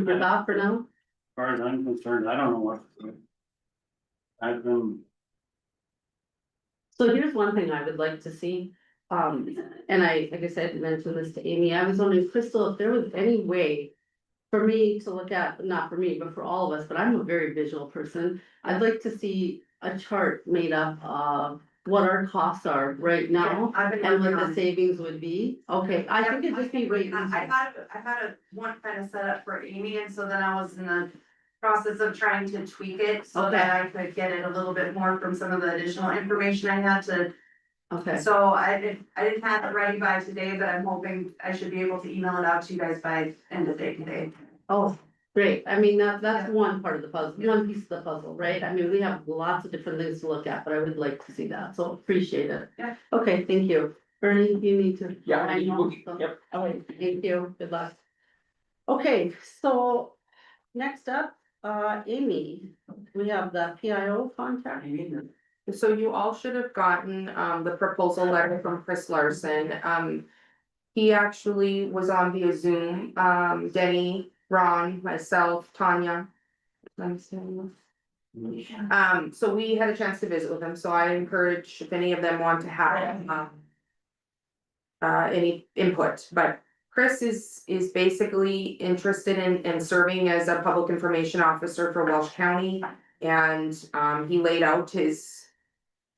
S1: for thought for now?
S7: As far as I'm concerned, I don't know what to do. I've been,
S1: So here's one thing I would like to see, and like I said, mentioned this to Amy, I was wondering, Crystal, if there was any way. For me to look at, not for me, but for all of us, but I'm a very visual person, I'd like to see a chart made up of what our costs are right now.
S14: I've been
S1: And
S14: working
S1: what
S14: on
S1: the savings would be, okay, I think it'd just be way
S14: I
S1: easier.
S14: had a one kind of set up for Amy, and so then I was in the process of trying to tweak it so that I could get it a little bit more from some of the additional information I had to.
S1: Okay,
S14: So I didn't have it ready by today, but I'm hoping I should be able to email it out to you guys by end of day today.
S1: oh, great, I mean, that's one part of the puzzle, one piece of the puzzle, right? I mean, we have lots of different things to look at, but I would like to see that, so appreciate it.
S14: Yeah.
S1: Okay, thank you. Bernie, you need to.
S15: Yeah,
S1: I know, so- All right, thank you, good luck. Okay, so next up, Amy, we have the PIO contract.
S4: So you all should have gotten the proposal letter from Chris Larson. He actually was on via Zoom, Denny, Ron, myself, Tanya. So we had a chance to visit with him, so I encourage if any of them want to have any input, but Chris is basically interested in serving as a public information officer for Welsh County. And he laid out his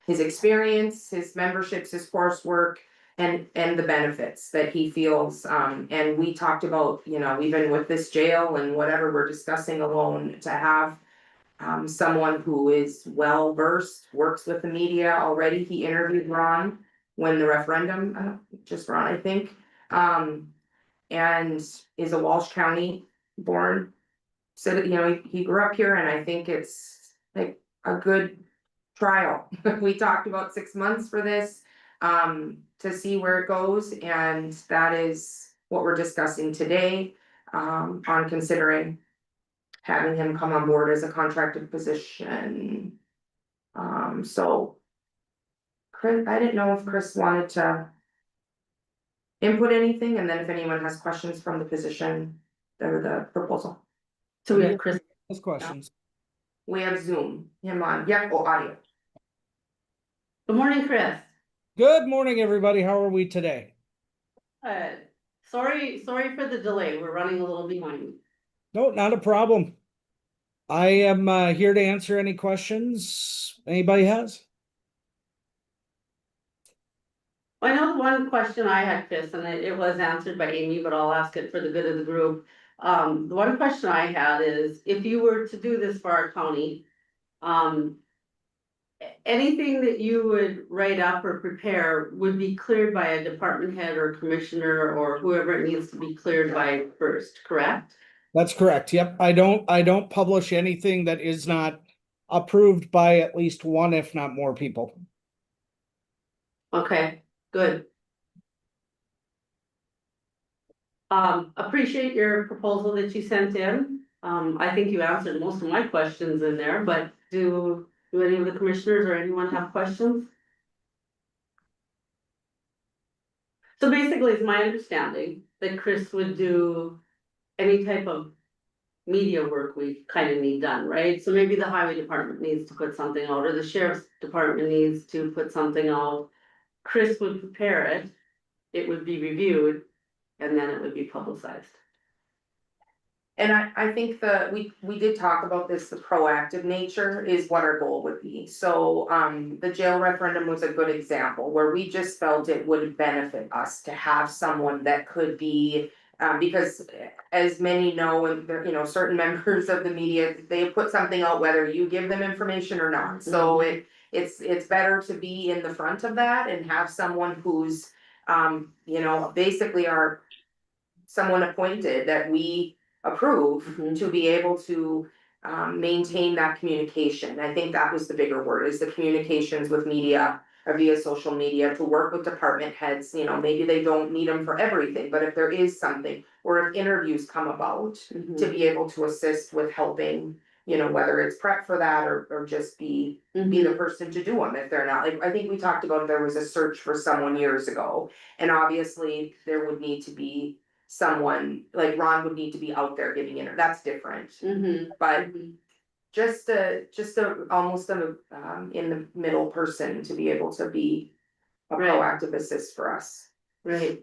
S4: experience, his memberships, his coursework, and the benefits that he feels. And we talked about, even with this jail and whatever we're discussing alone, to have someone who is well versed, works with the media already. He interviewed Ron when the referendum, just Ron, I think, and is a Walsh County born. So, he grew up here, and I think it's like a good trial. We talked about 6 months for this. to see where it goes, and that is what we're discussing today. On considering having him come on board as a contracted position. So. Chris, I didn't know if Chris wanted to input anything, and then if anyone has questions from the position or the proposal.
S1: So we have Chris.
S16: Those questions.
S4: We have Zoom, him on, yep, audio.
S1: Good morning, Chris.
S16: Good morning, everybody. How are we today?
S1: Sorry for the delay. We're running a little behind.
S16: No, not a problem. I am here to answer any questions anybody has.
S1: I know the one question I had, Chris, and it was answered by Amy, but I'll ask it for the good of the group. The one question I had is, if you were to do this for our county, anything that you would write up or prepare would be cleared by a department head or commissioner or whoever it needs to be cleared by first, correct?
S16: That's correct. Yep. I don't publish anything that is not approved by at least one, if not more people.
S1: Okay, good. Appreciate your proposal that you sent in. I think you answered most of my questions in there, but do any of the commissioners or anyone have questions? So basically, it's my understanding that Chris would do any type of media work we kind of need done, right? So maybe the highway department needs to put something out, or the sheriff's department needs to put something out. Chris would prepare it, it would be reviewed, and then it would be publicized.
S4: And I think we did talk about this, the proactive nature is what our goal would be. So, the jail referendum was a good example where we just felt it would benefit us to have someone that could be. Because as many know, and you know, certain members of the media, they put something out whether you give them information or not. So it's better to be in the front of that and have someone who's, you know, basically someone appointed that we approve to be able to maintain that communication. I think that was the bigger word, is the communications with media or via social media, to work with department heads. You know, maybe they don't need them for everything, but if there is something, or if interviews come about, to be able to assist with helping, you know, whether it's prep for that or just be the person to do them if they're not. Like, I think we talked about, there was a search for someone years ago, and obviously there would need to be someone, like Ron would need to be out there giving that's different. But just almost in the middle person to be able to be a proactive assist for us.
S1: Right.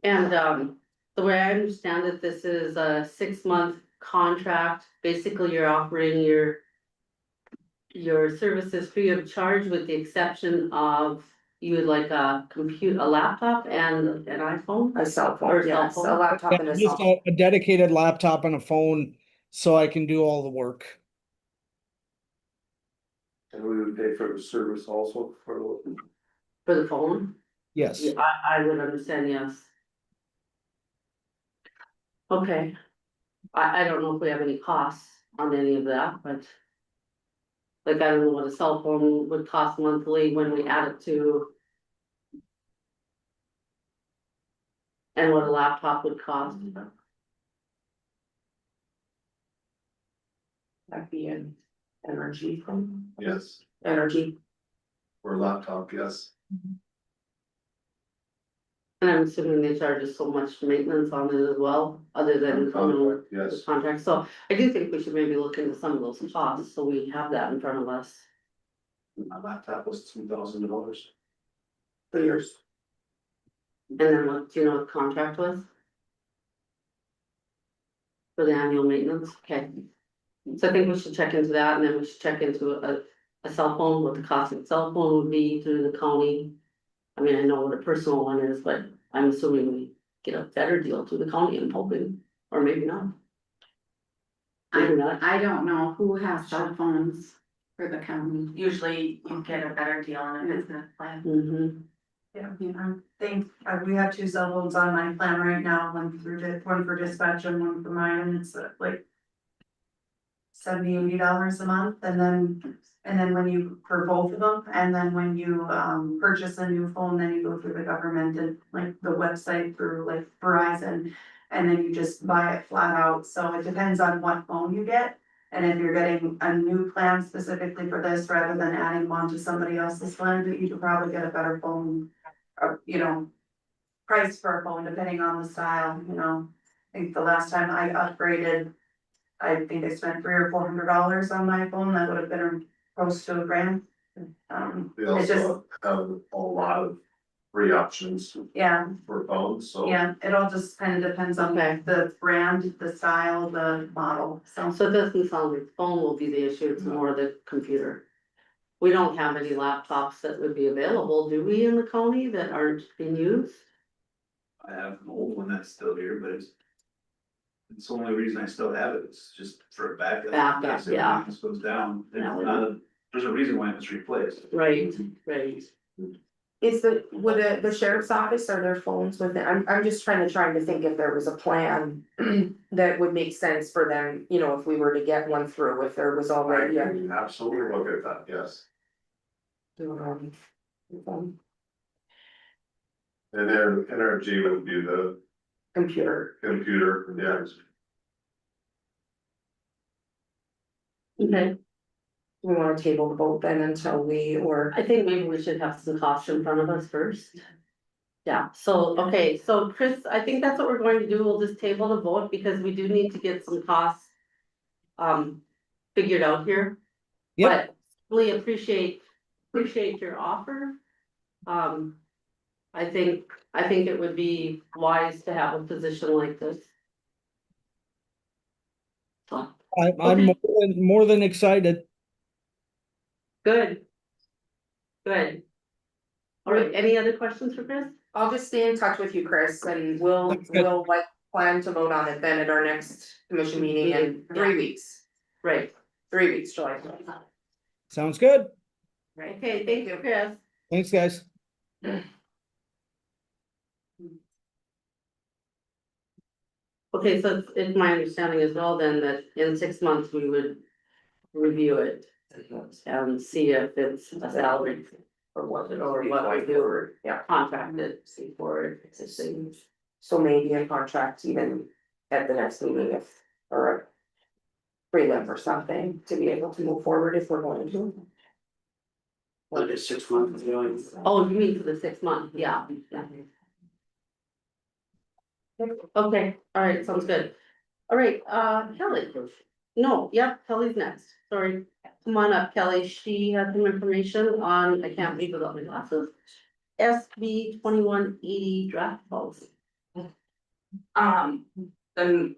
S1: And the way I understand it, this is a 6-month contract. Basically, you're offering your services free of charge, with the exception of you would like a laptop and an iPhone?
S4: A cell phone,
S1: Or
S4: yes,
S1: cell
S4: a
S1: phone?
S4: laptop and a cell
S16: Just
S4: phone.
S16: a dedicated laptop and a phone so I can do all the work.
S3: And we would pay for the service also for.
S1: For the phone?
S16: Yes.
S1: Yeah, I would understand, yes. Okay. I don't know if we have any costs on any of that, but. Like, I don't know what a cell phone would cost monthly when we add it to. And what a laptop would cost.
S4: That'd be an energy phone.
S6: Yes,
S4: Energy.
S6: or laptop, yes.
S1: And I'm assuming they charge us so much maintenance on it as well, other than, you know,
S6: Yes.
S1: the contract. So I do think we should maybe look into some of those costs, so we have that in front of us.
S8: My laptop was $2,000.
S4: For yours.
S1: And then what, do you know what the contract was? For the annual maintenance, okay. So I think we should check into that, and then we should check into a cell phone, what the cost of a cell phone would be through the county. I mean, I know what a personal one is, but I'm assuming we get a better deal through the county, I'm hoping, or maybe not. Maybe not.
S12: I don't know who has cell phones for the county.
S14: Usually you get a better deal on a business plan.
S1: Mm-hmm.
S14: Yeah, I think we have 2 cell phones on my plan right now, one for dispatch and one for mine, and it's like $70-80 a month, and then when you, for both of them, and then when you, purchase a new phone, then you go through the government and like the website through like Verizon, and then you just buy it flat out, so it depends on what phone you get. And if you're getting a new plan specifically for this, rather than adding one to somebody else's plan, you could probably get a better phone. Or, you know, price for a phone, depending on the style, you know. I think the last time I upgraded, I think I spent $300 or $400 on my phone, that would have been close to $1,000.
S6: We
S14: It's just,
S6: also have a lot of free options
S14: yeah,
S6: for phones, so.
S14: yeah, it all just kind of depends on the brand, the style, the model, so.
S1: So it doesn't sound like phone will be the issue, it's more the computer. We don't have any laptops that would be available, do we, in the county that aren't being used?
S8: I have an old one that's still here, but it's the only reason I still have it, it's just for a backup.
S1: Backup,
S8: In case
S1: yeah.
S8: everything else goes down,
S1: Yeah.
S8: there's a reason why it's replaced.
S1: Right, right.
S4: Is would the sheriff's office or their phones with it, I'm just trying to think if there was a plan. That would make sense for them, you know, if we were to get one through, if there was
S6: I
S4: already a.
S6: can absolutely look at that, yes. And then NRG would be the
S4: Computer.
S6: computer, yeah.
S1: Okay,
S4: We wanna table the vote then until or.
S1: I think maybe we should have some costs in front of us first. Yeah, so, okay, so Chris, I think that's what we're going to do, we'll just table the vote because we do need to get some costs. Figured out here.
S16: Yep.
S1: But really appreciate your offer. I think it would be wise to have a position like this. So,
S16: I'm more than excited.
S1: good. Good. All right, any other questions for Chris?
S4: I'll just stay in touch with you, Chris, and we'll like plan to vote on it then at our next commission meeting in 3 weeks.
S1: Right.
S4: 3 weeks, July.
S16: Sounds good.
S1: Right, okay, thank you, Chris.
S16: Thanks, guys.
S1: Okay, so it's my understanding as well then that in 6 months we would review it. And see if it's a salary
S4: Or what
S1: or what we do, or
S4: yeah,
S1: contracted, see for existing.
S4: so maybe a contract even at the next meeting if, or a prelim or something to be able to move forward if we're going to.
S7: What is 6 months going?
S1: Oh, you mean for the 6 month, yeah. Okay, all right, sounds good. All right, Kelly. No, yep, Kelly's next, sorry. Come on up, Kelly, she has some information on, I can't read without my glasses. SB 2180 draft policy.
S17: Then,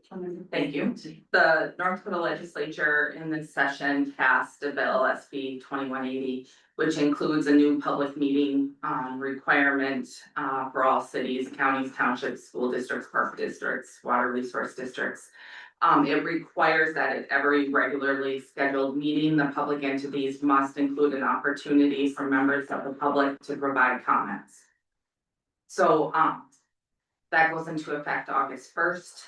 S17: thank you. The North Dakota Legislature in this session passed a bill, SB 2180, which includes a new public meeting requirement for all cities, counties, townships, school districts, park districts, water resource districts. It requires that at every regularly scheduled meeting, the public entities must include an opportunity for members of the public to provide comments. So, that goes into effect August 1st.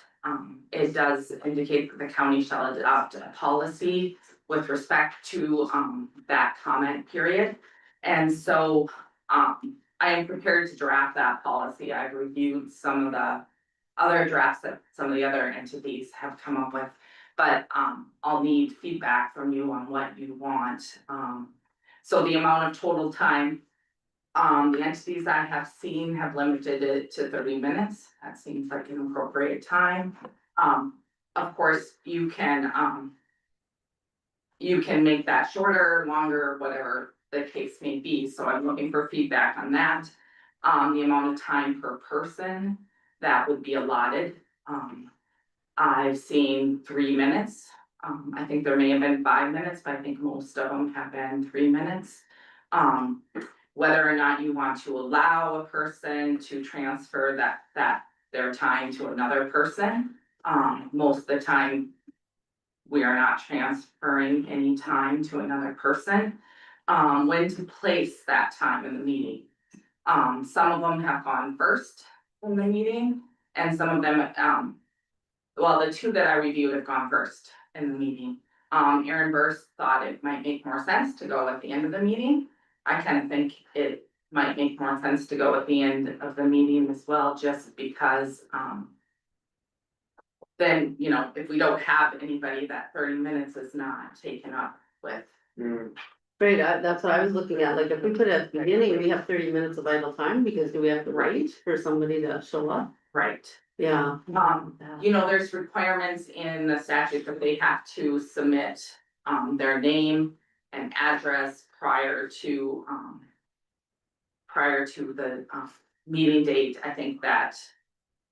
S17: It does indicate that the county shall adopt a policy with respect to, that comment period. And so, I am prepared to draft that policy. I've reviewed some of the other drafts that some of the other entities have come up with. But, I'll need feedback from you on what you want. So the amount of total time, the entities I have seen have limited it to 30 minutes. That seems like an appropriate time. Of course, you can make that shorter, longer, whatever the case may be. So I'm looking for feedback on that. The amount of time per person that would be allotted. I've seen 3 minutes. I think there may have been 5 minutes, but I think most of them have been 3 minutes. Whether or not you want to allow a person to transfer their time to another person. Most of the time, we are not transferring any time to another person. When to place that time in the meeting. Some of them have gone first in the meeting, and some of them, well, the 2 that I reviewed have gone first in the meeting. Aaron Burst thought it might make more sense to go at the end of the meeting. I kind of think it might make more sense to go at the end of the meeting as well, just because, then, you know, if we don't have anybody, that 30 minutes is not taken up with.
S1: Great, that's what I was looking at, like, if we put it at the beginning, we have 30 minutes of idle time, because do we have to wait for somebody to show up?
S17: Right.
S1: Yeah.
S17: You know, there's requirements in the statute that they have to submit, their name and address prior to the, meeting date. I think that,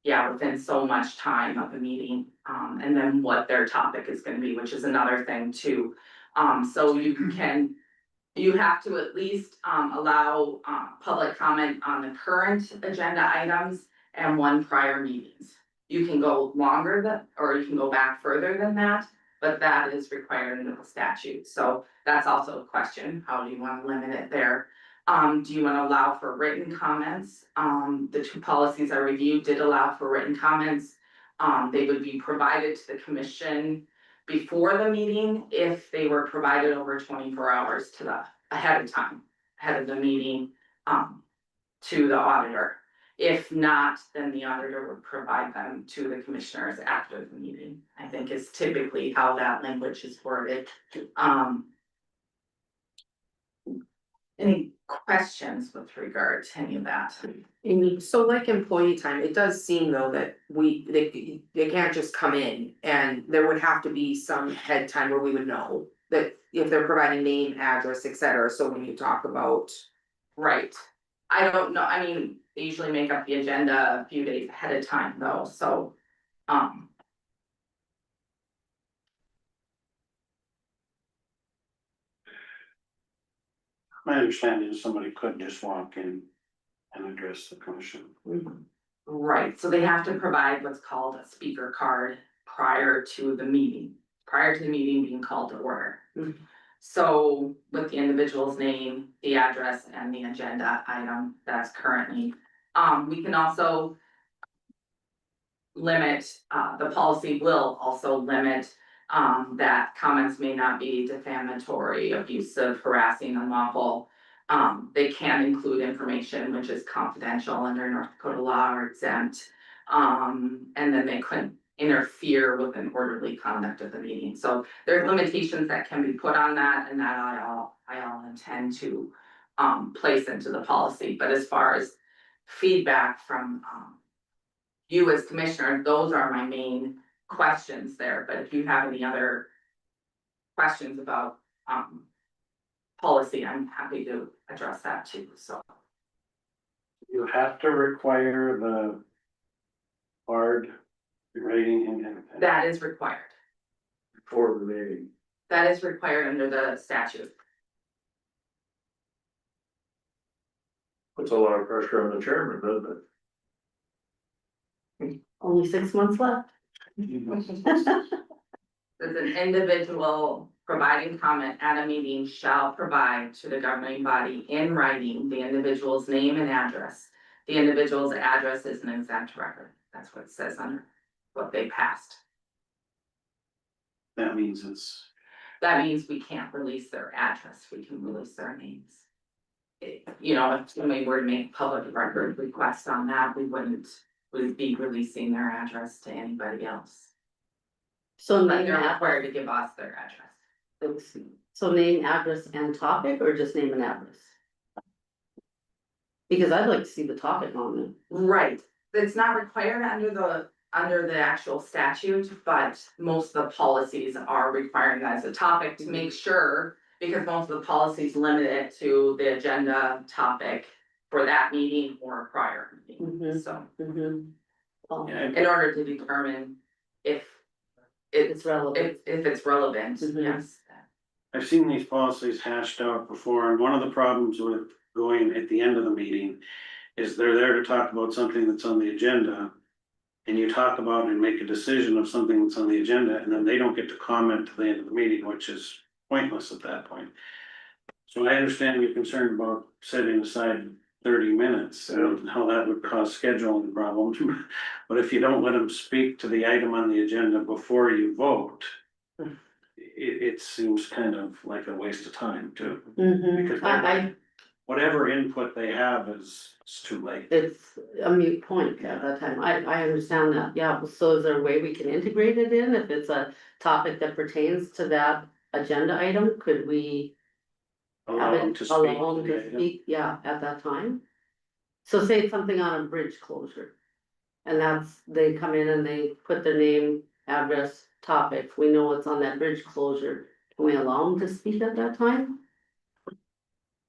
S17: yeah, within so much time of the meeting, and then what their topic is gonna be, which is another thing too. So you have to at least, allow, public comment on the current agenda items and one prior meetings. You can go longer or you can go back further than that, but that is required in the statute. So that's also a question. How do you wanna limit it there? Do you wanna allow for written comments? The two policies I reviewed did allow for written comments. They would be provided to the commission before the meeting if they were provided over 24 hours ahead of the meeting, to the auditor. If not, then the auditor would provide them to the commissioners after the meeting, I think is typically how that language is worded. Any questions with regard to any of that?
S4: So like employee time, it does seem though that they can't just come in and there would have to be some head time where we would know. That if they're providing name, address, et cetera, so when you talk about.
S17: Right, I don't know, I mean, they usually make up the agenda a few days ahead of time though, so,
S7: My understanding is somebody could just walk in and address the commission.
S17: right, so they have to provide what's called a speaker card prior to the meeting being called to order. So with the individual's name, the address and the agenda item that's currently, we can also limit, the policy will also limit, that comments may not be defamatory, abusive, harassing, unlawful. They can include information which is confidential under North Dakota law or exempt. And then they couldn't interfere with an orderly conduct of the meeting. So there's limitations that can be put on that, and that I all intend to place into the policy. But as far as feedback from you as commissioner, those are my main questions there. But if you have any other questions about policy, I'm happy to address that too, so.
S7: You have to require the hard rating and.
S17: That is required.
S3: For the meeting.
S17: That is required under the statute.
S3: Puts a lot of pressure on the chairman, doesn't it?
S1: Only 6 months left.
S17: As an individual providing comment at a meeting shall provide to the governing body in writing the individual's name and address. The individual's address is an exempt record. That's what it says under what they passed.
S7: That means it's.
S17: That means we can't release their address. We can release their names. You know, if somebody were to make public record requests on that, we wouldn't be releasing their address to anybody else.
S1: So
S17: But
S1: name,
S17: they're
S1: address,
S17: required to give us their address.
S1: so name, address and topic, or just name and address? Because I'd like to see the topic on it.
S17: Right, it's not required under the actual statute, but most of the policies are requiring that as a topic to make sure. Because most of the policies limit it to the agenda topic for that meeting or a prior meeting, so. In order to determine if
S1: It's relevant.
S17: if it's relevant, yes.
S7: I've seen these policies hashed out before, and one of the problems with going at the end of the meeting is they're there to talk about something that's on the agenda. And you talk about and make a decision of something that's on the agenda, and then they don't get to comment to the end of the meeting, which is pointless at that point. So I understand you're concerned about setting aside 30 minutes and how that would cause scheduling problems. But if you don't let them speak to the item on the agenda before you vote, it seems kind of like a waste of time too.
S1: Mhm.
S7: Because
S1: I,
S7: whatever input they have is, it's too late.
S1: it's a mute point at that time. I understand that. Yeah, so is there a way we can integrate it in if it's a topic that pertains to that agenda item? Could we have
S7: Allow them
S1: it,
S7: to
S1: allow them
S7: speak.
S1: to speak, yeah, at that time? So say it's something on a bridge closure. And that's, they come in and they put their name, address, topic, we know it's on that bridge closure, can we allow them to speak at that time?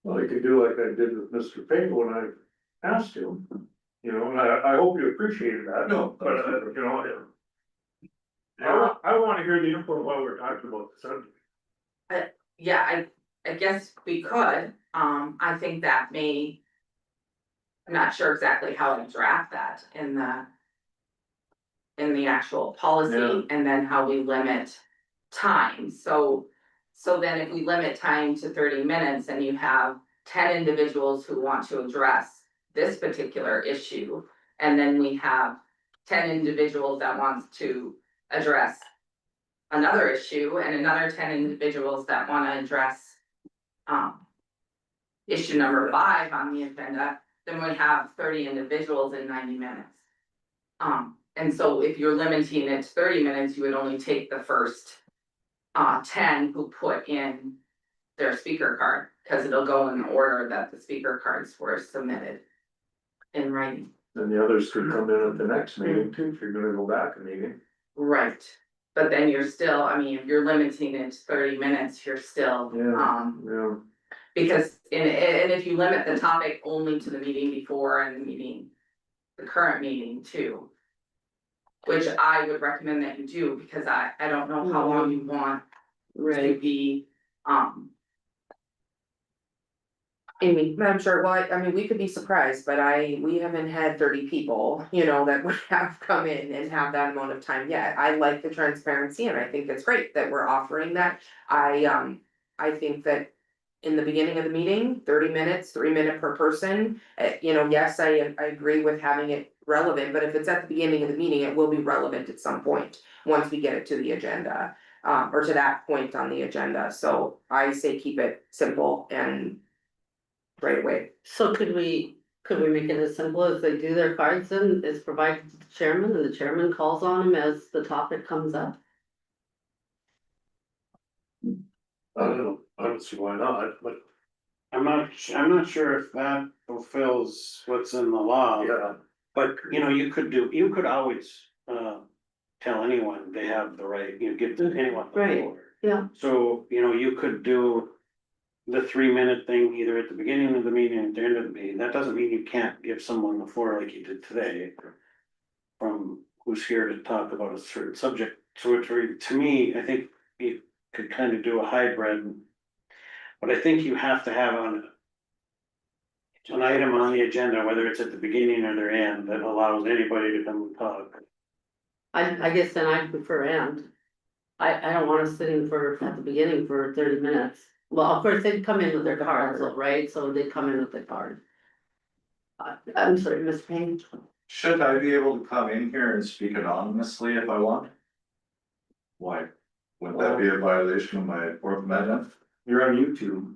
S3: Well, you could do like I did with Mr. Payne when I asked him, you know, and I hope you appreciated that.
S6: No.
S3: But, you know, I wanna hear the input while we're talking about the subject.
S17: Yeah, I guess we could, I think that may. I'm not sure exactly how to draft that in the actual policy,
S3: Yeah.
S17: and then how we limit time, so then if we limit time to 30 minutes and you have 10 individuals who want to address this particular issue, and then we have 10 individuals that wants to address another issue, and another 10 individuals that wanna address issue number 5 on the agenda, then we have 30 individuals in 90 minutes. And so if you're limiting it to 30 minutes, you would only take the first 10 who put in their speaker card, cause it'll go in the order that the speaker cards were submitted in writing.
S3: And the others could come in at the next meeting too, if you're gonna go back a meeting.
S17: Right, but then you're still, I mean, if you're limiting it to 30 minutes, you're still,
S3: Yeah.
S17: because, and if you limit the topic only to the meeting before and the meeting, the current meeting too. Which I would recommend that you do, because I don't know how long you want to be, Amy.
S4: I'm sure, well, I mean, we could be surprised, but we haven't had 30 people, you know, that would have come in and have that amount of time yet. I like the transparency and I think it's great that we're offering that. I think that in the beginning of the meeting, 30 minutes, 3 minutes per person, you know, yes, I agree with having it relevant, but if it's at the beginning of the meeting, it will be relevant at some point, once we get it to the agenda, or to that point on the agenda, so I say keep it simple and right away.
S1: So could we make it as simple as they do their cards and it's provided to the chairman and the chairman calls on them as the topic comes up?
S3: I don't see why not, but.
S7: I'm not sure if that fulfills what's in the law.
S3: Yeah.
S7: But, you know, you could always, tell anyone they have the right, you know, give to anyone the
S1: Right.
S7: floor.
S1: Yeah.
S7: So, you know, you could do the 3 minute thing either at the beginning of the meeting or at the end of the meeting. That doesn't mean you can't give someone the floor like you did today. From who's here to talk about a certain subject. So to me, I think you could kind of do a hybrid. But I think you have to have an item on the agenda, whether it's at the beginning or the end, that allows anybody to come and talk.
S1: I guess then I'd prefer end. I don't want us sitting at the beginning for 30 minutes. Well, of course, they'd come in with their cards, though, right? So they'd come in with their card. I'm sorry, Mr. Payne.
S6: Should I be able to come in here and speak anonymously if I want? Why? Wouldn't that be a violation of my Fourth Amendment?
S3: You're on YouTube.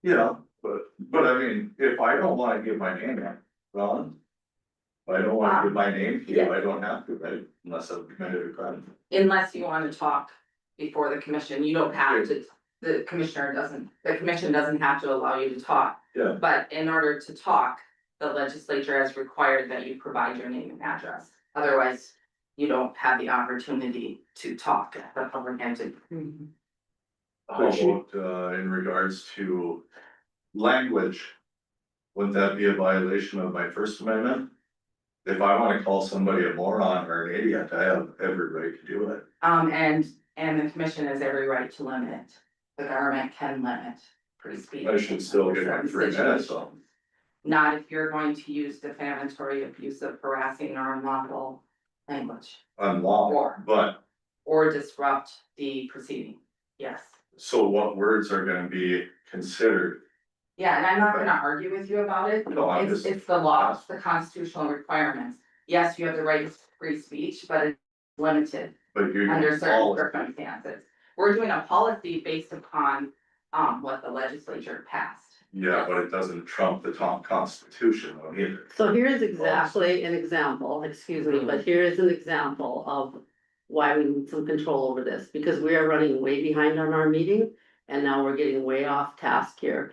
S6: Yeah, but I mean, if I don't wanna give my name out, Ron. If I don't wanna give my name to you, I don't have to, right? Unless I've committed a crime.
S17: Unless you wanna talk before the commission, you don't have to, the commission doesn't have to allow you to talk.
S6: Yeah.
S17: But in order to talk, the legislature has required that you provide your name and address, otherwise you don't have the opportunity to talk at the public entity.
S6: How about, in regards to language? Wouldn't that be a violation of my First Amendment? If I wanna call somebody a moron or an idiot, I have every right to do it.
S17: And the commission has every right to limit, the government can limit free speech.
S6: I should still get my 3 minutes off.
S17: Not if you're going to use defamatory, abusive, harassing, or unlawful language,
S6: Unlawful, but,
S17: or disrupt the proceeding, yes.
S6: so what words are gonna be considered?
S17: Yeah, and I'm not gonna argue with you about it,
S6: No, I'm
S17: it's
S6: just-
S17: the law, it's the constitutional requirements. Yes, you have the right to free speech, but it's limited
S6: But you
S17: under certain
S6: all,
S17: circumstances. we're doing a policy based upon, what the legislature passed.
S6: Yeah, but it doesn't trump the top constitution though either.
S1: So here's exactly an example, excuse me, but here is an example of why we need some control over this, because we are running way behind on our meeting. And now we're getting way off task here,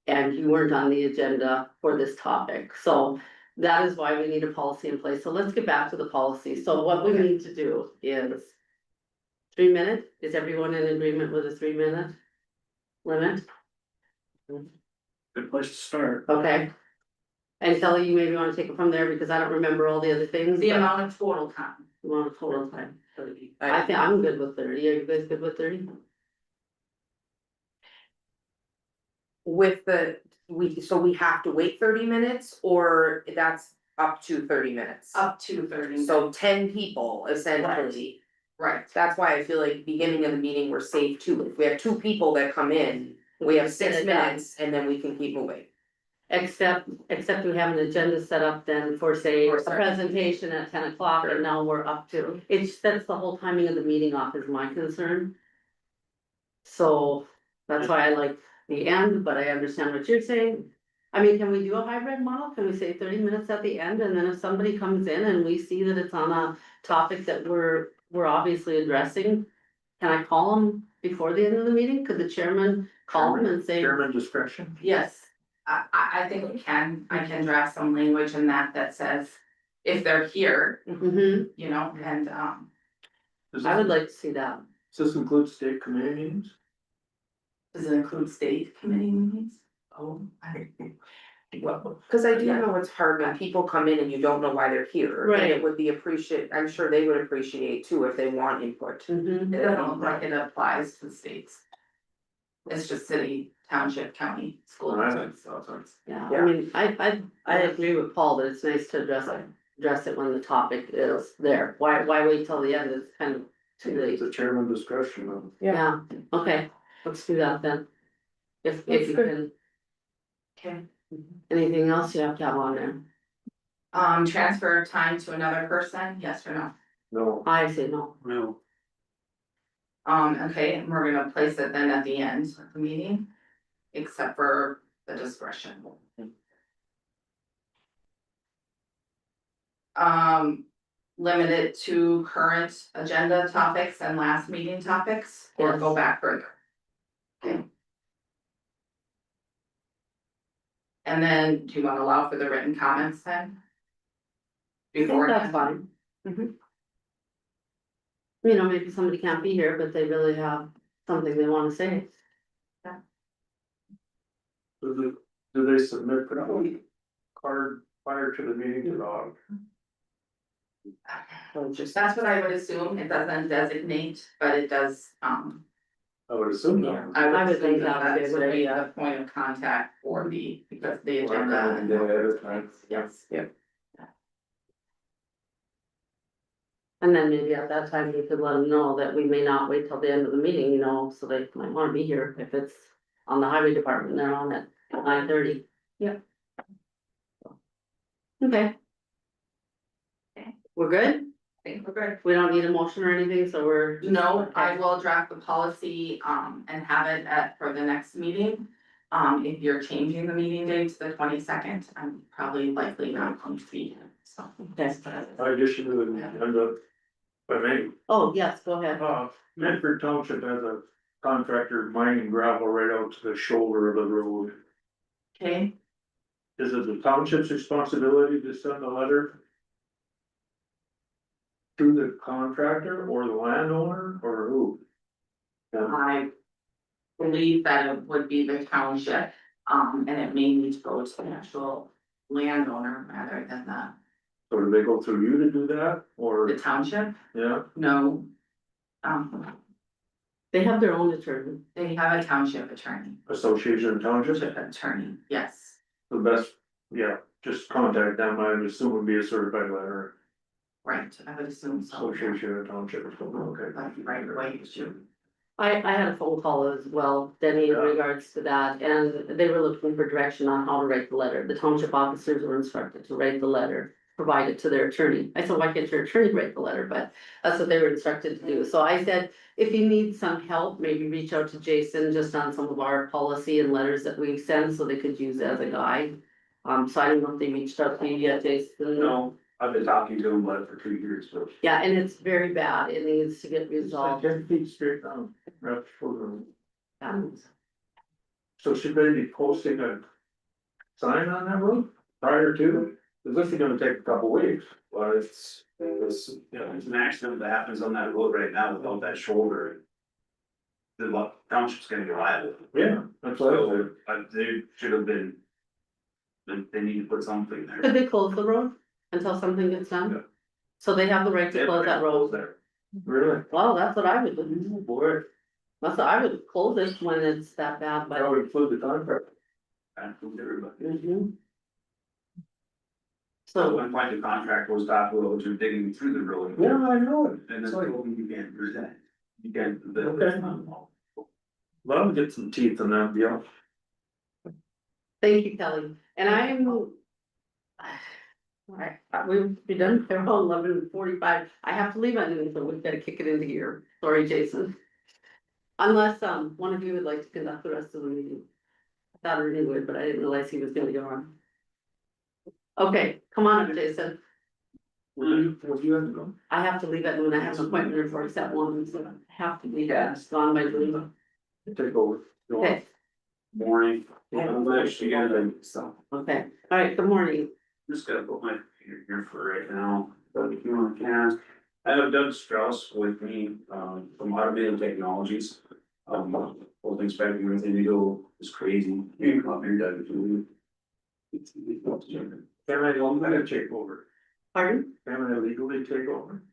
S1: and you weren't on the agenda for this topic, so that is why we need a policy in place. So let's get back to the policy. So what we need to do is 3 minutes, is everyone in agreement with a 3 minute limit?
S3: Good place to start.
S1: Okay. And Kelly, you maybe wanna take it from there, because I don't remember all the other things.
S17: The
S1: but-
S17: amount of total time.
S1: The amount of total time. I think I'm good with 30, are you guys good with 30?
S4: With so we have to wait 30 minutes, or that's up to 30 minutes?
S17: Up to 30.
S4: So 10 people essentially.
S17: Right,
S4: That's why I feel like beginning of the meeting, we're safe too. If we have 2 people that come in, we have 6
S1: Get it done.
S4: minutes and then we can keep moving.
S1: Except we have an agenda set up then for, say,
S4: For
S1: a
S4: a second.
S1: presentation at 10 o'clock, and now we're up to, it sets the whole timing of the meeting off is my concern. So, that's why I like the end, but I understand what you're saying. I mean, can we do a hybrid model? Can we say 30 minutes at the end, and then if somebody comes in and we see that it's on a topic that we're obviously addressing, can I call them before the end of the meeting? Could the chairman call them and say?
S3: Chairman discretion.
S17: yes, I think I can draft some language in that says, if they're here,
S1: Mhm.
S17: you know, and,
S1: I would like to see that.
S3: Does this include state committee meetings?
S17: does it include state committee meetings? Oh, well,
S4: Cause I do know it's hard when people come in and you don't know why they're here. And
S1: Right.
S4: it would be I'm sure they would appreciate too if they want input.
S1: Mhm.
S17: it doesn't look like it applies to the states. It's just city, township, county, school districts, all sorts.
S1: Yeah, I mean, I agree with Paul that it's nice to address it when the topic is there. Why wait till the end? It's kind of too late.
S3: The chairman discretion of.
S1: Yeah, okay, let's do that then. If you can,
S17: Okay.
S1: anything else you have to have on there?
S17: Transfer time to another person, yes or no?
S3: No.
S1: I say no.
S7: No,
S17: Okay, and we're gonna place it then at the end of the meeting, except for the discretion. Limit it to current agenda topics and last meeting topics, or go back further. Okay. And then, do you wanna allow for the written comments then?
S1: I think
S17: Before.
S1: that's fine. Mhm. You know, maybe somebody can't be here, but they really have something they wanna say.
S3: Do they submit the card prior to the meeting at all?
S17: That's what I would assume, it doesn't designate, but it does,
S3: I would assume
S17: yeah,
S3: no.
S17: I would
S1: think
S17: think
S1: that would be a
S17: that's
S1: good
S17: would be
S1: idea.
S17: the point of contact for because the agenda. and- Yes,
S1: And then maybe at that time, we could let them know that we may not wait till the end of the meeting, you know, so they might wanna be here if it's on the highway department, they're on at 9:30.
S17: Yep.
S1: Okay. We're good?
S17: I think we're good.
S1: We don't need a motion or anything, so we're.
S17: No, I will draft the policy, and have it for the next meeting. If you're changing the meeting date to the 22nd, I'm probably likely not going to be here, so.
S1: Okay.
S3: I guess you do it, end up. By me.
S1: Oh, yes, go ahead.
S3: Medford Township has a contractor mining gravel right out to the shoulder of the road.
S17: Okay,
S3: Is it the township's responsibility to send a letter? To the contractor or the landowner or who?
S17: I believe that it would be the township, and it may need to go to the actual landowner rather than
S3: So do they go through you to do that or,
S17: the township,
S3: yeah?
S17: no.
S1: They have their own attorney.
S17: They have a township attorney,
S3: Association of Townships,
S17: yes,
S3: the best, yeah, just contact them, I would assume would be a certified letter.
S17: right, I would assume so.
S3: Association of Township or something, okay.
S17: That's right, way you
S1: I had a phone call as well, Denny, in
S3: Yeah.
S1: regards to that, and they were looking for direction on how to write the letter. The township officers were instructed to write the letter. provide it to their attorney. I said, why can't your attorney write the letter? But that's what they were instructed to do. So I said, if you need some help, maybe reach out to Jason just on some of our policy and letters that we send, so they could use it as a guide. So I don't know if they reached out to you yet, Jason.
S8: No, I've been talking to him about it for 2 years, but.
S1: Yeah, and it's very bad. It needs to get resolved.
S3: 10 feet straight down. Right for the-
S1: Um,
S3: So should they be posting a sign on that road prior to? Cause this is gonna take a couple weeks.
S8: Well, it's, you know, it's an accident that happens on that road right now without that shoulder. The township's gonna be liable.
S3: Yeah, that's what I
S8: So, they should have been. They need to put something there.
S1: Could they close the road until something gets
S8: Yeah.
S1: done? So they have the right to close that road?
S8: There.
S3: Really?
S1: Well, that's what I would do.
S3: Boy,
S1: That's what I would close it when it's that bad,
S3: that
S1: but.
S3: would include the contract.
S8: I include everybody.
S1: Mhm.
S8: So
S1: So,
S8: one point the contractor was talking about you digging through the road.
S3: Yeah, I know it.
S8: And then told me you can't do that. You can't do that.
S3: Okay. Let them get some teeth in that deal.
S1: thank you, Kelly, and I'm. Alright, we've been done for 11:45. I have to leave at noon, so we've gotta kick it into gear. Sorry, Jason. Unless, one of you would like to conduct the rest of the meeting. I thought Ernie would, but I didn't realize he was gonna go on. Okay, come on up, Jason.
S3: Will you have to go?
S1: I have to leave at noon. I have an appointment at 1, so I have to be gone by noon.
S3: Take over.
S1: Okay,
S8: Morning. I'm actually gonna, so,
S1: okay. All right, good morning.
S8: just gotta put my computer here for right now, but if you wanna cast. I have Doug Strauss with me, from Automated Technologies. Both inspecting everything we do is crazy. You can come up here, Doug, if you need.
S3: Can I legally take over?
S1: Pardon?
S3: Can I legally take over?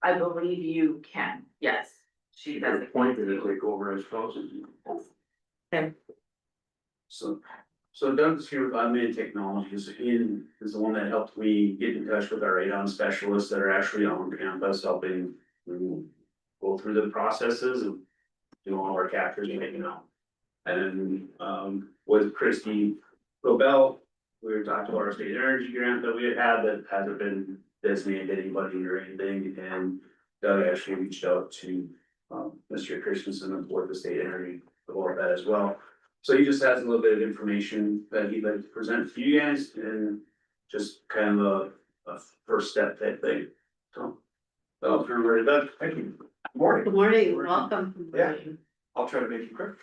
S17: I believe you can, yes. She
S3: You're
S17: does.
S3: appointed to take over, I suppose.
S1: Okay.
S8: So Doug's here with Automated Technologies, he is the one that helped me get in touch with our radon specialists that are actually on campus helping. Go through the processes of doing all our captures and making out. And with Christie Robel, we were talking about our state energy grant that we had that hasn't been designated to anybody or anything, and Doug actually reached out to Mr. Christensen and board the state energy about that as well. So he just has a little bit of information that he'd like to present to you guys and just kind of a first step type thing. So I'll turn it over to Doug. Thank you.
S2: Morning.
S1: Good morning, welcome.
S2: Yeah. I'll try to make it quick.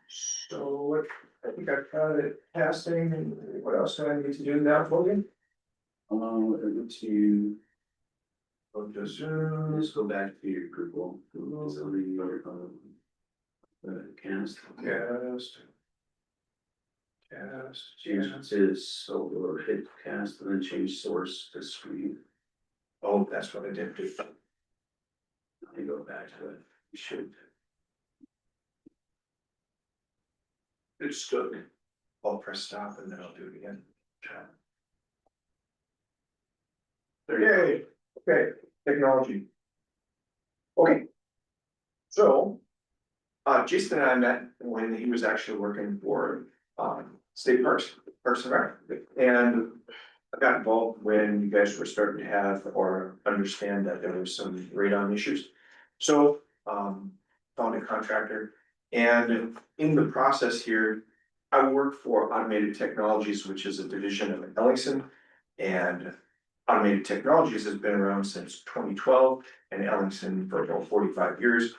S2: So what, I think I've got it casting, and what else do I need to do now for you?
S8: Let's go back to your approval. So the cast. Change his so or hit cast and then change source to screen.
S2: Oh, that's what I did do.
S8: Let me go back to it. You should.
S2: It's good. I'll press stop and then I'll do it again. Okay, okay, technology. Okay. So. Jason and I met when he was actually working for, State Parks and Rec. And I got involved when you guys were starting to have or understand that there was some radon issues. So, found a contractor, and in the process here, I work for Automated Technologies, which is a division of Ellingson. And Automated Technologies has been around since 2012 and Ellingson for about 45 years.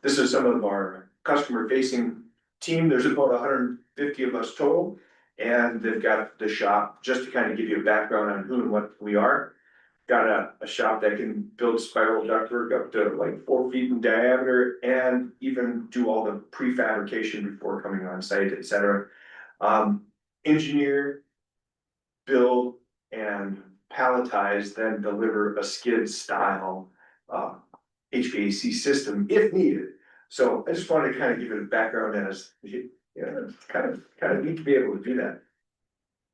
S2: This is some of our customer facing team. There's about 150 of us total. And they've got the shop, just to kind of give you a background on who and what we are. Got a shop that can build spiral ductwork up to like 4 feet in diameter and even do all the prefabrication before coming on site, et cetera. Engineer, build, and palletize, then deliver a skid style HVAC system if needed. So I just wanted to kind of give it a background as, you know, it's kind of neat to be able to do that.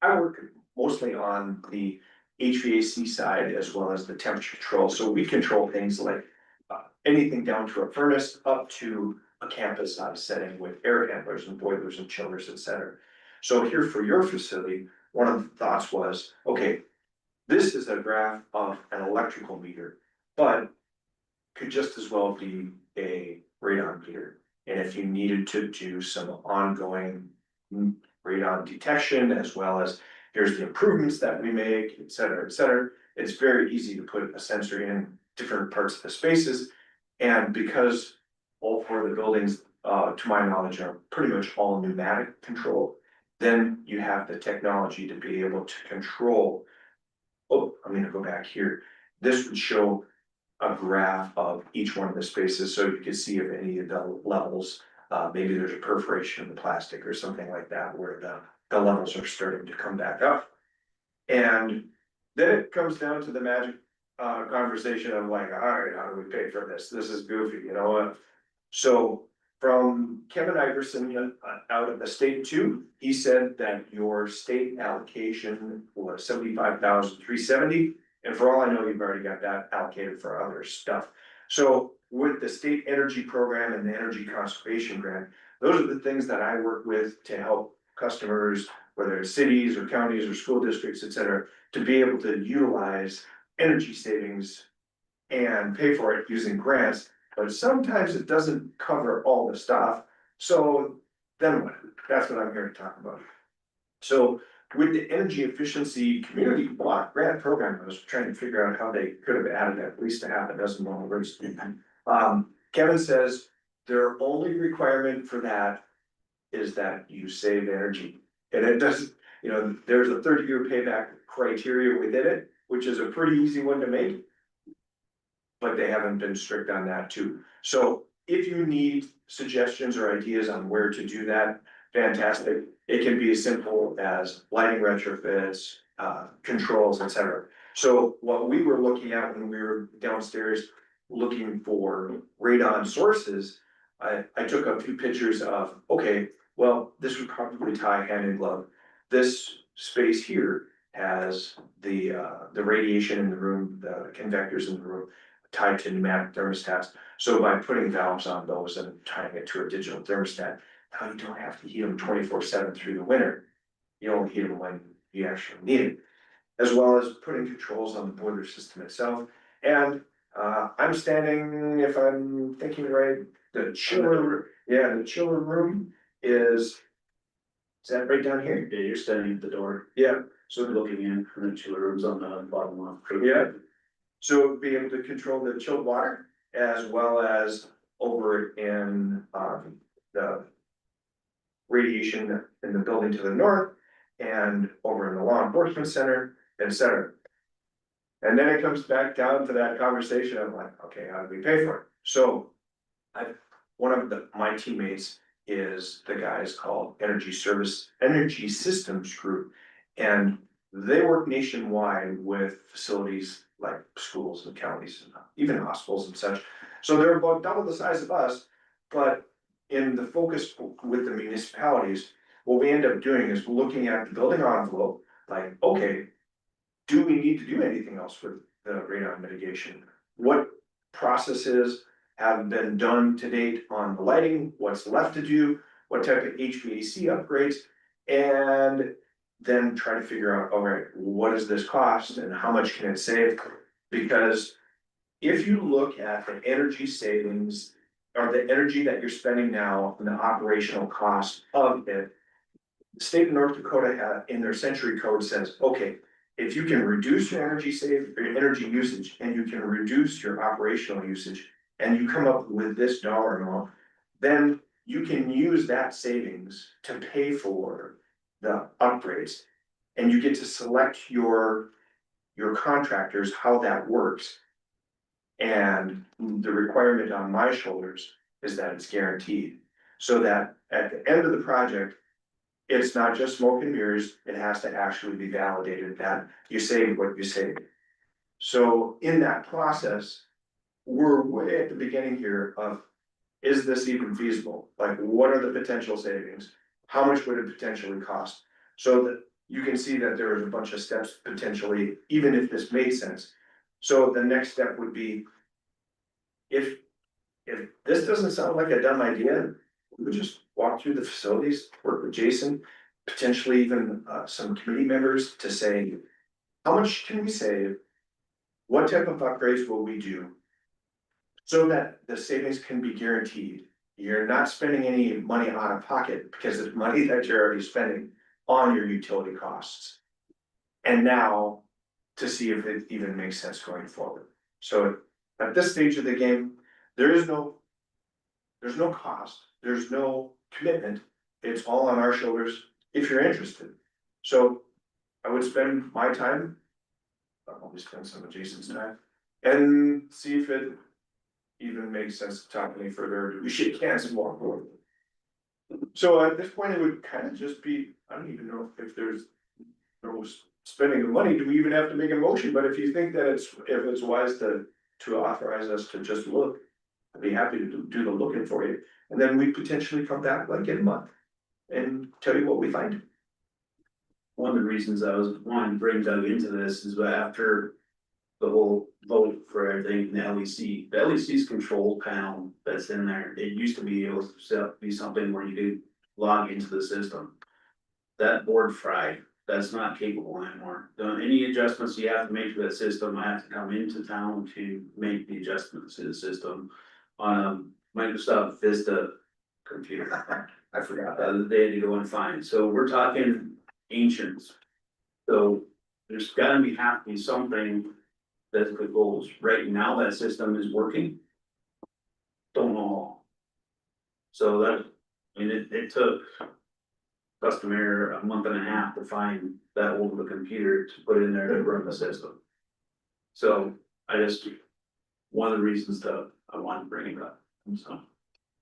S2: I work mostly on the HVAC side as well as the temperature control. So we control things like anything down to a furnace up to a campus size setting with air handlers and boilers and chillers, et cetera. So here for your facility,
S18: one of the thoughts was, okay, this is a graph of an electrical meter, but could just as well be a radon meter. And if you needed to do some ongoing radon detection, as well as here's the improvements that we make, et cetera, it's very easy to put a sensor in different parts of the spaces. And because all four of the buildings, to my knowledge, are pretty much all pneumatic control, then you have the technology to be able to control. Oh, I'm gonna go back here. This would show a graph of each one of the spaces, so you can see if any of the levels, maybe there's a perforation in the plastic or something like that, where the levels are starting to come back up. And then it comes down to the magic conversation of like, all right, how do we pay for this? This is goofy, you know? So from Kevin Iverson out of the state too, he said that your state allocation was $75,370. And for all I know, you've already got that allocated for other stuff. So with the state energy program and the energy conservation grant, those are the things that I work with to help customers, whether it's cities or counties or school districts, et cetera, to be able to utilize energy savings and pay for it using grants. But sometimes it doesn't cover all the stuff. So then what? That's what I'm here to talk about. So with the energy efficiency community block grant program, I was trying to figure out how they could have added at least a half a dozen more words. Kevin says their only requirement for that is that you save energy. And it doesn't, you know, there's a 30-year payback criteria within it, which is a pretty easy one to make. But they haven't been strict on that too. So if you need suggestions or ideas on where to do that, fantastic. It can be as simple as lighting retrofits, controls, et cetera. So what we were looking at when we were downstairs looking for radon sources, I took a few pictures of, okay, well, this would probably tie hand in glove. This space here has the radiation in the room, the convectors in the room tied to pneumatic thermostats. So by putting valves on those and tying it to a digital thermostat, now you don't have to heat them 24/7 through the winter. You only heat them when you actually need it. As well as putting controls on the boiler system itself. And I'm standing, if I'm thinking right, the chiller room is that right down here?
S8: Yeah, you're standing at the door.
S18: Yeah,
S8: So looking in, and the chiller room's on the bottom left.
S18: yeah. So be able to control the chilled water as well as over in the radiation in the building to the north and over in the law enforcement center, et cetera. And then it comes back down to that conversation of like, okay, how do we pay for it? So one of my teammates is the guys called Energy Systems Group. And they work nationwide with facilities like schools and counties, and even hospitals and such. So they're about double the size of us, but in the focus with the municipalities, what we end up doing is looking at the building envelope, like, okay, do we need to do anything else with the radon mitigation? What processes have been done to date on the lighting? What's left to do? What type of HVAC upgrades? And then try to figure out, all right, what does this cost and how much can it save? Because if you look at the energy savings or the energy that you're spending now and the operational cost of it, the state of North Dakota in their century code says, okay, if you can reduce your energy usage and you can reduce your operational usage and you come up with this dollar amount, then you can use that savings to pay for the upgrades. And you get to select your contractors, how that works. And the requirement on my shoulders is that it's guaranteed. So that at the end of the project, it's not just smoke and mirrors, it has to actually be validated that you saved what you saved. So in that process, we're way at the beginning here of, is this even feasible? Like, what are the potential savings? How much would it potentially cost? So that you can see that there is a bunch of steps potentially, even if this made sense. So the next step would be, if this doesn't sound like a dumb idea, we would just walk through the facilities, work with Jason, potentially even some committee members to say, how much can we save? What type of upgrades will we do? So that the savings can be guaranteed. You're not spending any money out of pocket because it's money that you're already spending on your utility costs. And now to see if it even makes sense going forward. So at this stage of the game, there's no cost, there's no commitment. It's all on our shoulders if you're interested. So I would spend my time, I'll probably spend some of Jason's time, and see if it even makes sense to talk any further, or do we shake hands and walk forward? So at this point, it would kind of just be, I don't even know if there's no spending the money, do we even have to make a motion? But if you think that if it's wise to authorize us to just look, I'd be happy to do the looking for you. And then we potentially come back like in a month and tell you what we find.
S8: One of the reasons I was wanting to bring Doug into this is that after the whole vote for everything in the LEC's control panel that's in there, it used to be able to be something where you could log into the system. That board fried, that's not capable anymore. Any adjustments you have to make to that system, I have to come into town to make the adjustments to the system on a Microsoft Vista computer. I forgot that they had to go and find, so we're talking ancients. So there's gotta have to be something that's the goals. Right now, that system is working. Don't know. So that, I mean, it took customer a month and a half to find that old of a computer to put in there to run the system. So I just, one of the reasons that I wanted to bring it up, so.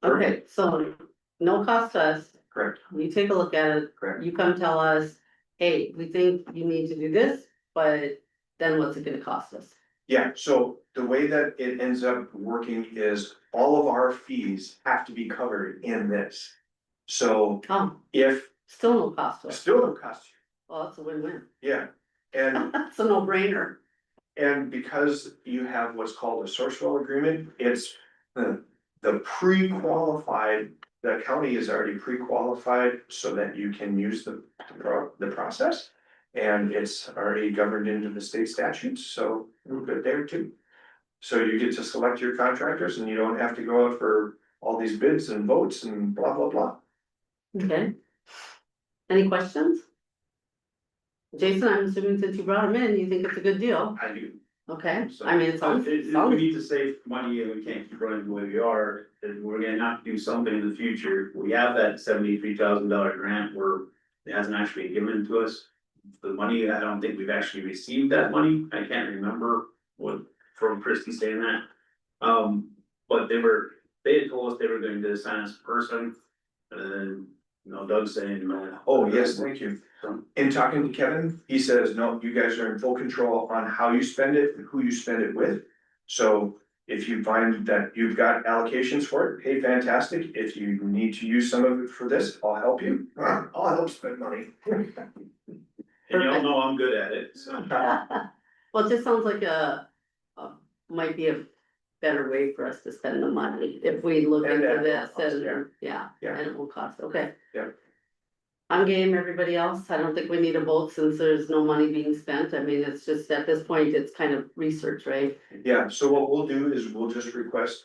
S1: Okay, so no cost to us.
S18: Correct.
S1: You take a look at it.
S18: Correct.
S1: You come tell us, hey, we think you need to do this, but then what's it gonna cost us?
S18: Yeah, so the way that it ends up working is all of our fees have to be covered in this. So
S1: Oh,
S18: if,
S1: still no cost to us.
S18: still no cost
S1: Well, that's a win-win.
S18: you, yeah, and
S1: It's a no-brainer.
S18: And because you have what's called a Sourcewell agreement, it's the pre-qualified, the county is already pre-qualified so that you can use the process. And it's already governed into the state statutes, so we're good there too. So you get to select your contractors and you don't have to go out for all these bids and votes and blah, blah, blah.
S1: Okay. Any questions? Jason, I'm assuming since you brought him in, you think it's a good deal,
S8: I do.
S1: okay?
S8: So,
S1: I mean, it sounds,
S8: We need to save money and we can't keep running the way we are, and we're gonna have to do something in the future. We have that $73,000 grant where it hasn't actually been given to us. The money, I don't think we've actually received that money. I can't remember what, from Christie saying that. But they had told us they were going to assign us a person, and then, Doug saying,
S18: Oh, yes, thank you. In talking to Kevin, he says, no, you guys are in full control on how you spend it and who you spend it with. So if you find that you've got allocations for it, hey, fantastic. If you need to use some of it for this, I'll help you. I'll help spend money.
S8: And y'all know I'm good at it, so.
S1: well, it just sounds like might be a better way for us to spend the money if we look
S18: And
S1: into
S18: at
S1: this
S18: no cost,
S1: and,
S18: yeah.
S1: and it will cost, okay.
S18: Yeah.
S1: I'm game, everybody else. I don't think we need a vote since there's no money being spent. I mean, it's just at this point, it's kind of research, right?
S18: Yeah, so what we'll do is we'll just request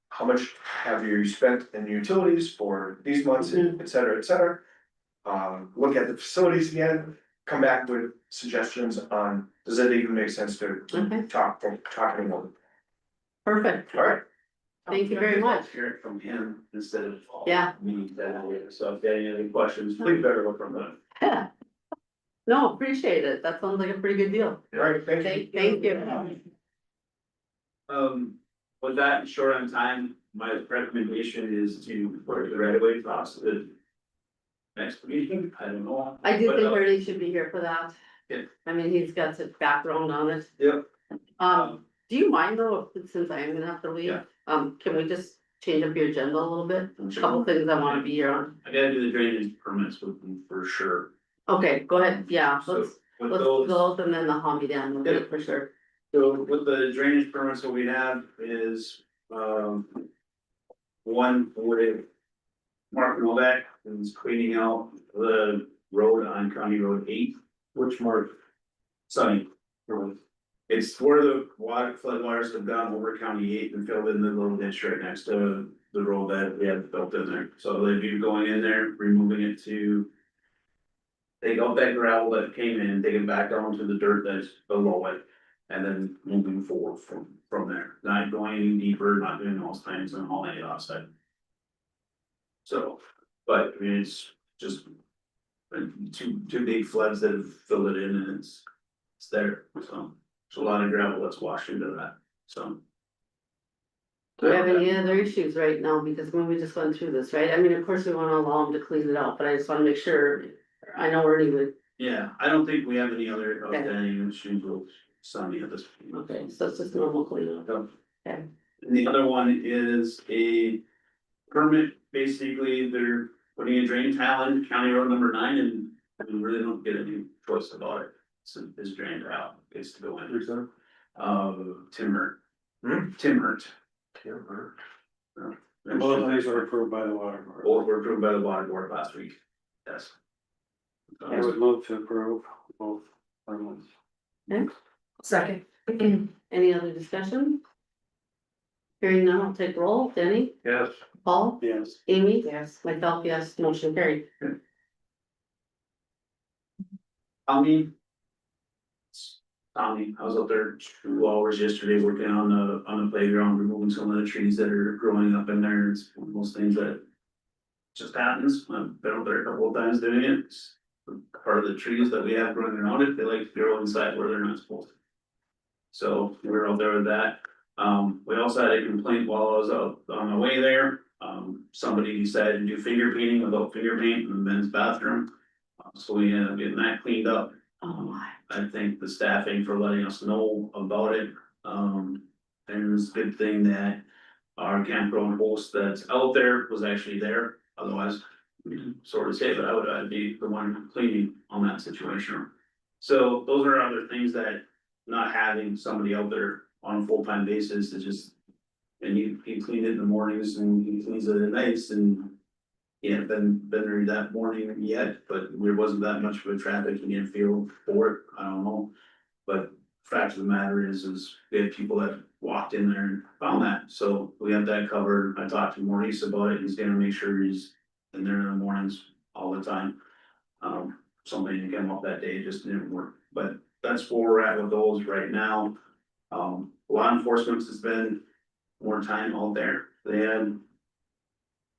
S18: how much have you spent in utilities for these months, et cetera, et cetera. Look at the facilities again, come back with suggestions on, does it even make sense to talk about?
S1: Perfect.
S18: All right.
S1: Thank you very much.
S8: Hear it from him instead of.
S1: Yeah.
S8: Me, so if you have any other questions, please better look from them.
S1: No, appreciate it. That sounds like a pretty good deal.
S18: All right, thank you.
S1: Thank you.
S8: With that, short on time, my recommendation is to work the right of way process. Next meeting, I don't know.
S1: I do
S8: But,
S1: think Ernie should be here for that.
S8: Yeah.
S1: I mean, he's got such background on it.
S8: Yep.
S1: Do you mind though, since I am gonna have to leave,
S8: Yeah.
S1: can we just change up your agenda a little bit?
S8: Sure.
S1: Couple things I wanna be here on.
S8: I gotta do the drainage permits with them for sure.
S1: Okay, go ahead, yeah,
S8: So
S1: let's
S8: with
S1: do
S8: those,
S1: those and then the Humvee down, we'll do it for sure.
S8: so with the drainage permits that we have is, one with Mark Novak is cleaning out the road on County Road 8,
S3: Which mark?
S8: Sunny Road. It's where the flood waters have gone over County 8 and filled in the little ditch right next to the road that we had built in there. So they'd be going in there, removing it to take out that gravel that came in, take it back down to the dirt that's below it, and then moving forward from there. Not going any deeper, not doing those things and hauling it offside. So, but I mean, it's just two big floods that have filled it in and it's there, so. There's a lot of gravel that's washed into that, so.
S1: Do we have any other issues right now? Because when we just went through this, right? I mean, of course, we wanna allow them to clean it out, but I just wanna make sure, I know we're even,
S8: Yeah, I don't think we have any other
S1: Okay.
S8: outstanding issues with Sunny at this point.
S1: okay, so it's just normal cleanup.
S8: Yep.
S1: Okay.
S8: And the other one is a permit, basically, they're putting a drain tile in County Road number 9 and we really don't get any choice about it. It's drained out, it's to go in.
S3: Who's that?
S8: Tim Hurt.
S3: Hmm?
S8: Tim Hurt.
S3: Tim Hurt.
S7: And both of these were approved by the water board.
S8: Both were approved by the water board last week, yes.
S7: I would move to approve both permits.
S4: Second.
S1: Any other discussion? Hearing none, I'll take roll. Denny,
S3: Yes.
S1: Paul,
S7: Yes.
S1: Amy,
S4: Yes.
S1: myself, yes, motion carried.
S8: Tommy, I was out there 2 hours yesterday working on the playground, removing some of the trees that are growing up in there. It's one of those things that just happens. I've been out there a couple of times doing it. It's part of the trees that we have growing around it, they like to grow inside where they're not supposed to. So we were out there with that. We also had a complaint while I was out on my way there. Somebody decided to do finger painting without finger paint in the men's bathroom. So we ended up getting that cleaned up. I thank the staffing for letting us know about it. And it's a good thing that our campground host that's out there was actually there, otherwise, sort of say, but I'd be the one cleaning on that situation. So those are other things that not having somebody out there on a full-time basis is just. And he cleaned it in the mornings and he cleans it at nights and. He hadn't been there that morning yet, but there wasn't that much of a traffic, he didn't feel for it, I don't know. But fact of the matter is we had people that walked in there and found that, so we have that covered. I talked to Maurice about it, he's gonna make sure he's in there in the mornings all the time. Somebody didn't come up that day, it just didn't work, but that's where we're at with those right now. Law enforcement has been more time out there, they had.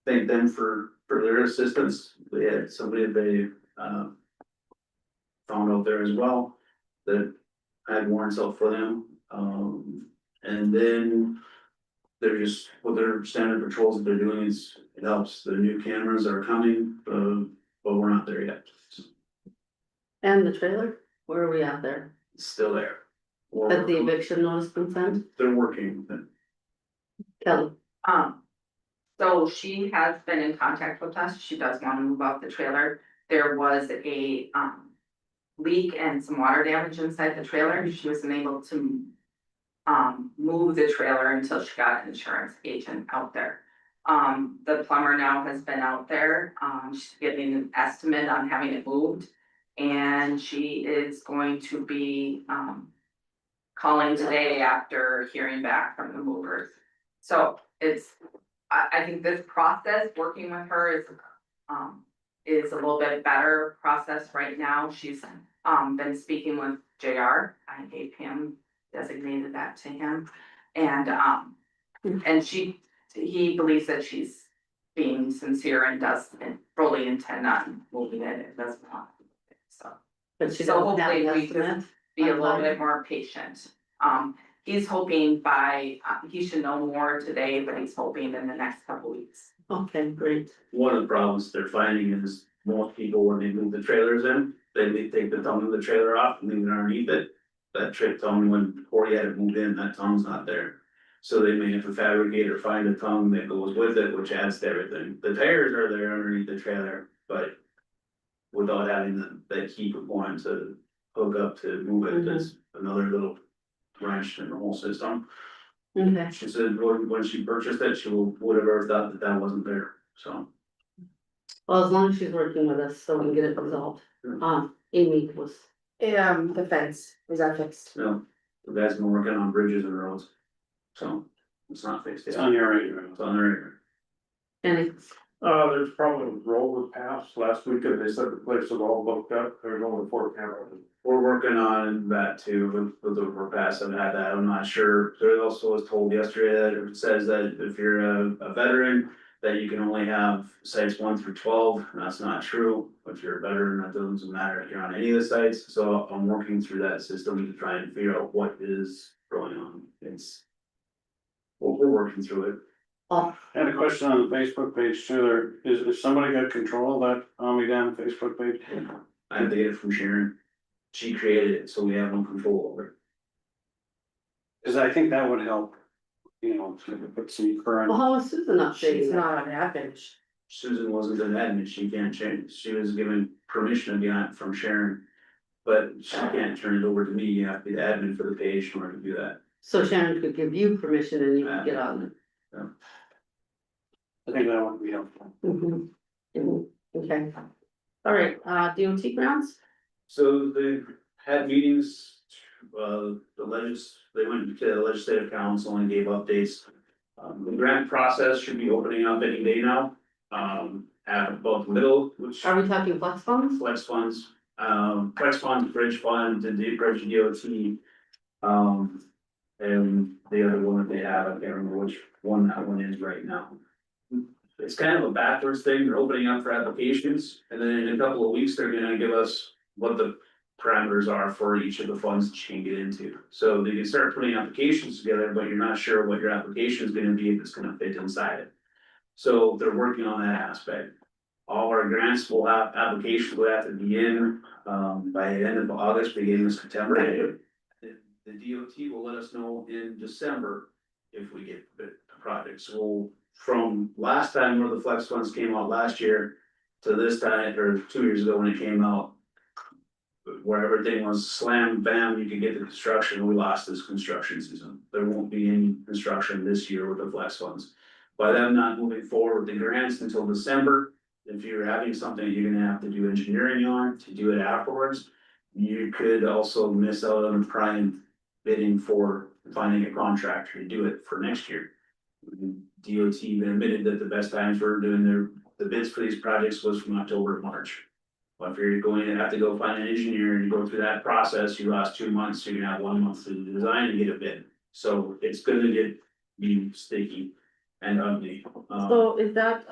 S8: Thank them for their assistance, they had somebody they found out there as well. That had warrants out for them, and then. They're just, with their standard patrols that they're doing, it helps, the new cameras are coming, but we're not there yet.
S1: And the trailer, where are we at there?
S8: It's still there.
S1: Has the eviction notice been sent?
S8: They're working with it.
S1: Kelly,
S17: So she has been in contact with us, she does wanna move out the trailer, there was a, leak and some water damage inside the trailer, she wasn't able to. Move the trailer until she got an insurance agent out there. The plumber now has been out there, she's getting an estimate on having it moved. And she is going to be, calling today after hearing back from the movers. So it's, I think this process, working with her is a little bit better process right now. She's, been speaking with JR, I gave him, designated that to him. And he believes that she's being sincere and does fully intend on moving it, it doesn't want it, so.
S1: but she
S17: So
S1: doesn't have
S17: hopefully
S1: an
S17: we can
S1: estimate?
S17: be a little bit more patient. He's hoping by, he should know more today, but he's hoping in the next couple weeks.
S1: Okay, great.
S8: One of the problems they're finding is most people, when they move the trailers in, they take the tongue of the trailer off and leave it underneath it. That trick tongue, when Corey had it moved in, that tongue's not there. So they may have to fabricate or find a tongue that goes with it, which adds to everything. The tires are there underneath the trailer, but. Without having that key point to hook up to move it, that's another little wrench in the whole system.
S1: Okay,
S8: She said when she purchased it, she would have ever thought that wasn't there, so.
S1: Well, as long as she's working with us, so we can get it resolved. Amy was,
S4: The fence, is that fixed?
S8: No, the guys been working on bridges and roads. So, it's not fixed yet.
S7: It's on your radar.
S8: It's on the radar.
S1: any,
S3: There's probably a road was passed last week, and they said the place is all booked up, there's only 4 cameras.
S8: We're working on that too, with the overpass, I've had that, I'm not sure, there also was told yesterday that it says that if you're a veteran. That you can only have sites 1 through 12, and that's not true, if you're a veteran, that doesn't matter if you're on any of the sites, so I'm working through that system to try and figure out what is going on, it's. We're working through it.
S7: I had a question on the Facebook page too, is somebody got control of that Omni Dam Facebook page?
S8: I have data from Sharon, she created it, so we have no control over it.
S7: Cause I think that would help, you know, to put some current.
S1: well, how is Susan updating
S4: She's
S1: that?
S4: not on admin.
S8: Susan wasn't an admin, she can't change, she was given permission to be on it from Sharon. But she can't turn it over to me, you have to be the admin for the page in order to do that.
S1: So Sharon could give you permission and you can get on it.
S7: I think that would be helpful.
S1: Okay. All right, DOT grounds?
S8: So they had meetings, they went to the legislative council and gave updates. The grant process should be opening up any day now, at both middle, which.
S1: Are we talking flex funds?
S8: Flex funds, bridge fund, and the bridge DOT. And the other one that they have, I can't remember which one that one is right now. It's kind of a backwards thing, they're opening up for applications, and then in a couple of weeks, they're gonna give us what the parameters are for each of the funds that you can get into. So they can start putting applications together, but you're not sure what your application is gonna be, if it's gonna fit inside it. So they're working on that aspect. All our grants will have, applications will have to be in, by the end of August, beginning of September. The DOT will let us know in December if we get the project. So from last time where the flex funds came out last year to this time, or 2 years ago when it came out. Where everything was slam bam, you could get the construction, we lost this construction season. There won't be any construction this year with the flex funds. By them not moving forward with the grants until December, if you're having something you're gonna have to do engineering on to do it afterwards. You could also miss out on prime bidding for finding a contractor to do it for next year. DOT even admitted that the best times for doing the bids for these projects was from October to March. Well, if you're going to have to go find an engineer and go through that process, you lost 2 months, so you're gonna have 1 month to design and get a bid. So it's gonna be sticky and ugly.
S1: So is that,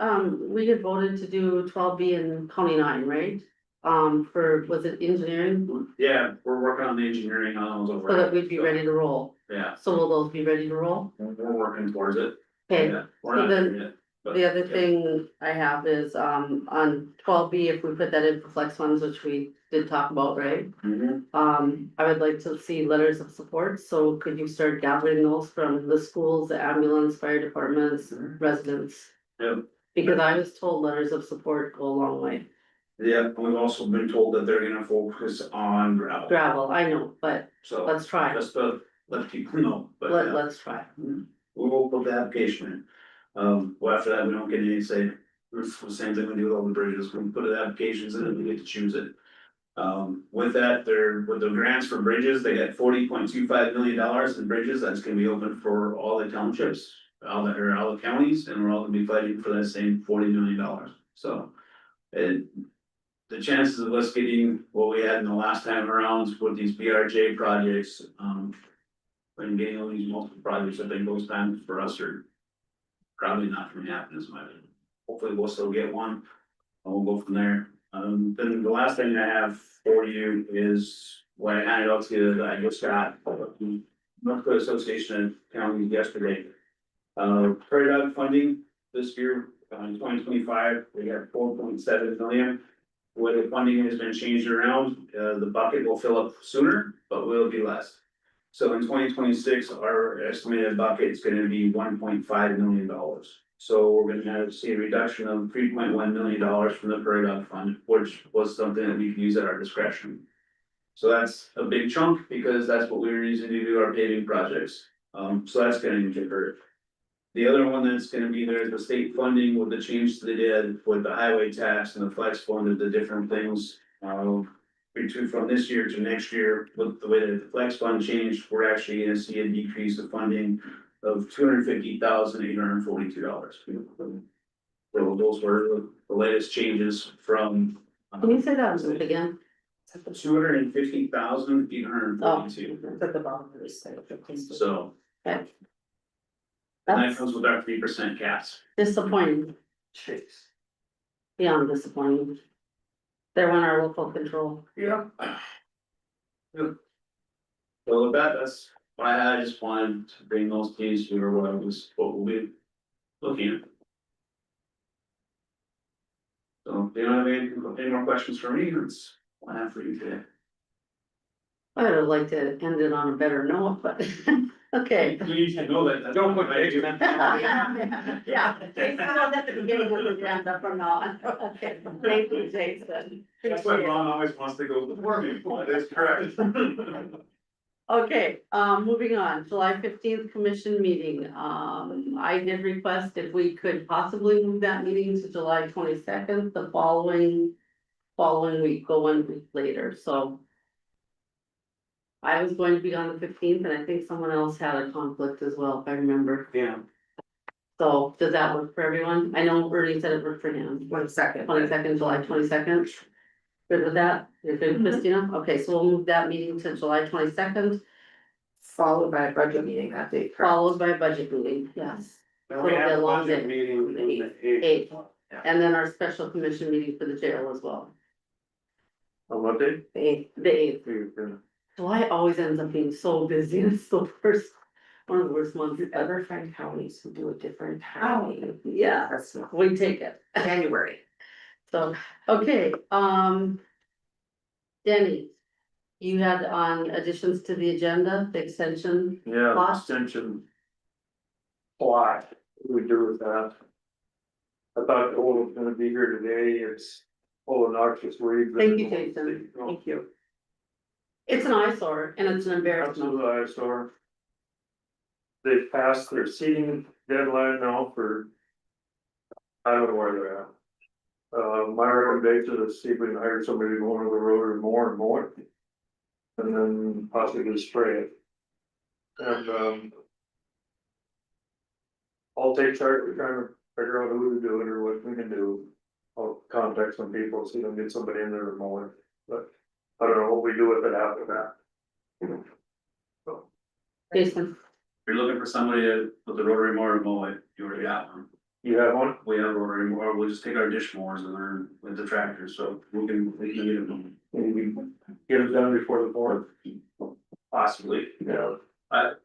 S1: we had voted to do 12B and 29, right? Was it engineering?
S8: Yeah, we're working on the engineering on those over.
S1: So that we'd be ready to roll.
S8: Yeah,
S1: So will those be ready to roll?
S8: we're working towards it.
S1: Okay,
S8: Yeah, we're
S1: so
S8: not
S1: then
S8: there yet. but-
S1: the other thing I have is, on 12B, if we put that in for flex funds, which we did talk about, right?
S8: Mhm.
S1: I would like to see letters of support, so could you start gathering those from the schools, the ambulance, fire departments, residents?
S8: Yep.
S1: Because I was told letters of support go a long way.
S8: Yeah, we've also been told that they're gonna focus on gravel,
S1: Gravel, I know, but
S8: so
S1: let's try,
S8: just to let people know, but yeah,
S1: let's try.
S8: we will put the application in. Well, after that, we don't get any say, it's the same thing we do with all the bridges, we put the applications in and we get to choose it. With that, with the grants for bridges, they got $40.25 million in bridges, that's gonna be open for all the townships. All the counties, and we're all gonna be fighting for that same $40 million, so. The chances of us getting what we had in the last time around with these BRJ projects, and getting all these multiple projects, I think those times for us are probably not gonna happen as much. Hopefully we'll still get one, and we'll go from there. Then the last thing I have for you is what I handed out to you, that I just got, the North Dakota Association of Counties yesterday. Prairie dog funding this year, in 2025, we got 4.7 million. Where the funding has been changed around, the bucket will fill up sooner, but will be less. So in 2026, our estimated bucket is gonna be $1.5 million. So we're gonna see a reduction of $3.1 million from the prairie dog fund, which was something that we can use at our discretion. So that's a big chunk, because that's what we were using to do our paving projects. So that's gonna get hurt. The other one that's gonna be there is the state funding with the change they did with the highway tax and the flex fund and the different things. Between from this year to next year, with the way that the flex fund changed, we're actually gonna see a decrease of funding of $250,842. So those were the latest changes from.
S1: Can you say that again?
S8: $250,842,
S1: At the bottom of this.
S8: so.
S1: Okay.
S8: And that
S1: That's
S8: comes with our 3% caps.
S1: disappointing, beyond disappointing. They want our local control.
S8: Yeah. Yep. So with that, that's what I had, I just wanted to bring those keys to what we'll be looking at. So, do you have any more questions for me? That's what I have for you today.
S1: I would like to end it on a better note, but, okay.
S8: You should know that. Don't put my eggs in.
S1: Yeah, Jason was at the beginning of the agenda from now on. Okay, thank you, Jason.
S8: That's why Ron always wants to go before me, that is correct.
S1: Okay, moving on, July 15th commission meeting, I did request if we could possibly move that meeting to July 22nd, the following week, go 1 week later, so. I was going to be on the 15th, and I think someone else had a conflict as well, if I remember.
S2: Yeah.
S1: So, does that work for everyone? I know Ernie said it worked for him. 22nd, July 22nd. Good with that? You're good, Christina? Okay, so we'll move that meeting to July 22nd.
S4: Followed by a budget meeting that day. correct?
S1: Followed by a budget meeting, yes.
S7: And we have a budget meeting on the
S1: Eight, and then our special commission meeting for the jail as well.
S3: On what day?
S1: The eighth. July always ends up being so busy, it's the worst, one of the worst months ever.
S4: Find counties who do a different
S1: Oh,
S4: time.
S1: yeah,
S4: That's not
S1: we take it.
S4: January.
S1: So, okay, Denny, you had on additions to the agenda, the extension.
S3: Yeah,
S1: Plot?
S3: extension. Plot, what do we do with that? I thought Ola was gonna be here today, it's full of noxious weeds.
S1: Thank you, Jason, thank you. It's an eyesore and it's an embarrassment.
S3: Absolute eyesore. They've passed their seating deadline now for. I don't know where they're at. My recommendation is see if we can hire somebody to go under the road or more and more. And then possibly spray it. And, I'll take charge, we're trying to figure out who to do it or what we can do. I'll contact some people, see if I can get somebody in there or more, but I don't know what we do with it after that.
S1: Jason,
S8: If you're looking for somebody with the rotary mower to mow it, you already got one.
S3: You have one?
S8: We have a rotary mower, we'll just take our dish mowers and learn with the tractor, so we can get them.
S3: Maybe get it done before the 4th.
S8: Possibly.
S3: Yeah.
S8: That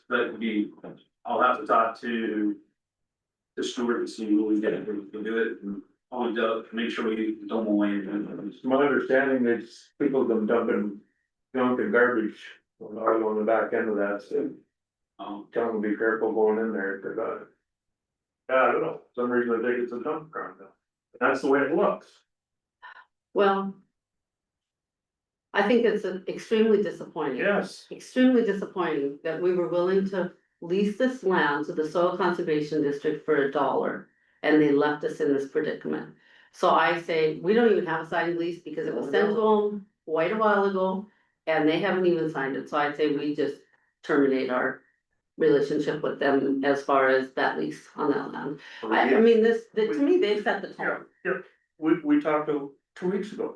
S8: would be, I'll have to talk to the steward and see who we get, who can do it, and I'll make sure we don't mow anything.
S3: It's my understanding that people have been dumping junk and garbage on the back end of that, so. Tell them to be careful going in there if they got it. Yeah, I don't know, for some reason I think it's a dump ground now. That's the way it looks.
S1: well. I think it's extremely disappointing.
S3: Yes.
S1: Extremely disappointing that we were willing to lease this land to the Soil Conservation District for $1. And they left us in this predicament. So I say, we don't even have a signed lease because it was sent to them quite a while ago. And they haven't even signed it, so I'd say we just terminate our relationship with them as far as that lease on that land. I mean, to me, they've set the tone.
S3: Yeah, we talked 2 weeks ago.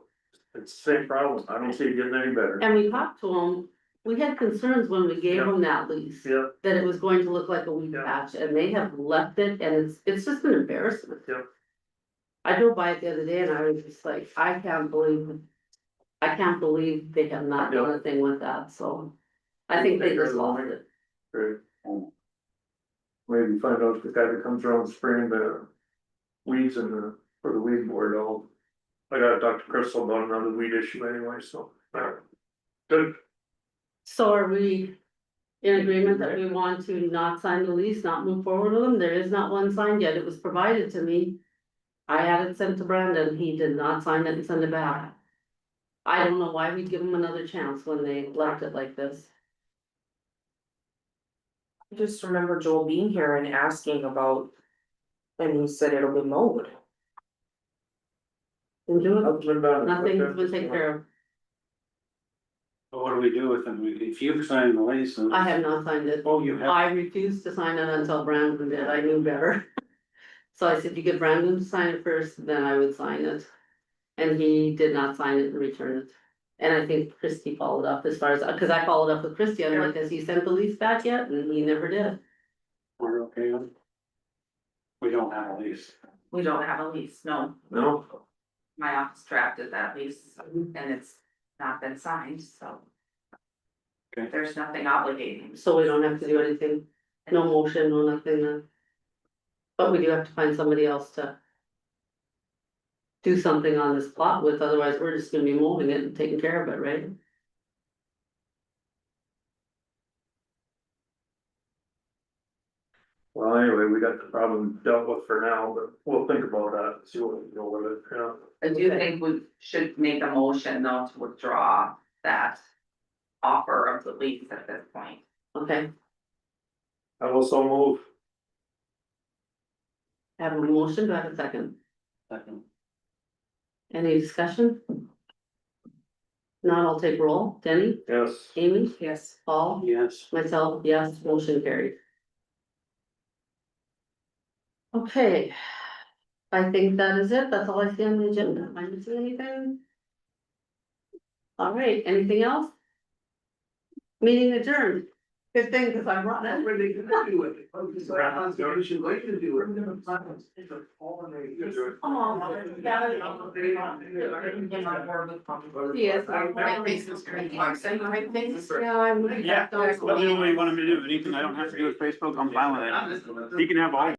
S3: It's the same problem, I don't see it getting any better.
S1: And we talked to them, we had concerns when we gave them that lease.
S3: Yeah.
S1: That it was going to look like a weed patch, and they have left it, and it's just an embarrassment.
S3: Yeah.
S1: I drove by it the other day and I was just like, I can't believe they have not done a thing with that, so. I think they just lost it.
S3: Great. Maybe find out if the guy that comes around spraying the weeds for the weed board, I gotta talk to Crystal about another weed issue anyway, so. Good.
S1: So are we in agreement that we want to not sign the lease, not move forward with them? There is not one signed yet. It was provided to me. I had it sent to Brandon. He did not sign it and send it back. I don't know why we'd give them another chance when they left it like this.
S4: I just remember Joel being here and asking about. And he said it'll be mowed.
S1: We'll do it. Nothing's been taken care of.
S7: But what do we do with them? If you've signed the license.
S1: I have not signed it.
S7: Oh, you have.
S1: I refused to sign it until Brandon did, I knew better. So I said, you get Brandon to sign it first, then I would sign it. And he did not sign it and return it. And I think Christie followed up as far as, cause I followed up with Christie, I'm like, has he sent the lease back yet? And he never did.
S7: We're okay on. We don't have a lease.
S17: We don't have a lease, no.
S3: No,
S17: My office drafted that lease and it's not been signed, so.
S7: Okay.
S17: There's nothing obligating.
S1: So we don't have to do anything, no motion, no nothing. But we do have to find somebody else to. Do something on this plot with, otherwise we're just gonna be mowing it and taking care of it, right?
S3: well, anyway, we got the problem dealt with for now, but we'll think about that, see what we can go with it, yeah.
S17: I do think we should make a motion though to withdraw that offer of the lease at this point.
S1: Okay,
S3: I will so move.
S1: have a motion, do I have a second?
S7: Second.
S1: Any discussion? Not, I'll take roll. Denny,
S3: Yes.
S1: Amy,
S4: Yes.
S1: Paul,
S7: Yes.
S1: myself, yes, motion carried. Okay. I think that is it. That's all I see on the agenda. Am I missing anything? All right, anything else? Meeting adjourned. Good thing, cause I'm running.
S2: Where they gonna do it?
S3: Constitution,
S2: like to do it.
S1: Yes, yeah, I'm.
S7: Yeah, whatever you want me to do, anything I don't have to do with Facebook, I'm fine with it. You can have all.